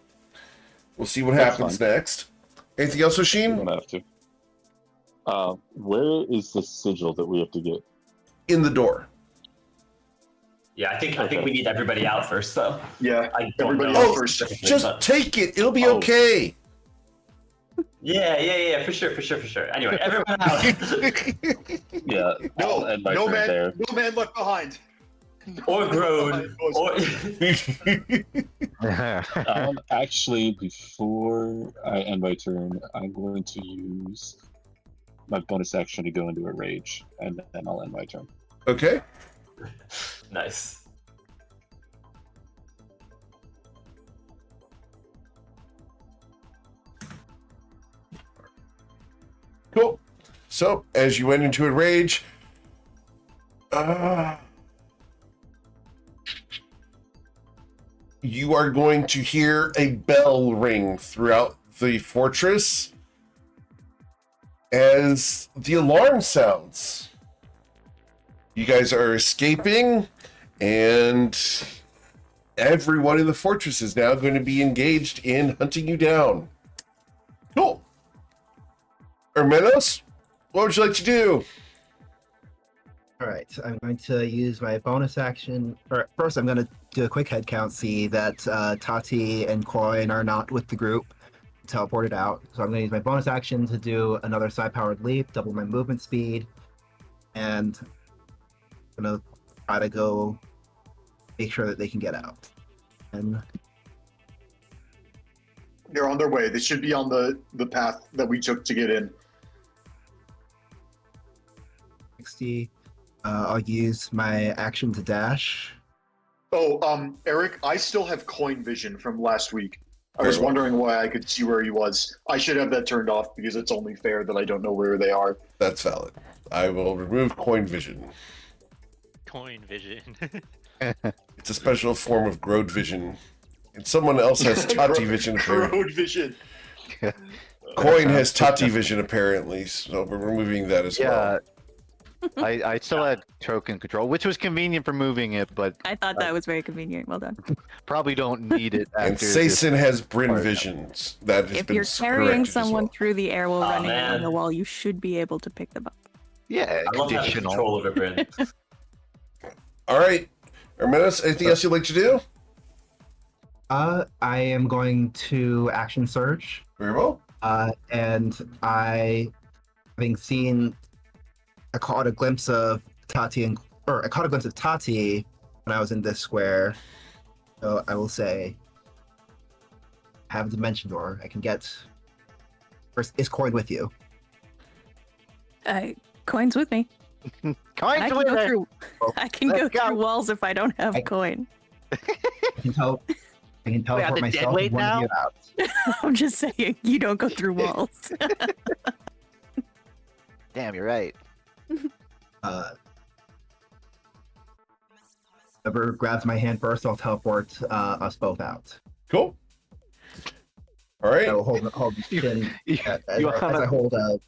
We'll see what That's happens fine. next. Anything else, You Oshin? don't have to. Where is the sigil that we have to get? In the door. Yeah, I think we need everybody out first, though. Yeah, I don't everybody know. out first. Just take it. It'll be Oh. okay. Yeah, for sure. Anyway, everyone out. Yeah. No, I'll end my no turn man, there. no man left behind. or grown. Or... Actually, before I end my turn, I'm going to use my bonus action to go into a rage, and then I'll end my turn. Okay. nice. Cool. So, as you went into a rage, you are going to hear a bell ring throughout the fortress as the alarm sounds. You guys are escaping, and everyone in the fortress is now going to be engaged in hunting you down. Cool. Hermenos, what would you like to do? All right, I'm going to use my bonus action. First, I'm going to do a quick head count, see that Tati and Coin are not with the group, teleported out. So I'm going to use my bonus action to do another psi-powered leap, double my movement speed, and I'm going to try to go make sure that they can get out. And They're on their way. They should be on the path that we took to get in. 60. I'll use my action to dash. Oh, Eric, I still have coin vision from last week. I was wondering why I could see where he was. I should have that turned off because it's only fair that I don't know where they are. That's valid. I will remove coin vision. Coin vision. It's a special form of growed vision. And someone else has Tati vision, apparently. Road vision. Coin has Tati vision, apparently, so we're removing that as well. I still had token control, which was convenient for moving it, but I thought that was very convenient. Well done. probably don't need it after And Sason has Bryn visions. That has If been you're carrying corrected as someone well. through the air while running man. along the wall, you should be able to pick them up. Yeah, I love having conditional. control over Bryn. All right. Hermenos, anything else you'd like to do? I am going to action surge. Very well. And having seen, I caught a glimpse of Tati when I was in this square. So I will say, I have a dimension door. I can get. First, is Coin with you? Coin's with me. Coin I can go through. I can Let's go go. through walls if I don't have coin. I can tell. I can teleport the dead myself weight and one of now? you out. I'm just saying, you don't go through walls. Damn, you're right. Whoever grabs my hand first, I'll teleport us both out. Cool. All right. I will hold the chin as have I a- hold a.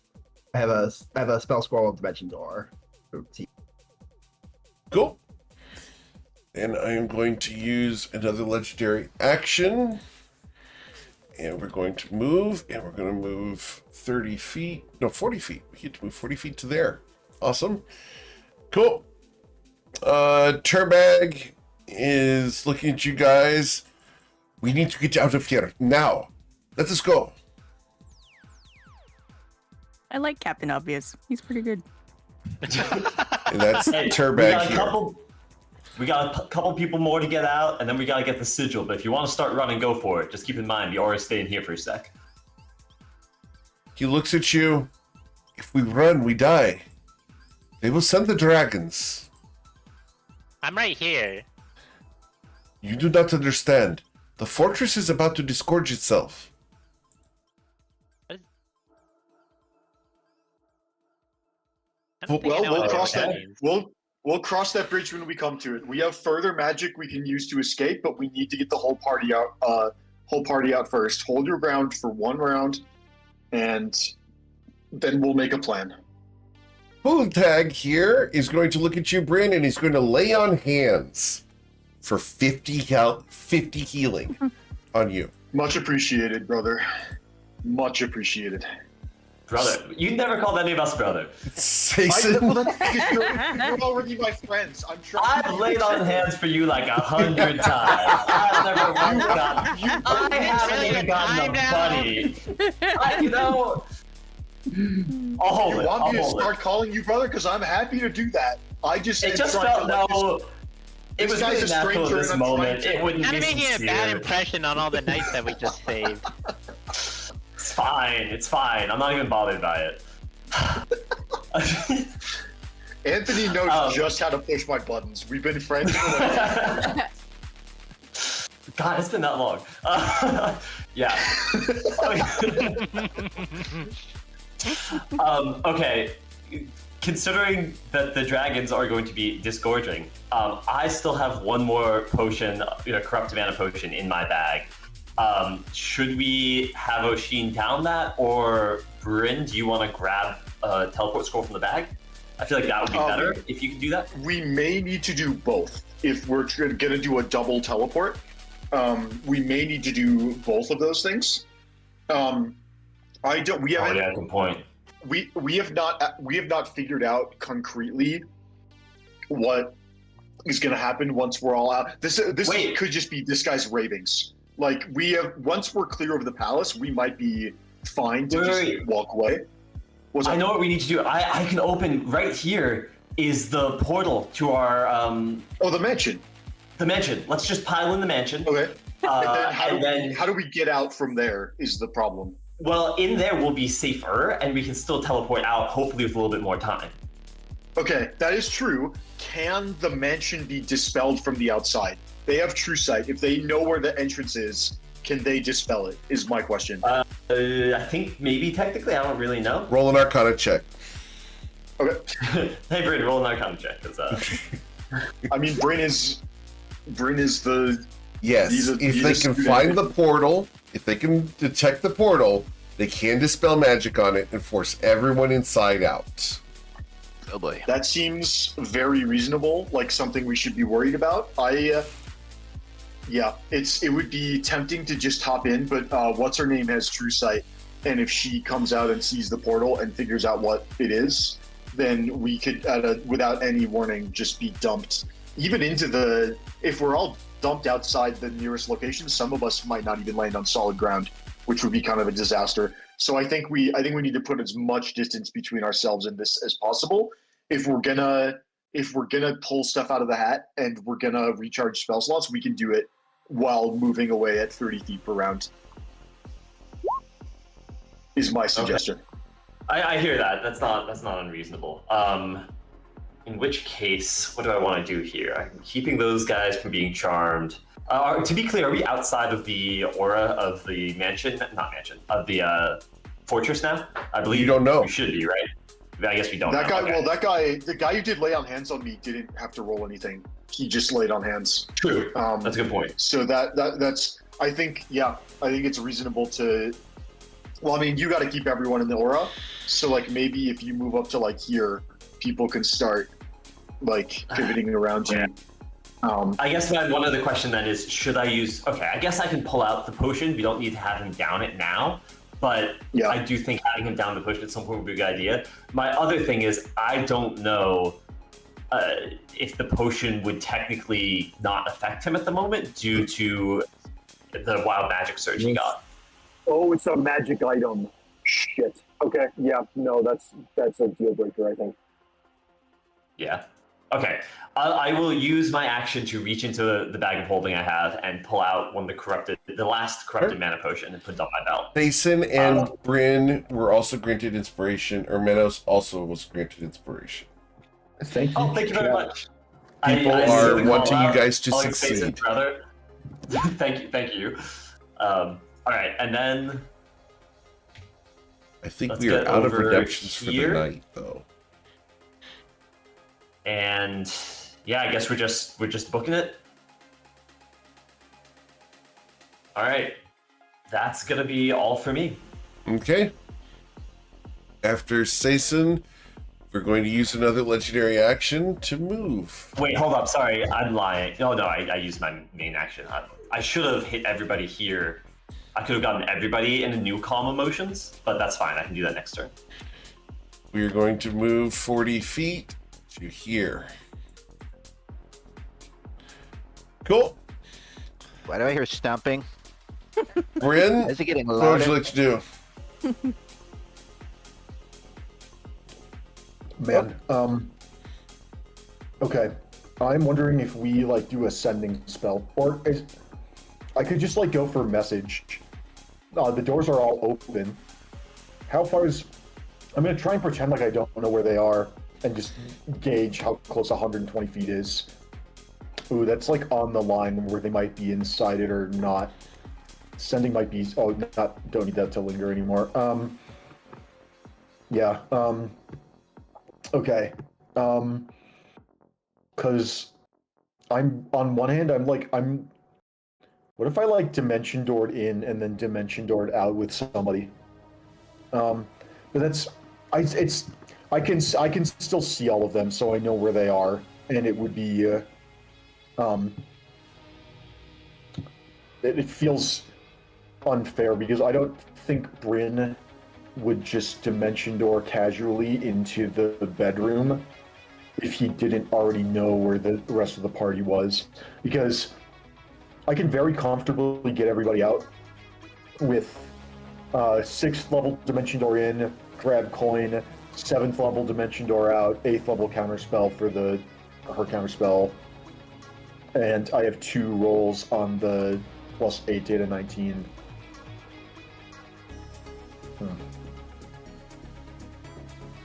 I have a spell scroll of dimension door. Cool. And I am going to use another legendary action. And we're going to move, and we're going to move 30 feet. No, 40 feet. We get to move 40 feet to there. Awesome. Cool. Turbag is looking at you guys. We need to get out of here now. Let us go. I like Captain Obvious. He's pretty good. And that's Hey, Turbag here. We got a couple people more to get out, and then we gotta get the sigil. But if you want to start running, go for it. Just keep in mind, the aura is staying here for a sec. He looks at you. If we run, we die. They will send the dragons. I'm right here. You do not understand. The fortress is about to disgorge itself. I don't think I Well, know we'll what cross that. means. We'll cross that bridge when we come to it. We have further magic we can use to escape, but we need to get the whole party out. Whole party out first. Hold your ground for one round, and then we'll make a plan. Tag here is going to look at you, Bryn, and he's going to lay on hands for 50 healing on you. Much appreciated, brother. Much appreciated. Brother, you never called any of us brother. Sason, You're already my friends. I'm trying. I've laid on hands for you like 100 times. I've never once gotten. I haven't even gotten a buddy. I'll hold You it. want I'll me to hold start it. calling you brother? Because I'm happy to do that. I just It am just trying felt to let no. It this was guy's really a natural stranger at this and I'm moment. trying to- It wouldn't Kind be of making a sincere. bad impression on all the knights that we just saved. It's fine. It's fine. I'm not even bothered by it. Anthony knows just how to push my buttons. We've been friends for like God, it's been that long. Yeah. Okay. Considering that the dragons are going to be disgorging, I still have one more potion, corrupted mana potion in my bag. Should we have Oshin down that, or Bryn, do you want to grab a teleport scroll from the bag? I feel like that would be better if you can do that. We may need to do both. If we're going to do a double teleport, we may need to do both of those things. We haven't. Oh yeah, good point. We have not figured out concretely what is going to happen once we're all out. This could just be this guy's ravings. Like once we're clear of the palace, we might be fine to walk away. I know what we need to do. I can open right here. Is the portal to our the mansion. The mansion. Let's just pile in the mansion. Okay. And then how do we get out from there is the problem. Well, in there we'll be safer, and we can still teleport out, hopefully with a little bit more time. Okay, that is true. Can the mansion be dispelled from the outside? They have true sight. If they know where the entrance is, can they dispel it? Is my question. I think maybe technically. I don't really know. Roll an Arcana check. Okay. Hey, Bryn, roll an Arcana check. I mean, Bryn is the. Yes. If they can find the portal, if they can detect the portal, they can dispel magic on it and force everyone inside out. Oh boy. That seems very reasonable, like something we should be worried about. It would be tempting to just hop in, but what's her name has true sight, and if she comes out and sees the portal and figures out what it is, then we could, without any warning, just be dumped. Even into if we're all dumped outside the nearest location, some of us might not even land on solid ground, which would be kind of a disaster. So I think we need to put as much distance between ourselves and this as possible. If we're gonna pull stuff out of the hat and we're gonna recharge spell slots, we can do it while moving away at 30 feet per round. Is my suggestion. Okay. I hear that. That's not unreasonable. In which case, what do I want to do here? I'm keeping those guys from being charmed. To be clear, are we outside of the aura of the mansion? Not mansion, of the fortress now? I believe you don't know. We should be, right? I guess we don't know. Guy, well, the guy who did lay on hands on me didn't have to roll anything. He just laid on hands. True. That's a good point. So that's I think it's reasonable to. Well, I mean, you got to keep everyone in the aura. So like maybe if you move up to like here, people can start like pivoting around you. I guess one other question then is, should I use? Okay, I guess I can pull out the potion. We don't need to have him down it now. But yeah. I do think having him down the potion at some point would be a good idea. My other thing is, I don't know if the potion would technically not affect him at the moment due to the wild magic surge he got. Oh, it's a magic item. Shit. Okay, yeah, no, that's a deal breaker, I think. Yeah. Okay. I will use my action to reach into the bag of holding I have and pull out the last corrupted mana potion and put it on my belt. Jason and Bryn were also granted inspiration. Menos also was granted inspiration. Thank you. Oh, thank you very much. People are wanting you guys to succeed. Brother. Thank you. All right, and then I think we are out of redemptions for the night, though. And yeah, I guess we're just booking it. All right, that's gonna be all for me. Okay. After Sason, we're going to use another legendary action to move. Wait, hold up. Sorry, I'm lying. No, I used my main action. I should have hit everybody here. I could have gotten everybody into new calm emotions, but that's fine. I can do that next turn. We are going to move 40 feet to here. Cool. Why do I hear stomping? Bryn, Is it getting what would louder? you like to do? Man, okay. I'm wondering if we like do a sending spell, or I could just like go for a message. The doors are all open. How far is? I'm gonna try and pretend like I don't know where they are, and just gauge how close 120 feet is. Ooh, that's like on the line where they might be inside it or not. Sending might be. Oh, don't need that to linger anymore. Yeah. Okay. Because I'm on one hand, I'm. What if I like dimension doored in and then dimension doored out with somebody? But that's I can still see all of them, so I know where they are, and it would be it feels unfair because I don't think Bryn would just dimension door casually into the bedroom if he didn't already know where the rest of the party was, because I can very comfortably get everybody out with 6th level dimension door in, grab coin, 7th level dimension door out, 8th level counterspell for her counterspell, and I have 2 rolls on the +8 data 19.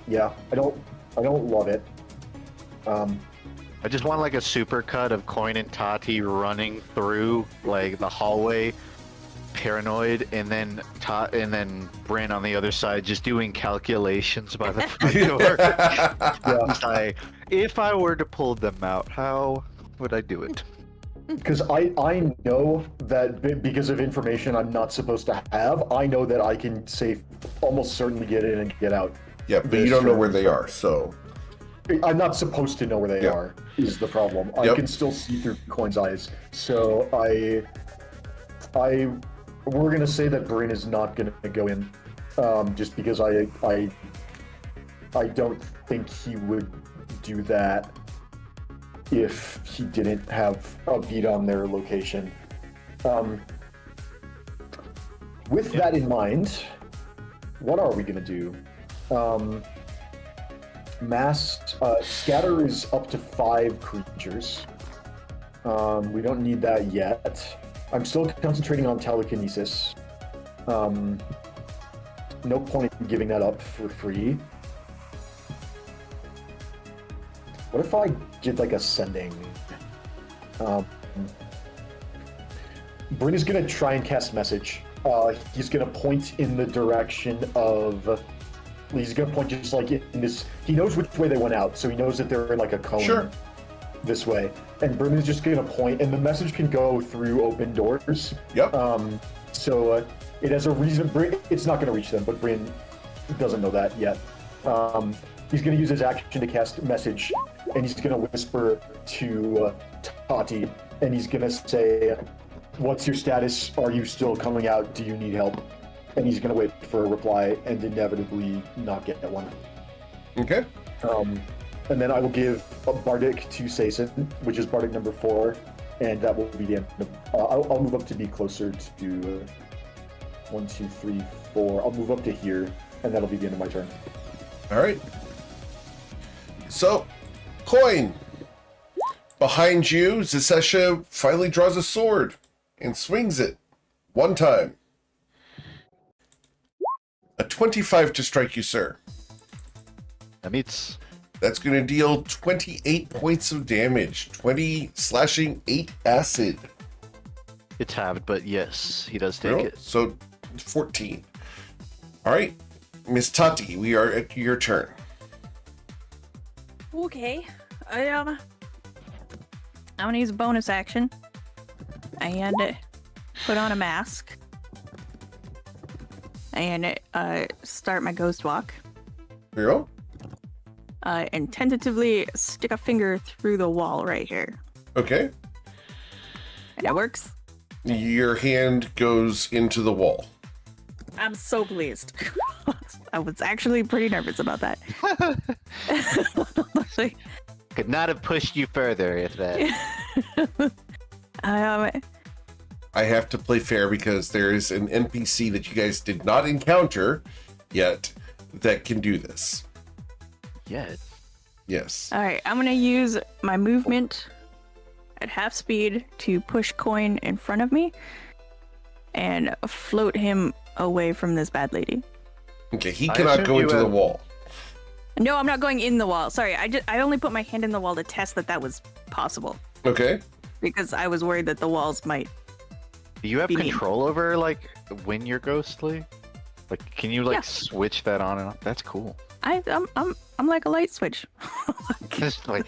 Yeah, I don't love it. I just want like a super cut of Coin and Tati running through like the hallway, paranoid, and then Bryn on the other side just doing calculations by the front door. It's like, if I were to pull them out, how would I do it? Because I know that because of information I'm not supposed to have, I know that I can almost certainly get in and get out. Yeah, but you don't know where they are, so... I'm not supposed to know where they are, is the problem. I can still see through Coin's eyes. So we're going to say that Bryn is not going to go in, just because I don't think he would do that if he didn't have a beat on their location. With that in mind, what are we going to do? Scatter is up to 5 creatures. We don't need that yet. I'm still concentrating on telekinesis. No point in giving that up for free. What if I did like a sending? Bryn is gonna try and cast message. He's gonna point in the direction of... He's gonna point just like in this... He knows which way they went out, so he knows that they're in like a cone this way. And Bryn is just gonna point, and the message can go through open doors. Yep. So it has a reason... It's not gonna reach them, but Bryn doesn't know that yet. He's gonna use his action to cast message, and he's gonna whisper to Tati, and he's gonna say, "What's your status? Are you still coming out? Do you need help?" And he's going to wait for a reply and inevitably not get one. Okay. And then I will give a Bardic to Sason, which is Bardic number 4, and that will be the end of... I'll move up to be closer to 1, 2, 3, 4. I'll move up to here, and that'll be the end of my turn. All right. So, Coin. Behind you, Zesesha finally draws a sword and swings it 1 time. A 25 to strike you, sir. That meets. That's going to deal 28 points of damage. 20 slashing, 8 acid. It's halved, but yes, he does take it. So 14. All right, Miss Tati, we are at your turn. Okay. I'm gonna use a bonus action and put on a mask and start my ghost walk. Here you go. And tentatively stick a finger through the wall right here. Okay. And it works. Your hand goes into the wall. I'm so pleased. I was actually pretty nervous about that. Could not have pushed you further if that. I have to play fair because there is an NPC that you guys did not encounter yet that can do this. Yet. Yes. All right, I'm gonna use my movement at half speed to push Coin in front of me and float him away from this bad lady. Okay, he cannot go into the wall. No, I'm not going in the wall. Sorry, I only put my hand in the wall to test that was possible. Okay. Because I was worried that the walls might. Do you have control over like when you're ghostly? Like, can you like Yeah. switch that on and off? That's cool. I'm like a light switch. Just like,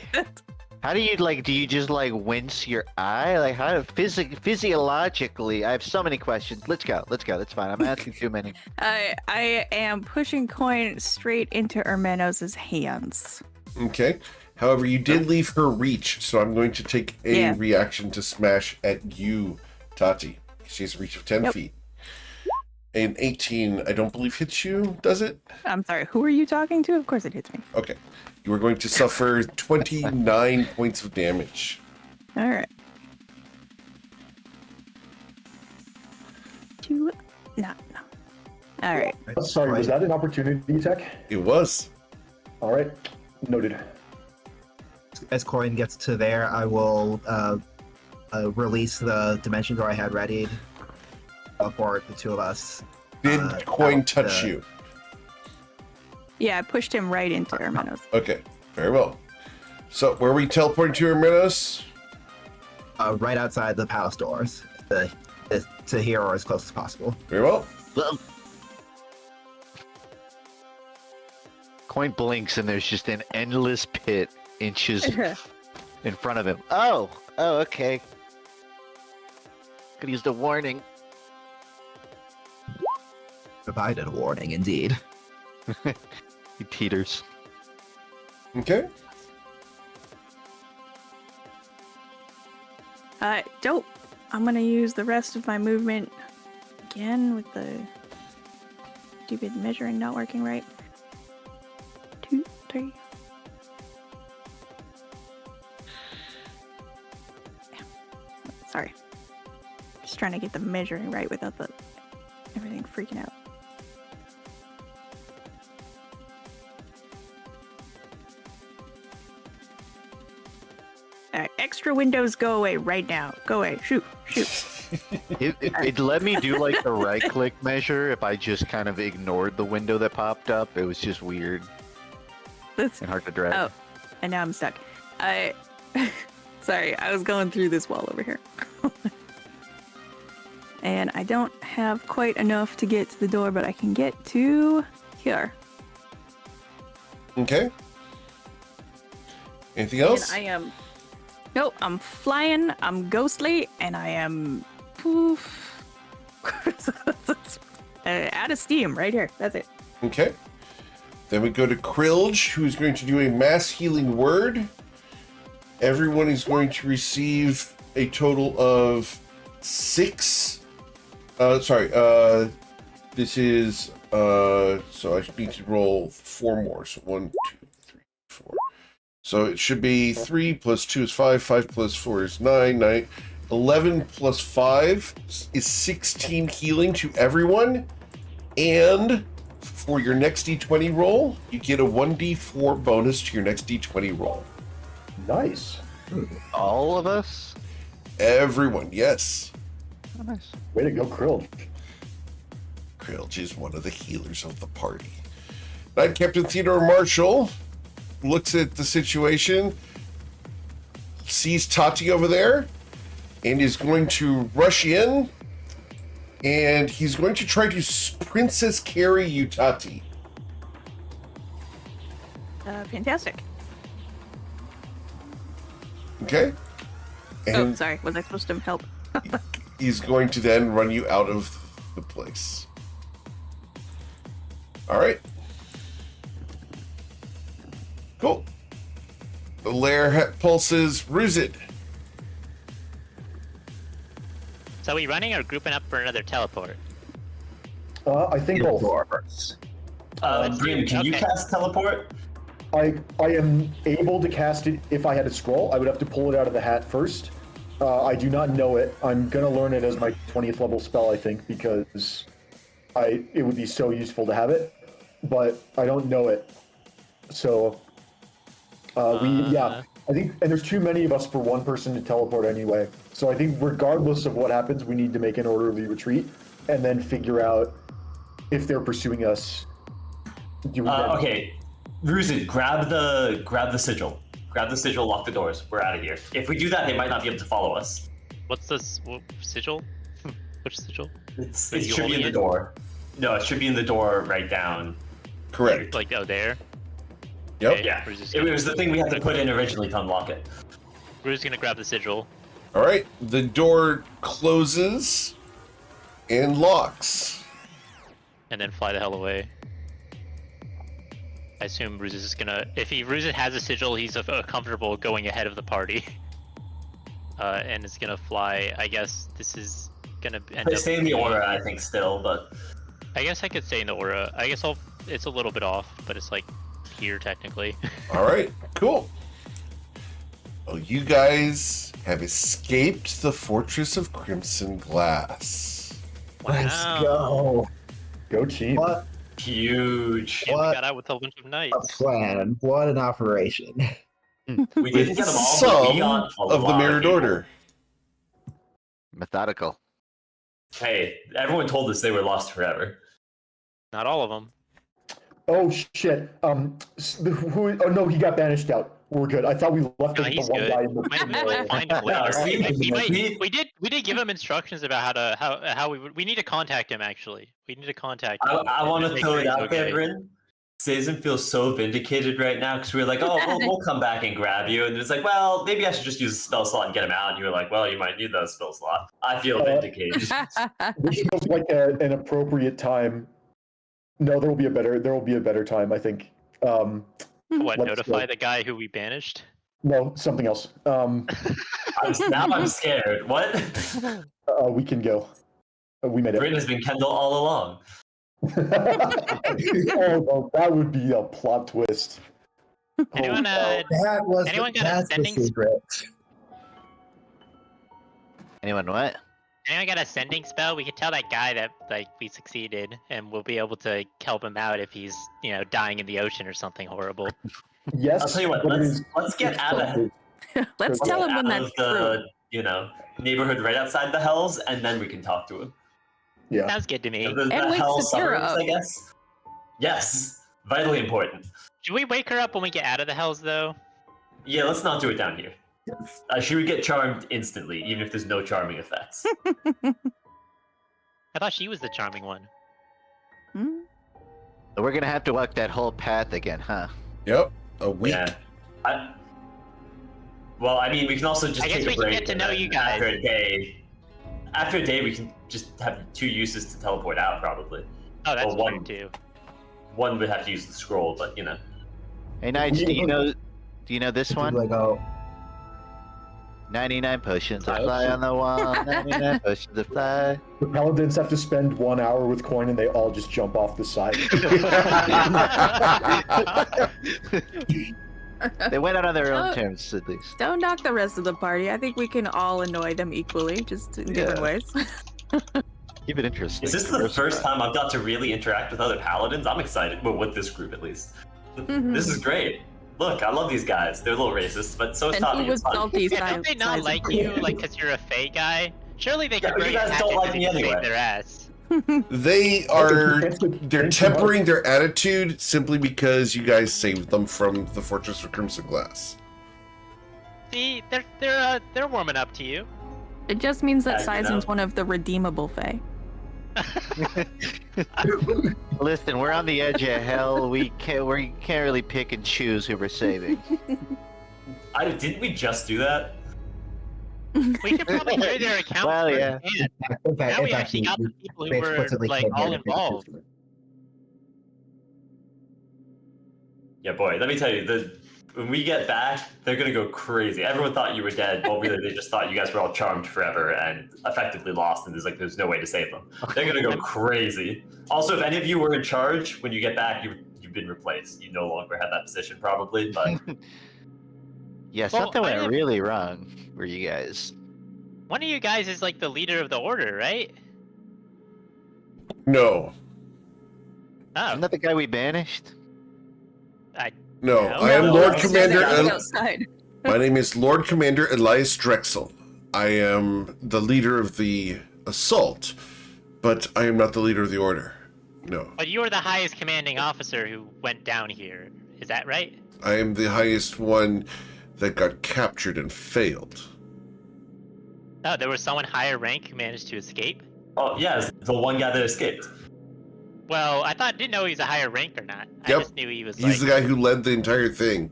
how do you like? Do you just like wince your eye? Like, how physiologically? I have so many questions. Let's go. That's fine. I'm asking too many. I am pushing coin straight into Hermanos' hands. Okay. However, you did leave her reach, so I'm going to take a reaction to smash at you, Tati. She has a reach of 10 feet. An 18, I don't believe hits you, does it? I'm sorry, who are you talking to? Of course it hits me. Okay. You are going to suffer 29 points of damage. All right. No. All right. Sorry, was that an opportunity attack? It was. All right, noted. As Coin gets to there, I will release the dimension door I had readied for the two of us. Did Coin touch you? Yeah, I pushed him right into Hermanos. Okay, very well. So, where are we teleporting to, Hermanos? Right outside the palace doors, to here or as close as possible. Very well. Coin blinks and there's just an endless pit inches in front of him. Oh, okay. Could use the warning. Provided a warning, indeed. He teeters. Okay. Dope. I'm gonna use the rest of my movement again with the stupid measuring not working right. 2, 3. Sorry. Just trying to get the measuring right without everything freaking out. Alright, extra windows go away right now. Go away. Shoot. It let me do like the right click measure if I just kind of ignored the window that popped up. It was just weird and hard to drag. Oh, and now I'm stuck. Sorry, I was going through this wall over here. And I don't have quite enough to get to the door, but I can get to here. Okay. Anything else? And I am... Nope, I'm flying, I'm ghostly, and I am... Poof. Out of steam right here. That's it. Okay. Then we go to Krilge, who's going to do a mass healing word. Everyone is going to receive a total of 6. This is, so I need to roll 4 more. So 1, 2, 3, 4. So it should be 3 plus 2 is 5, 5 plus 4 is 9, 11 plus 5 is 16 healing to everyone. And for your next d20 roll, you get a 1d4 bonus to your next d20 roll. Nice. All of us? Everyone, yes. Oh, nice. Way to go, Krill. Krilge is one of the healers of the party. Knight Captain Theodore Marshall looks at the situation, sees Tati over there, and is going to rush in, and he's going to try to princess carry you, Tati. Fantastic. Okay? And sorry. Was I supposed to help? he's going to then run you out of the place. All right. Cool. The lair pulses Ruzid. So are we running or grouping up for another teleport? I think both. Dream, can you Okay. cast teleport? I am able to cast it if I had a scroll. I would have to pull it out of the hat first. I do not know it. I'm gonna learn it as my 20th level spell, I think, because it would be so useful to have it, but I don't know it. So I think, and there's too many of us for one person to teleport anyway. So I think regardless of what happens, we need to make an orderly retreat and then figure out if they're pursuing us. Okay, Ruzid, grab the sigil. Grab the sigil, lock the doors. We're out of here. If we do that, they might not be able to follow us. What's this sigil? Which sigil? It you should be holding in the it? door. No, it should be in the door right down. Correct. Like, oh, there? Yep. Okay, Yeah, Bruce is it gonna, was the thing we had to put in originally to unlock it. Bruce is gonna grab the sigil. All right. The door closes and locks. And then fly the hell away. I assume Ruzis is gonna. If Ruzis has a sigil, he's comfortable going ahead of the party. And is gonna fly. I guess this is gonna end up. Stay in the aura, I think, still, but. I guess I could stay in the aura. I guess it's a little bit off, but it's like here technically. All right. Cool. Well, you guys have escaped the Fortress of Crimson Glass. Let's Wow. go. Go team. What Huge. And we What? got out with a bunch of a knights. plan. What an operation. We didn't get them all, but we got a of the lot Mirrored people. Order. Methodical. Hey, everyone told us they were lost forever. Not all of them. Oh shit. Oh no, he got banished out. We're good. I thought we left No, the he's one good. guy in the. We might find him Yeah, later. see? We did give him instructions about how we need to contact him. Actually, we need to contact him. I want to Make throw sure it he's out there, okay. Bryn. Citizen feels so vindicated right now because we were like, oh, we'll come back and grab you. And it's like, well, maybe I should just use a spell slot and get him out. And you were like, well, you might need that spell slot. I feel vindicated. This feels like an appropriate time. No, there will be a better time, I think. What? Let's Notify go. the guy who we banished? No, something else. Now I'm scared. What? We can go. We made it. Bryn has been Kendall all along. Oh no, that would be a plot twist. Anyone? That was Anyone got a that's the sending secret. Anyone what? Anyone got a sending spell? We could tell that guy that like we succeeded, and we'll be able to help him out if he's dying in the ocean or something horrible. Yes. I'll tell you what. but it Let's is get out of Let's tell him when that's true. the neighborhood right outside the hells, and then we can talk to him. Yeah. Sounds good to me. The And wake hell Saphira suburbs, up. I guess. Yes, vitally important. Should we wake her up when we get out of the hells, though? Yeah, let's not do it down here. She would get charmed instantly, even if there's no charming effects. I thought she was the charming one. Hmm? So we're gonna have to walk that whole path again, huh? Yep. A week. Yeah. Well, I mean, we can also just I guess take we a can break. get to and know then you guys. After a day, we can just have 2 uses to teleport out, probably. Oh, that's Well, true one. too. One would have to use the scroll, but Hey Knights, do you know this one? Like, oh, 99 potions to fly on the wall, 99 potions to fly. The paladins have to spend 1 hour with coin, and they all just jump off the side. They went out on their own Oh. terms, at least. Don't knock the rest of the party. I think we can all annoy them equally, just in different Yeah. ways. Keep it interesting. is this the first time I've got to really interact with other paladins? I'm excited. Well, with this group, at least. Mhm. This is great. Look, I love these guys. They're a little racist, but so is And Tommy. he was It's fun. salty. Yeah, don't they not like you, like, because you're a Fey guy? Surely they Yeah, could but bring you guys a don't hatchet like to me save anyway. their ass. They they're tempering their attitude simply because you guys saved them from the Fortress of Crimson Glass. See, they're warming up to you. It just means that Yeah, Sizen's one of the redeemable Fae. Listen, we're on the edge of hell. We can't really pick and choose who we're saving. Didn't we just do that? We could probably clear their account. Well, first yeah. hand. in fact, Now we in fact, actually got the people we who were explicitly like can't all get it. involved. Yeah, boy. Let me tell you, when we get back, they're gonna go crazy. Everyone thought you were dead. Well, really, they just thought you guys were all charmed forever and effectively lost. And there's no way to save them. They're gonna go crazy. Also, if any of you were in charge when you get back, you've been replaced. You no longer have that position, probably. But Yeah, Well, something I went am- really wrong for you guys. One of you guys is like the leader of the order, right? No, Oh, Isn't that the guy we banished? no. No. I am No, Lord no, Commander. no. outside. My name is Lord Commander Elias Drexel. I am the leader of the assault, but I am not the leader of the order. No, but you were the highest commanding officer who went down here. Is that right? I am the highest one that got captured and failed. Oh, there was someone higher rank who managed to escape. oh yeah, it's the one guy that escaped. Well, didn't know he was a higher rank or not. Yep. I just knew he was He's the guy who led the entire thing.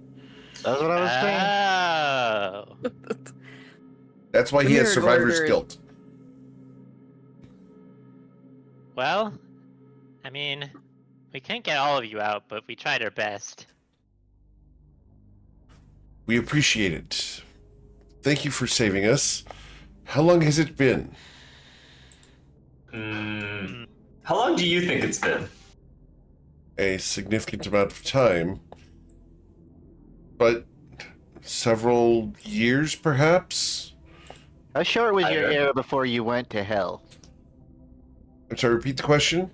That's what I was saying. Oh. That's why he has Mirror survivor's Garter. guilt. Well, I mean, we can't get all of you out, but we tried our best. We appreciate it. Thank you for saving us. How long has it been? How long do you think it's been? A significant amount of time. But several years, perhaps? How short was your I- hair before you went to hell? I'm sorry, repeat the question?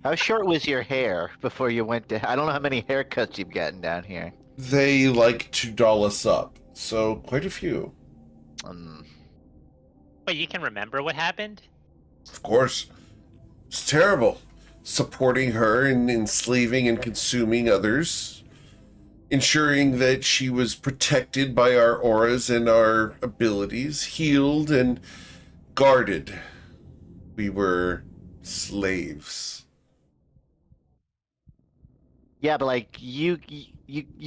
How short was your hair before you went to? I don't know how many haircuts you've gotten down here. They like to doll us up, so quite a few. Wait, you can remember what happened? Of course. It's terrible. Supporting her and enslaving and consuming others. Ensuring that she was protected by our auras and our abilities, healed and guarded. We were slaves. Yeah, but like you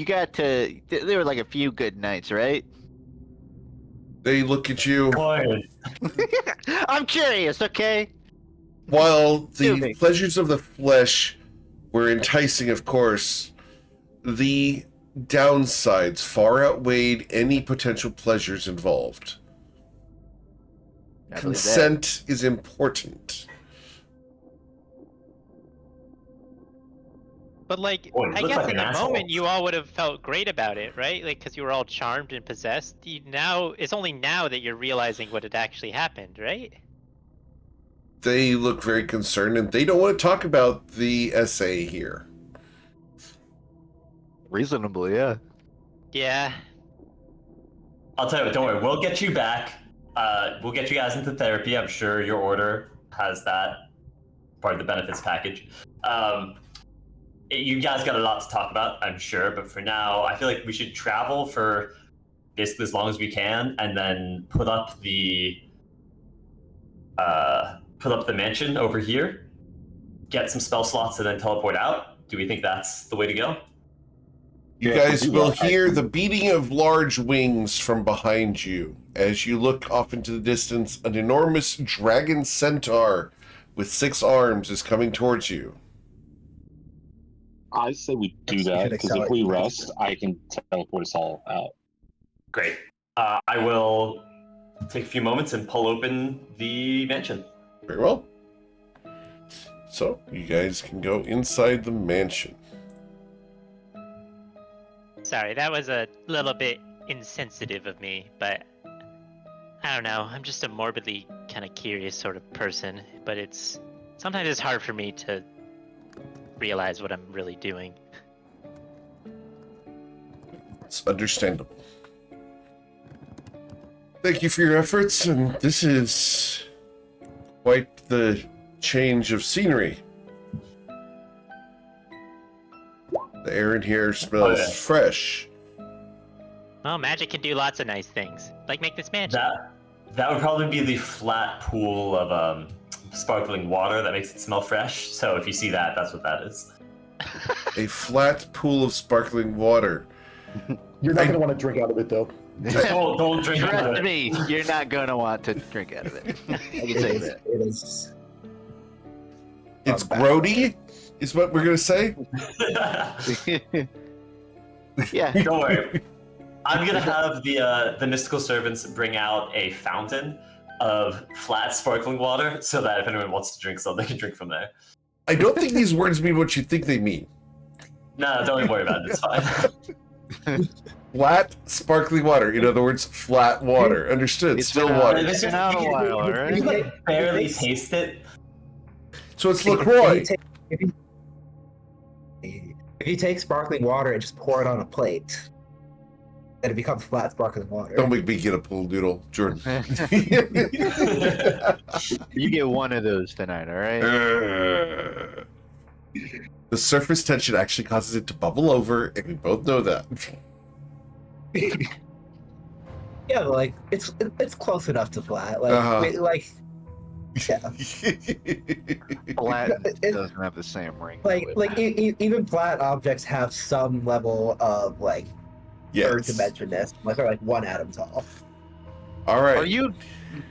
got to. There were like a few good nights, right? They look at you. Boy, I'm curious. Okay. While the Okay. pleasures of the flesh were enticing, of course, the downsides far outweighed any potential pleasures involved. I believe that. Consent is important. But like, Boy, you I look guess like in an the asshole. moment you all would have felt great about it, right? Like, because you were all charmed and possessed. Now it's only now that you're realizing what had actually happened, right? They look very concerned, and they don't want to talk about the essay here. Reasonable, yeah. Yeah. I'll tell you what, don't worry, we'll get you back. We'll get you guys into therapy. I'm sure your order has that part of the benefits package. You guys got a lot to talk about, I'm sure, but for now, I feel like we should travel for basically as long as we can, and then put up the mansion over here, get some spell slots, and then teleport out. Do we think that's the way to go? You Yeah, guys do will that. hear the beating of large wings from behind you. As you look off into the distance, an enormous dragon centaur with 6 arms is coming towards you. I say we do Yes, we that should because if accelerate we the rest, I can teleport us all out. Great. I will take a few moments and pull open the mansion. Very well. So, you guys can go inside the mansion. Sorry, that was a little bit insensitive of me, but I don't know. I'm just a morbidly kind of curious sort of person, but sometimes it's hard for me to realize what I'm really doing. It's understandable. Thank you for your efforts, and this is quite the change of scenery. The air in here smells Oh, yeah. fresh. Well, magic can do lots of nice things, like make this mansion. That would probably be the flat pool of sparkling water that makes it smell fresh. So if you see that, that's what that is. A flat pool of sparkling water. You're not going to want to drink out of it, though. Just don't drink out of Trust it. me, you're not gonna want to drink out of it. I can It say is. that. It is. It's bad. grody, is what we're gonna say. Yeah. Don't worry. I'm gonna have the mystical servants bring out a fountain of flat sparkling water, so that if anyone wants to drink some, they can drink from there. I don't think these words mean what you think they mean. No, don't even worry about it. It's fine. Flat, sparkling water. In other words, flat water. Understood. It's Still been water. It's been out a while, You right? can barely taste it. So it's LaCroix. If you take sparkling water and just pour it on a plate, then it becomes flat sparkling water. Don't make me get a pool noodle, Jordan. You get one of those tonight, all right? The surface tension actually causes it to bubble over, and we both know that. Yeah, but, like it's close enough to flat. Like Uh-huh. like Yeah. Flat It- doesn't have the same ring. Even flat objects have some level of like third Yes. dimensionness, unless they're like 1 atom tall. All right. Are you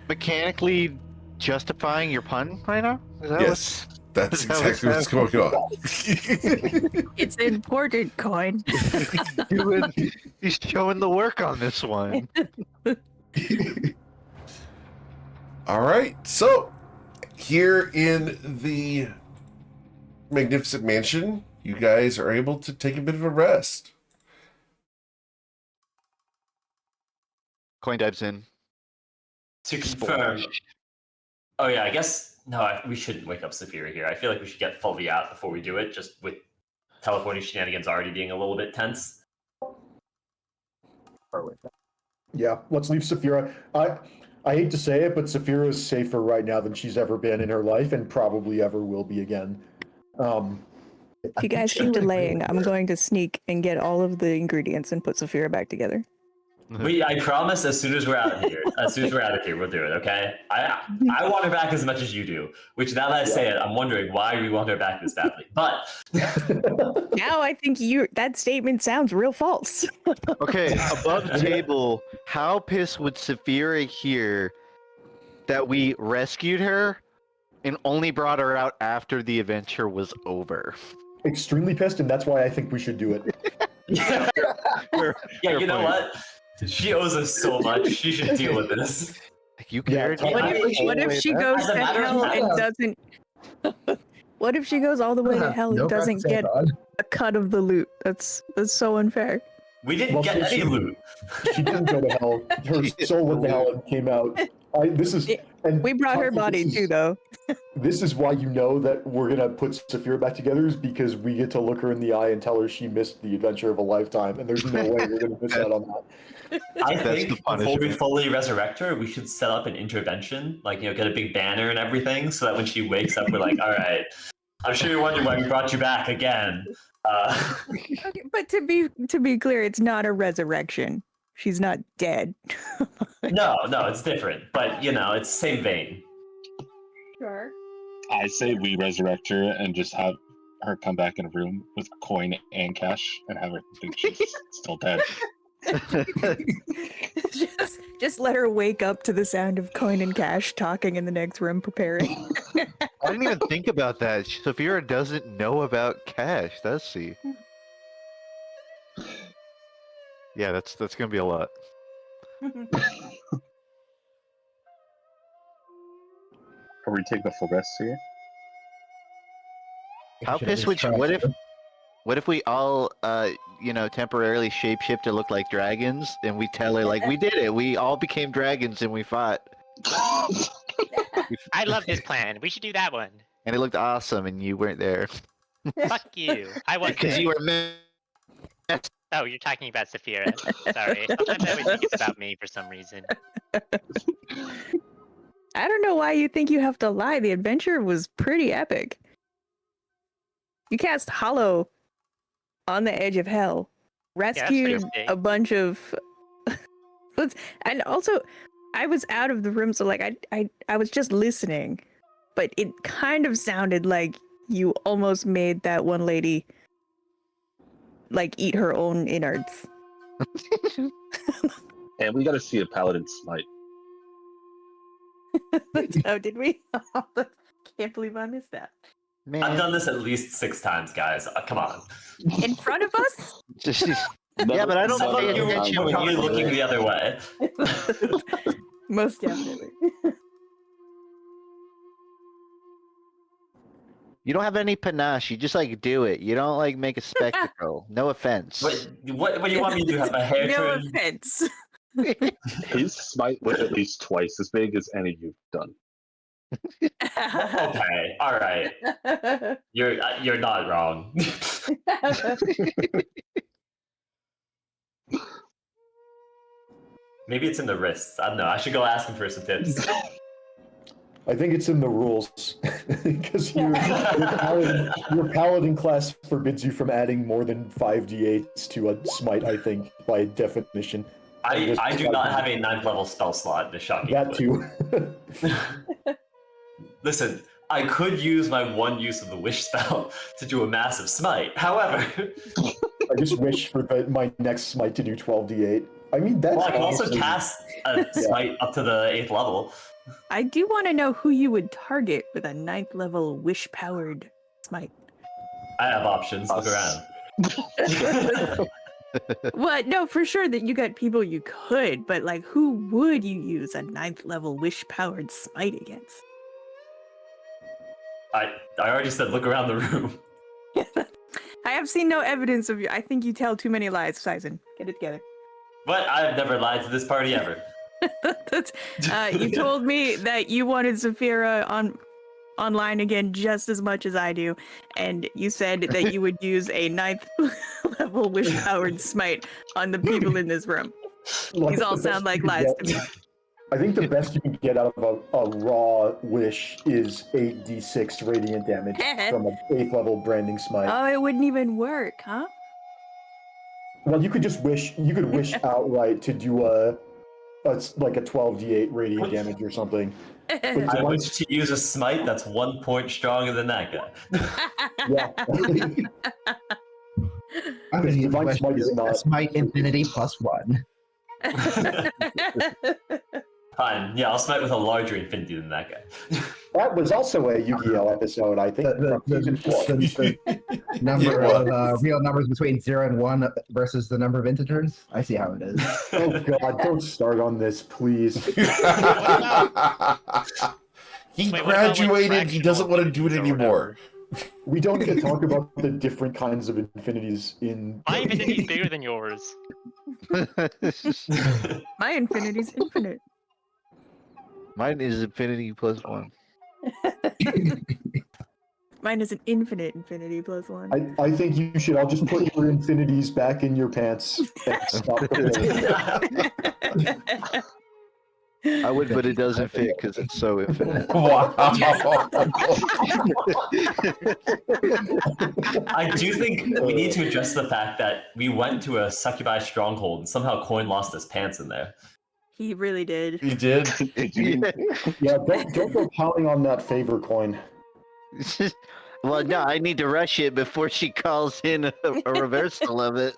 mechanically justifying your pun right now? Is that Yes. That's is that what's exactly what's going on. It's important, Coin. He's showing the work on this one. All right. So, here in the magnificent mansion, you guys are able to take a bit of a rest. Coin dives in. To confirm. Oh yeah, I guess no. We shouldn't wake up Saphira here. I feel like we should get fully out before we do it. Just with teleporting shenanigans already being a little bit tense. Yeah, let's leave Saphira. I hate to say it, but Saphira is safer right now than she's ever been in her life, and probably ever will be again. If you guys keep delaying, I'm going to sneak and get all of the ingredients and put Saphira back together. I promise. As soon as we're out of here, we'll do it. Okay. I want her back as much as you do. Which now that I say it, I'm wondering why we want her back this badly. But Now I think that statement sounds real false. Okay, above the table, how pissed would Saphira hear that we rescued her and only brought her out after the adventure was over? Extremely pissed, and that's why I think we should do it. yeah, Fair you know point. what? She owes us so much. She should deal with this. You cared? Yeah, What if she goes As a to matter of hell fact- and doesn't? What if she goes all the way to hell and No doesn't practice, get God. a cut of the loot? That's so unfair. We didn't Well, get she- any loot. She didn't go to hell. Her soul went to hell and came out. And We brought her body this is- too, though. This is why you know that we're gonna put Saphira back together, is because we get to look her in the eye and tell her she missed the adventure of a lifetime, and there's no way we're gonna miss out on that. I That's think the before we punishment. fully resurrect her, we should set up an intervention, like, get a big banner and everything, so that when she wakes up, we're like, all right, I'm sure you're wondering why we brought you back again. Okay, but to be clear, it's not a resurrection. She's not dead. No, it's different, but it's same vein. Sure. I say we resurrect her and just have her come back in a room with coin and cash and have her think she's still dead. just let her wake up to the sound of Coin and Cash talking in the next room, preparing. I didn't even think about that. Saphira doesn't know about cash, does she? Yeah, that's gonna be a lot. Are we taking a full rest here? How Should pissed at would least you, try what if to. what if we all temporarily shapeshift to look like dragons and we tell her like we did it, we all became dragons and we fought I love this plan. We should do that one. and it looked awesome and you weren't there Fuck you. I want because you were Oh, you're talking about Saphira. Sorry. Sometimes I always think it's about me for some reason. I don't know why you think you have to lie. The adventure was pretty epic. You cast Hollow on the edge of hell, rescued big. a bunch of, and also, I was out of the room, so like I was just listening, but it kind of sounded like you almost made that one lady like eat her own innards. And we gotta see a paladin smite. Oh, did we? Can't believe I missed that. man. I've done this at least 6 times, guys. Come on. In front of us? Yeah, but I don't Some pay of you attention were when probably you looking the other way. Most definitely. You don't have any panache. You just like do it. You don't like make a spectacle. No offense. What do you want me to do? Have my hair No trimmed? offense. His smite was at least twice as big as any you've done. Okay, all right. You're not wrong. Maybe it's in the wrists. I don't know. I should go ask him for some tips. I think it's in the rules because your paladin class forbids you from adding more than 5d8s to a smite. I think by definition. I do not have a 9th level spell slot. The shocking. That too. Listen, I could use my one use of the wish spell to do a massive smite. However, I just wish for my next smite to do 12d8. I mean, that's well, I can also honestly- cast a smite up to the 8th level. I do want to know who you would target with a 9th level wish powered smite. I have options. Look Us. around. What? No, for sure that you got people you could, but like, who would you use a 9th level wish powered smite against? I already said look around the room. I have seen no evidence of you. I think you tell too many lies, Sizen. Get it together. But I've never lied to this party ever. That's, you told me that you wanted Zafira online again just as much as I do, and you said that you would use a 9th level wish powered smite on the people in this room. These all sound like lies to me. I think the best you can get out of a raw wish is 8d6 radiant damage from an 8th level branding smite. Oh, it wouldn't even work, huh? Well, you could just wish. You could wish outright to do like a 12d8 radiant damage or something. I wish to use a smite that's 1 point stronger than that guy. Yeah. I'm gonna use Divine Flesh Smite is to not- Smite Infinity +1. Fine, yeah, I'll smite with a larger infinity than that guy. That was also a Yu-Gi-Oh episode, I think. The from season 4. the number of real numbers between 0 and 1 versus the number of integers. I see how it is. Oh God! Don't start on this, please. He Wait, what about, graduated. like, He doesn't want to do it fractional anymore. We don't get to talk about the different kinds of infinities in. My infinity is bigger than yours. My infinity's infinite. Mine is infinity +1. Mine is an infinite infinity +1. I think you should all just put your infinities back in your pants and stop the play. I would, but it doesn't fit because it's so infinite. Wow. I do think we need to address the fact that we went to a succubi stronghold and somehow Coin lost his pants in there. He really did. He did. Yeah, don't go pounding on that favor coin. Well, no, I need to rush it before she calls in a reversal of it.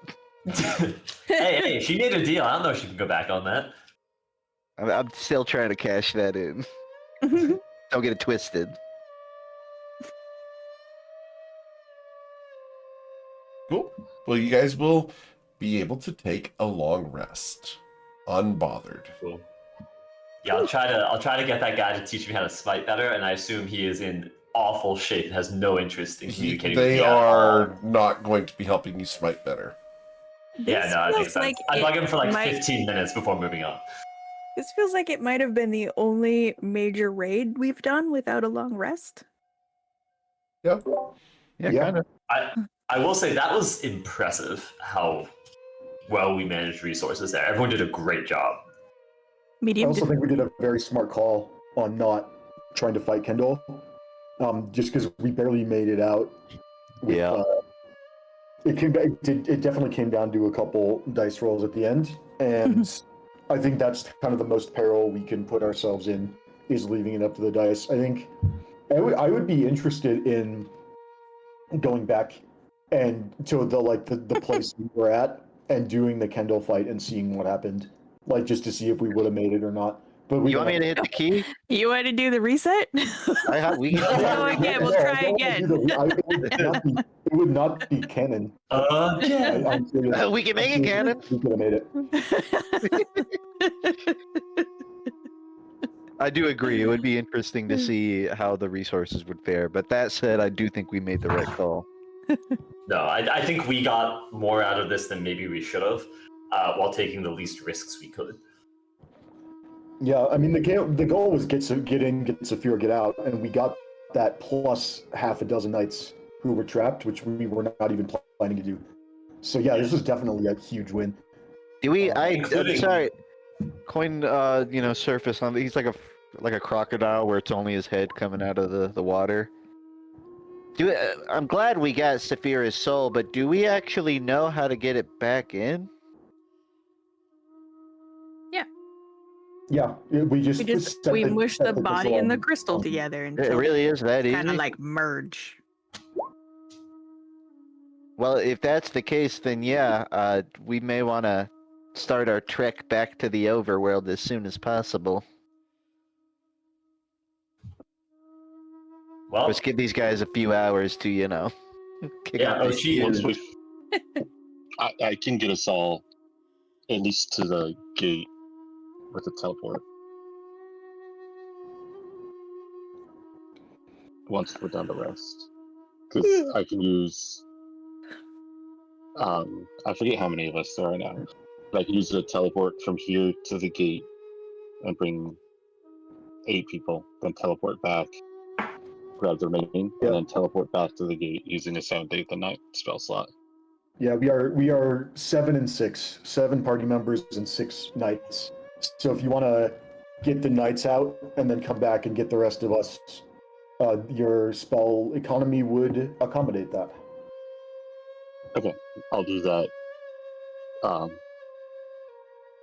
Hey, she made a deal. I don't know if she can go back on that. I'm still trying to cash that in. Don't get it twisted. Cool. Well, you guys will be able to take a long rest, unbothered. Cool. Yeah, I'll try to get that guy to teach me how to smite better, and I assume he is in awful shape and has no interest in communicating with They me at all. are not going to be helping you smite better. Yeah, This no, I think feels so. like I bug it him for like might- 15 minutes before moving on. This feels like it might have been the only major raid we've done without a long rest. Yep. Yeah, Yeah. kind of. I will say that was impressive how well we managed resources there. Everyone did a great job. I Medium. also think we did a very smart call on not trying to fight Kendall, just because we barely made it out. with, Yeah. It definitely came down to a couple dice rolls at the end, and I think that's kind of the most peril we can put ourselves in, is leaving it up to the dice. I think I would be interested in going back and to the place we were at and doing the Kendall fight and seeing what happened, like just to see if we would have made it or not. But we You want me to hit the key? You want to do the reset? We can Oh, again, we'll try again. It would not be canon. Yeah. I'm serious. We can make it canon. We could have made it. I do agree. It would be interesting to see how the resources would fare. But that said, I do think we made the right call. No, I think we got more out of this than maybe we should have, while taking the least risks we could. Yeah, I mean the goal was get in, get Saphira, get out, and we got that plus half a dozen knights who were trapped, which we were not even planning to do. So yeah, this was definitely a huge win. Do we? I'm Including- sorry. Coin, surface on. He's like a crocodile, where it's only his head coming out of the water. I'm glad we got Saphira's soul, but do we actually know how to get it back in? Yeah, we just we mush set the body and the on- crystal together It until really is that kind of easy. like merge. Well, if that's the case, then yeah, we may want to start our trek back to the overworld as soon as possible. Well, Let's give these guys a few hours to, kick yeah, up their Ochi Once and we, I can get us all at least to the gate with the teleport. Once we're done to rest, because I can use. I forget how many of us there are now, but I can use the teleport from here to the gate and bring 8 people, then teleport back, grab the remaining, Yeah. and then teleport back to the gate using a 7th, 8th, and 9th spell slot. Yeah, we are 7 and 6, 7 party members and 6 knights. So if you want to get the knights out and then come back and get the rest of us, your spell economy would accommodate that. Okay, I'll do that.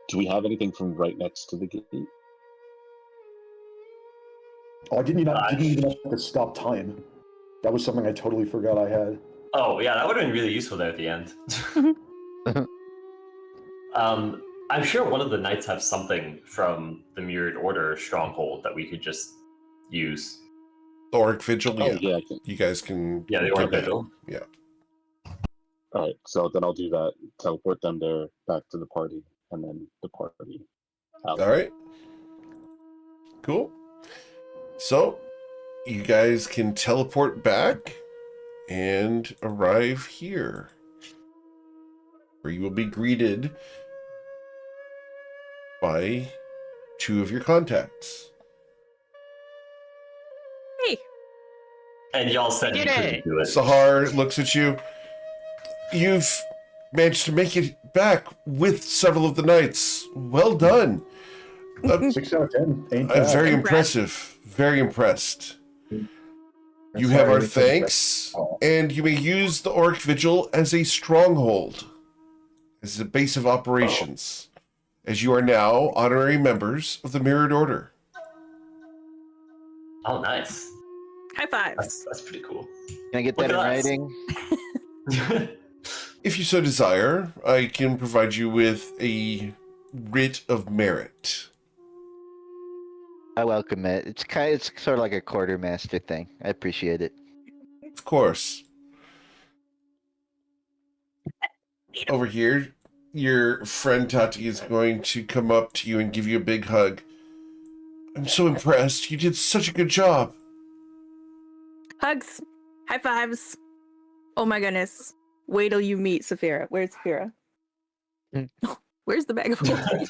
Do we have anything from right next to the gate? Oh, didn't even have to stop time. That was something I totally forgot I had. oh yeah, that would have been really useful there at the end. I'm sure one of the knights have something from the Mirrored Order stronghold that we could just use. The Orc Vigil, Oh yeah. yeah, I can. You guys can. Yeah, the get Orc that. Vigil. Yeah. All right, so then I'll do that. Teleport them there, back to the party, and then the party out. All right. Cool. So, you guys can teleport back and arrive here, where you will be greeted by 2 of your contacts. Hey, And y'all said you Did couldn't it. do it. Sahar looks at you. You've managed to make it back with several of the knights. Well done. 6 out of 10. Ain't I'm bad. very Impressed. impressive. Very impressed. I'm You sorry, have our I didn't think thanks, and you may use the Orc Vigil as a stronghold, as a base of operations, as you are now honorary members of the Mirrored Order. Oh, nice. high fives. That's pretty cool. Can I get Look that in at us. writing? If you so desire, I can provide you with a writ of merit. I welcome it. It's sort of like a quartermaster thing. I appreciate it. Of course. Over here, your friend Tati is going to come up to you and give you a big hug. I'm so impressed. You did such a good job. Hugs, high fives. Oh my goodness. Wait till you meet Saphira. Where's Saphira? Where's the bag of holding?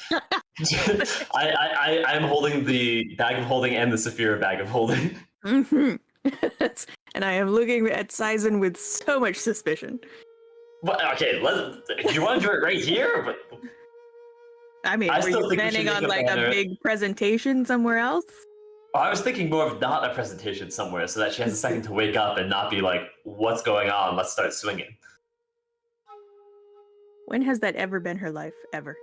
I'm holding the bag of holding and the Saphira bag of holding. Mhm. And I am looking at Sizen with so much suspicion. But, okay, do you want to do it right here? But I mean, I were still you think we should planning make on a like a banner. big presentation somewhere else? I was thinking more of not a presentation somewhere so that she has a second to wake up and not be like, what's going on? Let's start swinging. When has that ever been her life? Ever?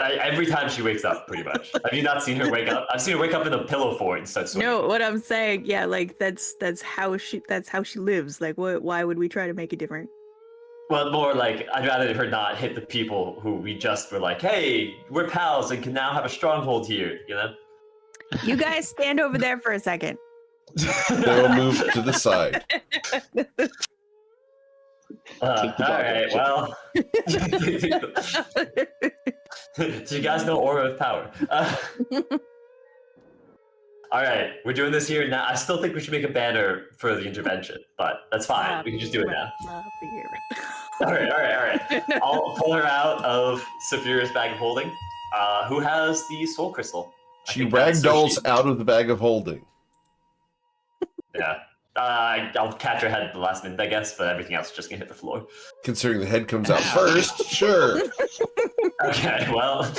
Every time she wakes up, pretty much. Have you not seen her wake up? I've seen her wake up in a pillow fort and start swinging. No, what I'm saying, yeah, like that's how she lives. Like, why would we try to make it different? Well, more like, I'd rather her not hit the people who we just were like, hey, we're pals and can now have a stronghold here, you know? You guys stand over there for a second. They'll move to the side. Take the All dog right, out. so you guys know Aura of Power. All right, we're doing this here now. I still think we should make a banner for the intervention, but that's fine. We can just do it now. All right. I'll pull her out of Saphira's bag of holding. Who has the soul crystal? I She think that's ragdolls Sushi. out of the bag of holding. Yeah. I'll catch her head at the last minute, I guess, but everything else is just gonna hit the floor. Considering the head comes out first, sure. Okay, well.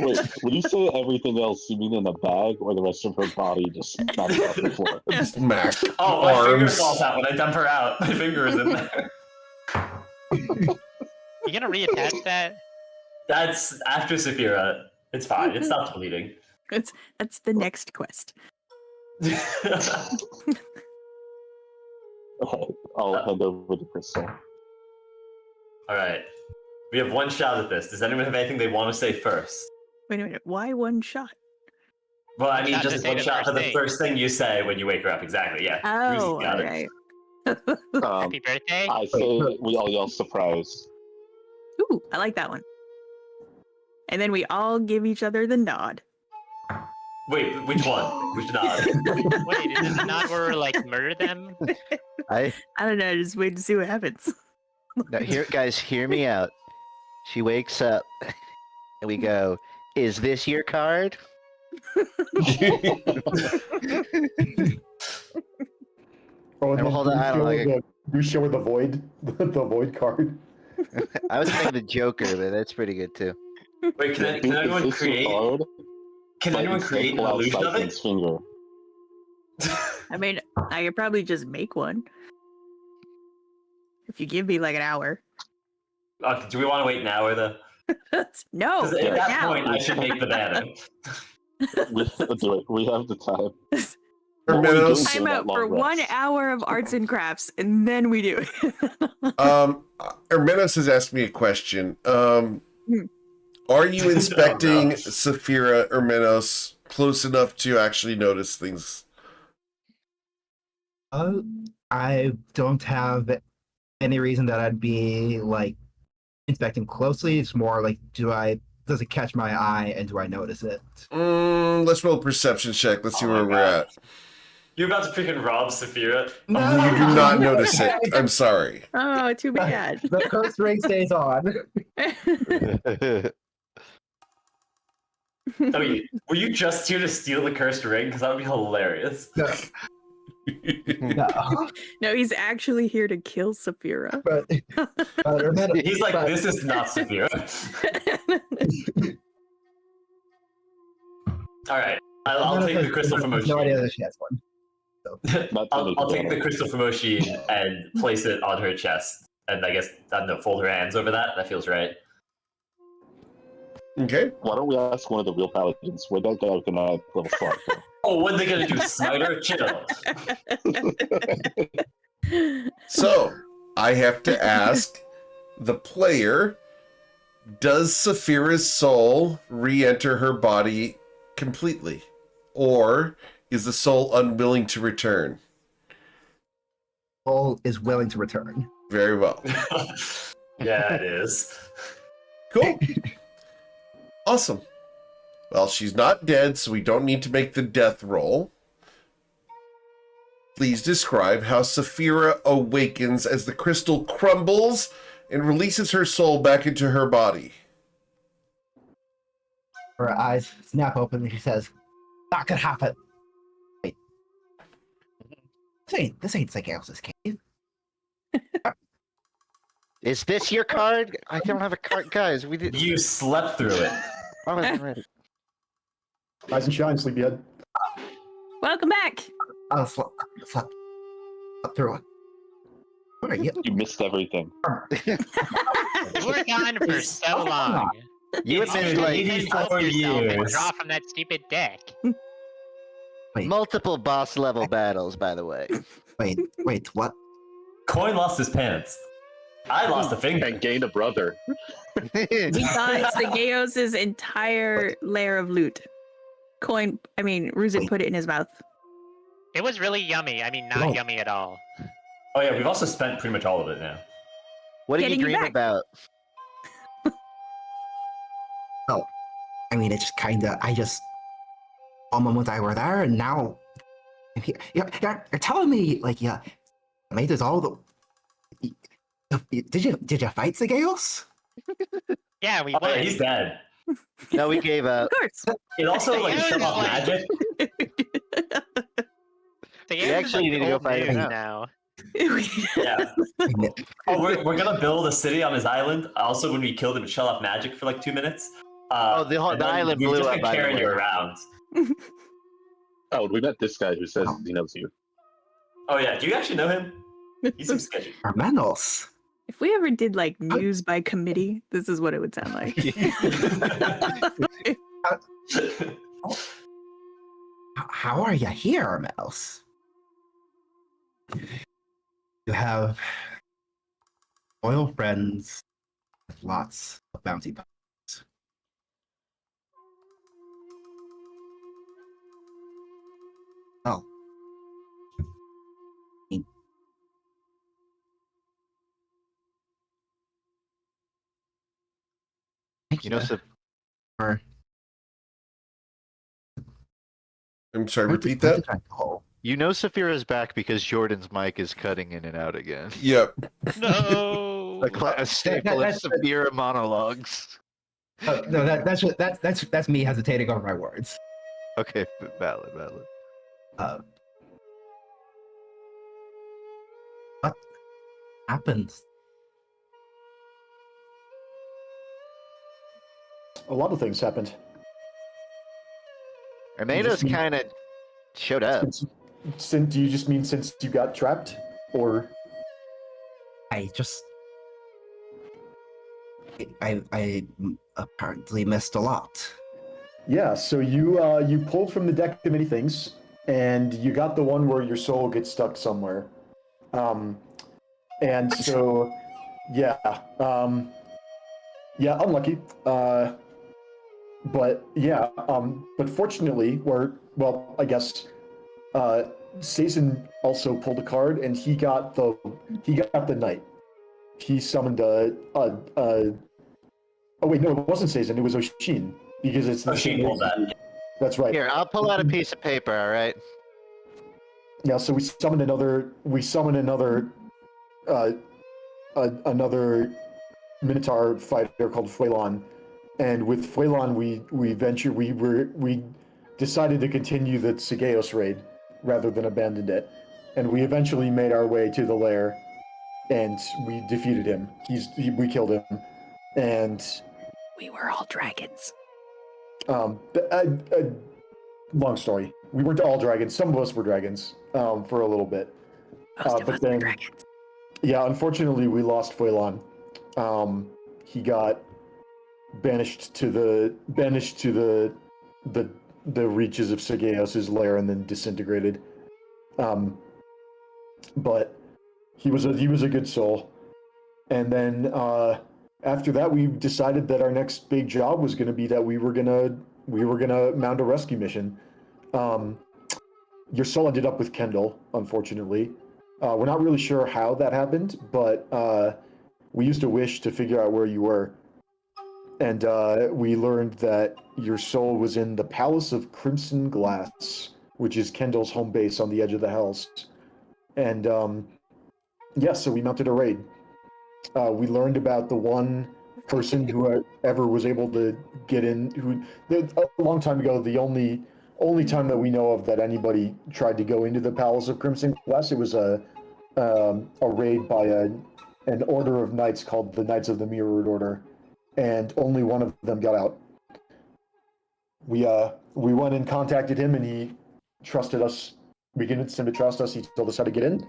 Wait, when you say everything else, you mean in a bag or the rest of her body just smacked off the floor? Smack. Oh, my finger Arms. falls out when I dump her out. My finger is in there. You gonna reattach that? That's after Saphira. It's fine. It stops bleeding. That's the next quest. I'll hand over the crystal. All right. We have one shot at this. Does anyone have anything they want to say first? Wait a minute. Why one shot? Well, I mean, Shot to just say one the shot first for the thing. first thing you say when you wake her up. Exactly. Yeah. Oh, Ruzy's got it. alright. Um, Happy birthday. I say we all yell surprise. Ooh, I like that one. And then we all give each other the nod. Wait, which one? Which nod? Wait, is it not where we're like murder them? I don't know. Just wait to see what happens. No, guys, hear me out. She wakes up, and we go, "Is this your card?" Oh, and Now, then hold on, I don't like you show her the void, the void card. I was thinking the Joker, but that's pretty good too. Wait, can Is anyone this your create? card? Can Like, anyone instead, create an pull out illusion of it? Siphon's finger. I mean, I could probably just make one. If you give me like an hour. Do we want to wait an hour though? No, Because do at it that now. point, I should make the banner. We do it. We have the time. Or What were you Meadows. doing Time during out that for long 1 rest? hour of arts and crafts, and then we do it. Hermenos has asked me a question. Are you inspecting Saphira, Hermenos, close enough to actually notice things? I don't have any reason that I'd be like inspecting closely. It's more like, does it catch my eye and do I notice it? Let's roll a perception check. Let's see Oh where my we're God. at. You're about to freaking rob Saphira. You do not notice it. I'm sorry. Oh, too bad. The curse ring stays on. I mean, were you just here to steal the cursed ring? Because that would be hilarious. No. No, he's actually here to kill Saphira. But He's like, this is not Saphira. All right, I'll take the crystal from No idea Osheen. that she has one. I'll take the crystal from Osheen and place it on her chest. And I guess, I don't know, fold her hands over that. That feels right. Okay. Why don't we ask one of the real paladins where that guy with the knife level slot go? Oh, what are they going to do? Snyder? Chill. So, I have to ask the player, does Saphira's soul re-enter her body completely? Or is the soul unwilling to return? Soul is willing to return. Very well. Yeah, it is. Cool. Awesome. Well, she's not dead, so we don't need to make the death roll. Please describe how Saphira awakens as the crystal crumbles and releases her soul back into her body. Her eyes snap open and she says, "That could happen." Wait. This ain't Zagales' cave. Is this your card? I don't have a card, guys. We did. You slept through it. I wasn't ready. Rise and shine, sleepyhead. Welcome back. I slept through it. What are you? You missed everything. You were gone for so long. You It's admitted been like 84 Help yourself and years. draw from that stupid deck. Wait. multiple boss level battles, by the way. Wait, what? Coin lost his pants. I lost a finger. And gained a brother. We got Zagaleos' entire layer of loot. Ruzit put it in his mouth. It was really yummy. I mean, not Oh. yummy at all. Oh yeah, we've also spent pretty much all of it now. What did Getting you you dream back. about? I mean, it just kinda, one moment I were there, and now, you're telling me, like, yeah, made this all the, did you fight Zagaleos? Yeah, we Oh, yeah, won. he's dead. No, we gave up. Of course. It also like Yeah, shut off like- magic. The You actually need to go fight him now. Yeah. Oh, we're gonna build a city on his island. Also, when we killed him, it shut off magic for like 2 minutes. Oh, the and then island we've blew just up, been by the carrying you way. around. Oh, we met this guy who says he knows you. Oh yeah, do you actually know him? He seems sketchy. Hermanos. If we ever did like news by committee, this is what it would sound like. How are you here, Mouse? You have loyal friends with lots of bounty bucks. Oh. Thank You know, so for I'm sorry, where did- repeat where that? did I go? you know Saphira's back because Jordan's mic is cutting in and out again. Yep. No. A staple of that's- Saphira monologues. No, that's me hesitating over my words. Okay, valid. What happened? A lot of things happened. Armados just mean- kind of showed up. Do you just mean since you got trapped, or I apparently missed a lot. yeah? So you pulled from the deck of many things, and you got the one where your soul gets stuck somewhere. And so yeah, yeah, unlucky. But yeah, but fortunately, I guess Sazen also pulled a card, and he got the knight. He summoned oh wait, no, it wasn't Sazen, it was Oshin, because it's the Oshin same pulled that. That's right. Here, I'll pull out a piece of paper. All right. Yeah, so we summoned another another Minotaur fighter called Fuelon, and with Fuelon we decided to continue the Sigeos raid rather than abandoned it, and we eventually made our way to the lair, and we defeated him. We killed him, and We were all dragons. long story. We weren't all dragons. Some of us were dragons for a little bit. Most of but us were then- dragons. Yeah, unfortunately, we lost Fuelon. He got banished to the reaches of Sigeos' lair and then disintegrated. But he was a good soul. And then after that, we decided that our next big job was going to be that we were gonna mount a rescue mission. Your soul ended up with Kendall, unfortunately. We're not really sure how that happened, but we used a wish to figure out where you were. And we learned that your soul was in the Palace of Crimson Glass, which is Kendall's home base on the edge of the Hells. And yeah, so we mounted a raid. We learned about the one person who ever was able to get in, a long time ago, the only time that we know of that anybody tried to go into the Palace of Crimson Glass, it was a raid by an order of knights called the Knights of the Mirrored Order, and only one of them got out. We went and contacted him, and he trusted us. We convinced him to trust us. He told us how to get in,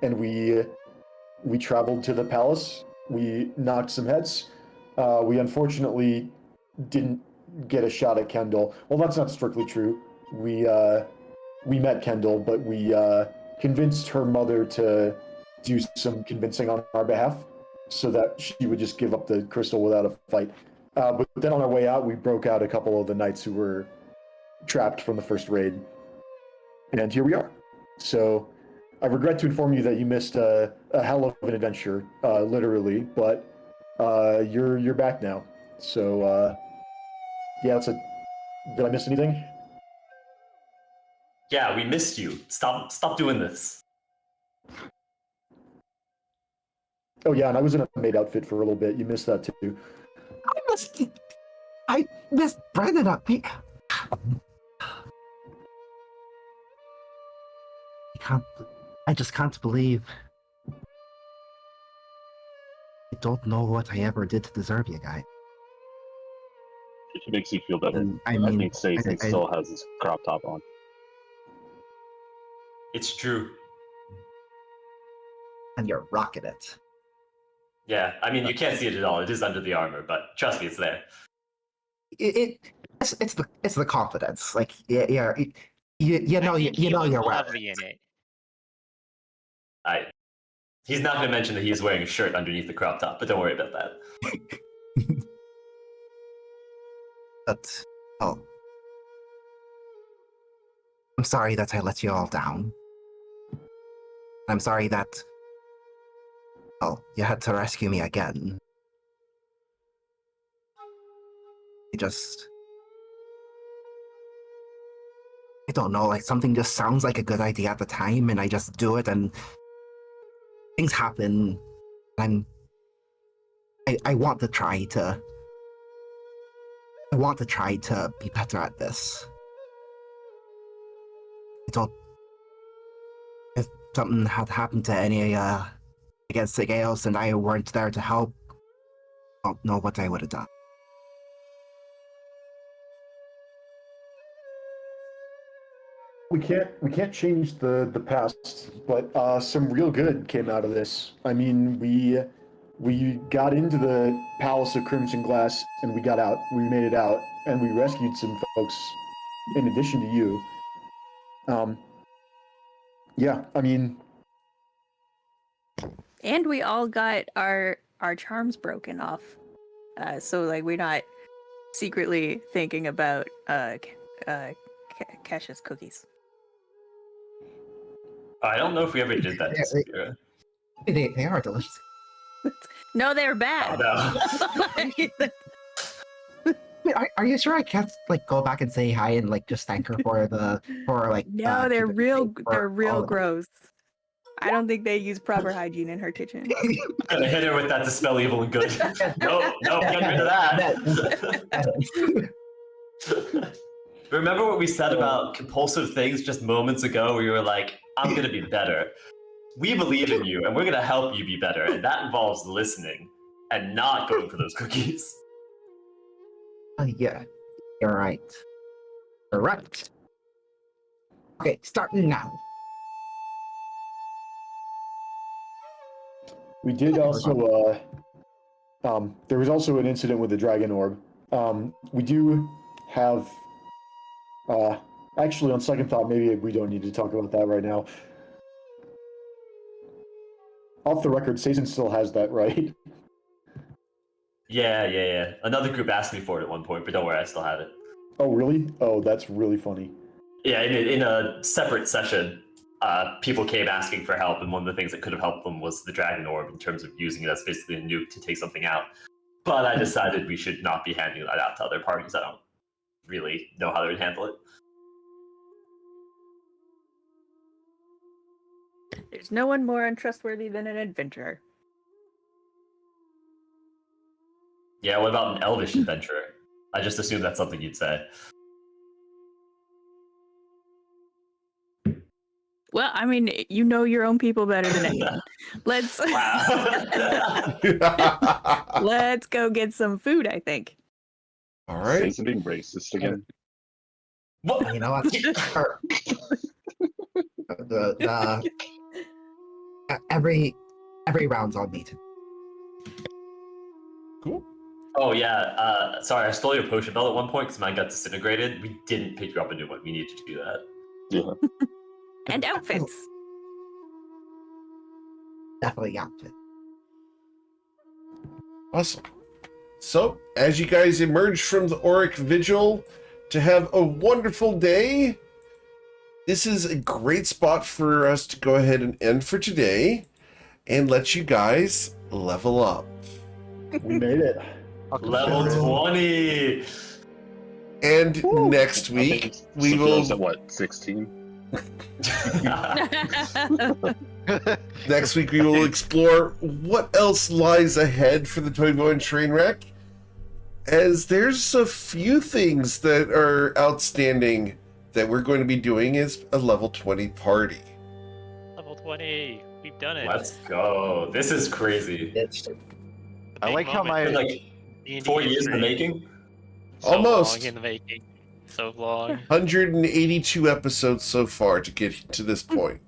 and we traveled to the palace. We knocked some heads. We unfortunately didn't get a shot at Kendall. Well, that's not strictly true. We met Kendall, but we convinced her mother to do some convincing on our behalf so that she would just give up the crystal without a fight. But then on our way out, we broke out a couple of the knights who were trapped from the first raid. And here we are. So I regret to inform you that you missed a hell of an adventure, literally, but you're back now. So yeah, did I miss anything? Yeah, we missed you. Stop doing this. Oh yeah, and I was in a maid outfit for a little bit. You missed that too. I missed Brandon up. I just can't believe. I don't know what I ever did to deserve you, guy. If it makes you feel better, I mean, think Satan still has his crop top on. It's true. And you're rocking it. Yeah, I mean, you can't see it at all. It is under the armor, but trust me, it's there. it's the confidence. Like you know you're right. Lovely in it. He's not going to mention that he is wearing a shirt underneath the crop top, but don't worry about that. But I'm sorry that I let you all down. I'm sorry that you had to rescue me again. I don't know, like something just sounds like a good idea at the time, and I just do it, and things happen. I want to try to be better at this. If something had happened to any against the Gales and I weren't there to help, I don't know what I would have done. We can't change the past, but some real good came out of this. I mean, we got into the Palace of Crimson Glass and we got out. We made it out and we rescued some folks in addition to you. Yeah, I mean, And we all got our charms broken off. So like we're not secretly thinking about Kash's cookies. I don't know if we ever did that. They are delicious. No, they're bad. Oh, Wait, are you sure I can't like go back and say hi and like just thank her for like? No, they're real. They're all real of it? gross. I don't think they use proper hygiene in her kitchen. Gonna hit her with that dispel evil and good. No, get rid of that. Remember what we said about compulsive things just moments ago, where you were like, I'm gonna be better. We believe in you, and we're gonna help you be better, and that involves listening and not going for those cookies. Yeah, you're right. You're right. Okay, starting now. we did also. There was also an incident with the dragon orb. We do have. Actually, on second thought, maybe we don't need to talk about that right now. Off the record, Sazen still has that, right? Yeah. Another group asked me for it at one point, but don't worry, I still have it. Oh, really? Oh, that's really funny. Yeah, in a separate session, people came asking for help, and one of the things that could have helped them was the dragon orb in terms of using it as basically a nuke to take something out. But I decided we should not be handing that out to other parties. I don't really know how they would handle it. There's no one more untrustworthy than an adventurer. Yeah, what about an elvish adventurer? I just assumed that's something you'd say. Well, I mean, you know your own people better than anyone. Let's let's go get some food, I think. All right. Sazen being racist again. What? You know what? Every round's on me. Cool. Oh yeah, sorry, I stole your potion belt at one point because mine got disintegrated. We didn't pick you up a new one. We needed to do that. Yeah. And outfits. Definitely outfit. Awesome. So, as you guys emerge from the Auric Vigil to have a wonderful day, this is a great spot for us to go ahead and end for today and let you guys level up. We made it. Level 20! And next I week, think we Sophia's will... at what, 16? Next week, we will explore what else lies ahead for the Toivoan Trainwreck, as there's a few things that are outstanding that we're going to be doing as a level 20 party. Level 20. We've done it. Let's go. This is crazy. I Big like how moment. my Like D&D 4 years in the history. making. So Almost. long in the making. So long. 182 episodes so far to get to this point.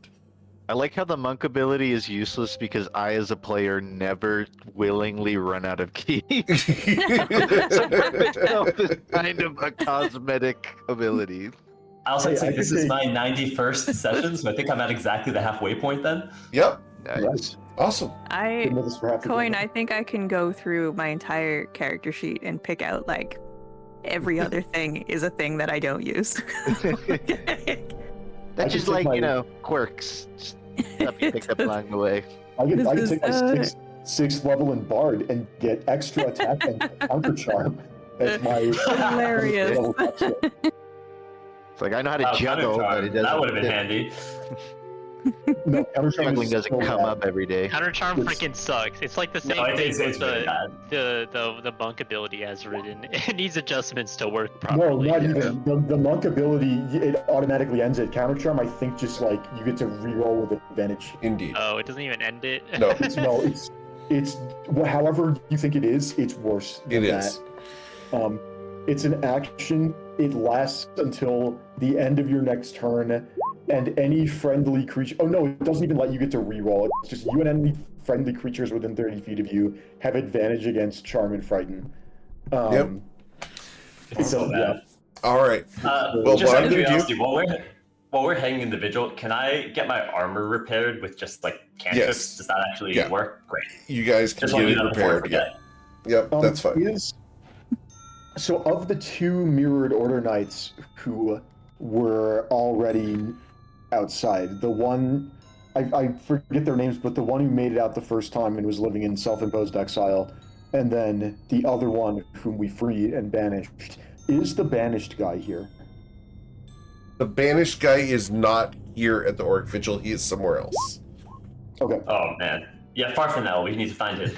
I like how the monk ability is useless because I, as a player, never willingly run out of keys. So perfect health is kind of a cosmetic ability. I also Hey, say I this could is say- my 91st session, so I think I'm at exactly the halfway point then. Yep. Nice. Awesome. I Been with us for half the Coin, game. I think I can go through my entire character sheet and pick out like every other thing is a thing that I don't use. That's could just take like, my- quirks. Stuff you picked up along the way. I could This take my is, sixth level in Bard and get extra attack and counter charm. That's my Hilarious. level up skill. It's like, I know how to Wow, juggle, but it doesn't. that would have been handy. No, counter charm Juggling is doesn't so come bad. up every day. Counter charm It's- freaking sucks. It's like the same No, thing it's with really bad. the monk ability as written. It needs adjustments to work No, properly. not even. The monk ability, it automatically ends at counter charm. I think just like you get to reroll with advantage. Indeed. Oh, it doesn't even end it. No, No, it's however you think it is, it's worse than it that. is. It's an action. It lasts until the end of your next turn, and any friendly creature. Oh no, it doesn't even let you get to reroll. It's just you and any friendly creatures within 30 feet of you have advantage against Charm and Frighten. Yep. It's so bad. All right. Well, just what out I'm of gonna do- curiosity, while we're hanging in the vigil, can I get my armor repaired with just like cantrips? Yes. Does that actually Yeah. work? Great. You guys can Just get want to it do that before I repaired. Yeah. forget. Yep. That's fine. So of the two Mirrored Order Knights who were already outside, the one, I forget their names, but the one who made it out the first time and was living in self-imposed exile, and then the other one whom we freed and banished, is the banished guy here? The banished guy is not here at the Orc Vigil. He is somewhere else. Okay. Oh man. Yeah, far from now. We need to find him.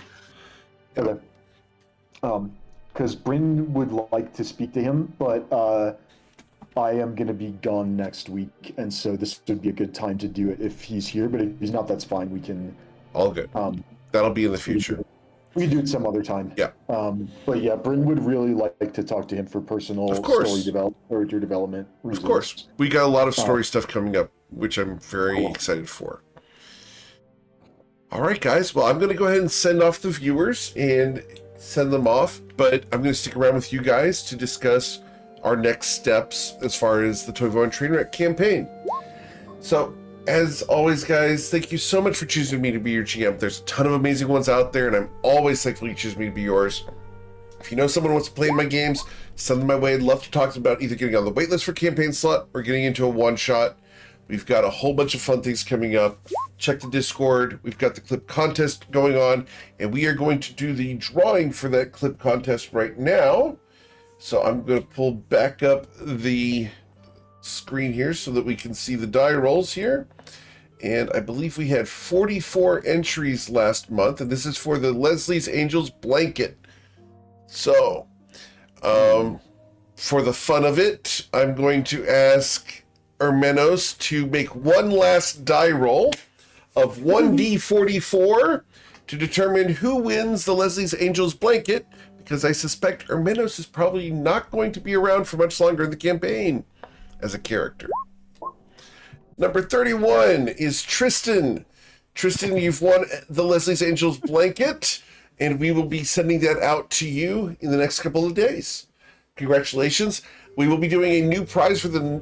Okay. Because Bryn would like to speak to him, but I am going to be gone next week, and so this would be a good time to do it if he's here, but if he's not, that's fine. We can, All good. That'll be in the future. we can do it some other time. Yeah. But yeah, Bryn would really like to talk to him for personal Of course. character development reasons. Of course. We got a lot of story stuff coming up, which I'm very excited for. All right, guys. Well, I'm going to go ahead and send off the viewers and send them off, but I'm going to stick around with you guys to discuss our next steps as far as the Toivoan Trainwreck campaign. So, as always, guys, thank you so much for choosing me to be your GM. There's a ton of amazing ones out there, and I'm always thankful you choose me to be yours. If you know someone who wants to play in my games, send them my way. I'd love to talk to them about either getting on the waitlist for campaign slot or getting into a one-shot. We've got a whole bunch of fun things coming up. Check the Discord. We've got the clip contest going on, and we are going to do the drawing for that clip contest right now. So I'm going to pull back up the screen here so that we can see the die rolls here. And I believe we had 44 entries last month, and this is for the Leslie's Angels blanket. So, for the fun of it, I'm going to ask Ermenos to make one last die roll of 1d44 to determine who wins the Leslie's Angels blanket, because I suspect Ermenos is probably not going to be around for much longer in the campaign as a character. Number 31 is Tristan. Tristan, you've won the Leslie's Angels blanket, and we will be sending that out to you in the next couple of days. Congratulations. We will be doing a new prize for the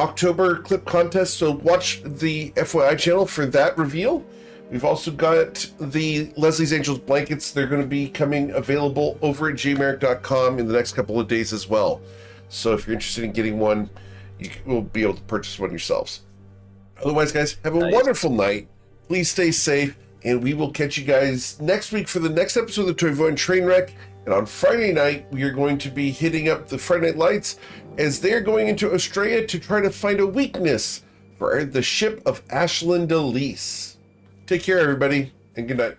October clip contest, so watch the FYI channel for that reveal. We've also got the Leslie's Angels blankets. They're going to be coming available over at jmerrick.com in the next couple of days as well. So if you're interested in getting one, you will be able to purchase one yourselves. Otherwise, guys, have a wonderful night. Please stay safe, and we will catch you guys next week for the next episode of the Toivoan Trainwreck. And on Friday night, we are going to be hitting up the Friday Night Lights as they're going into Australia to try to find a weakness for the ship of Ashland Elise. Take care, everybody, and good night.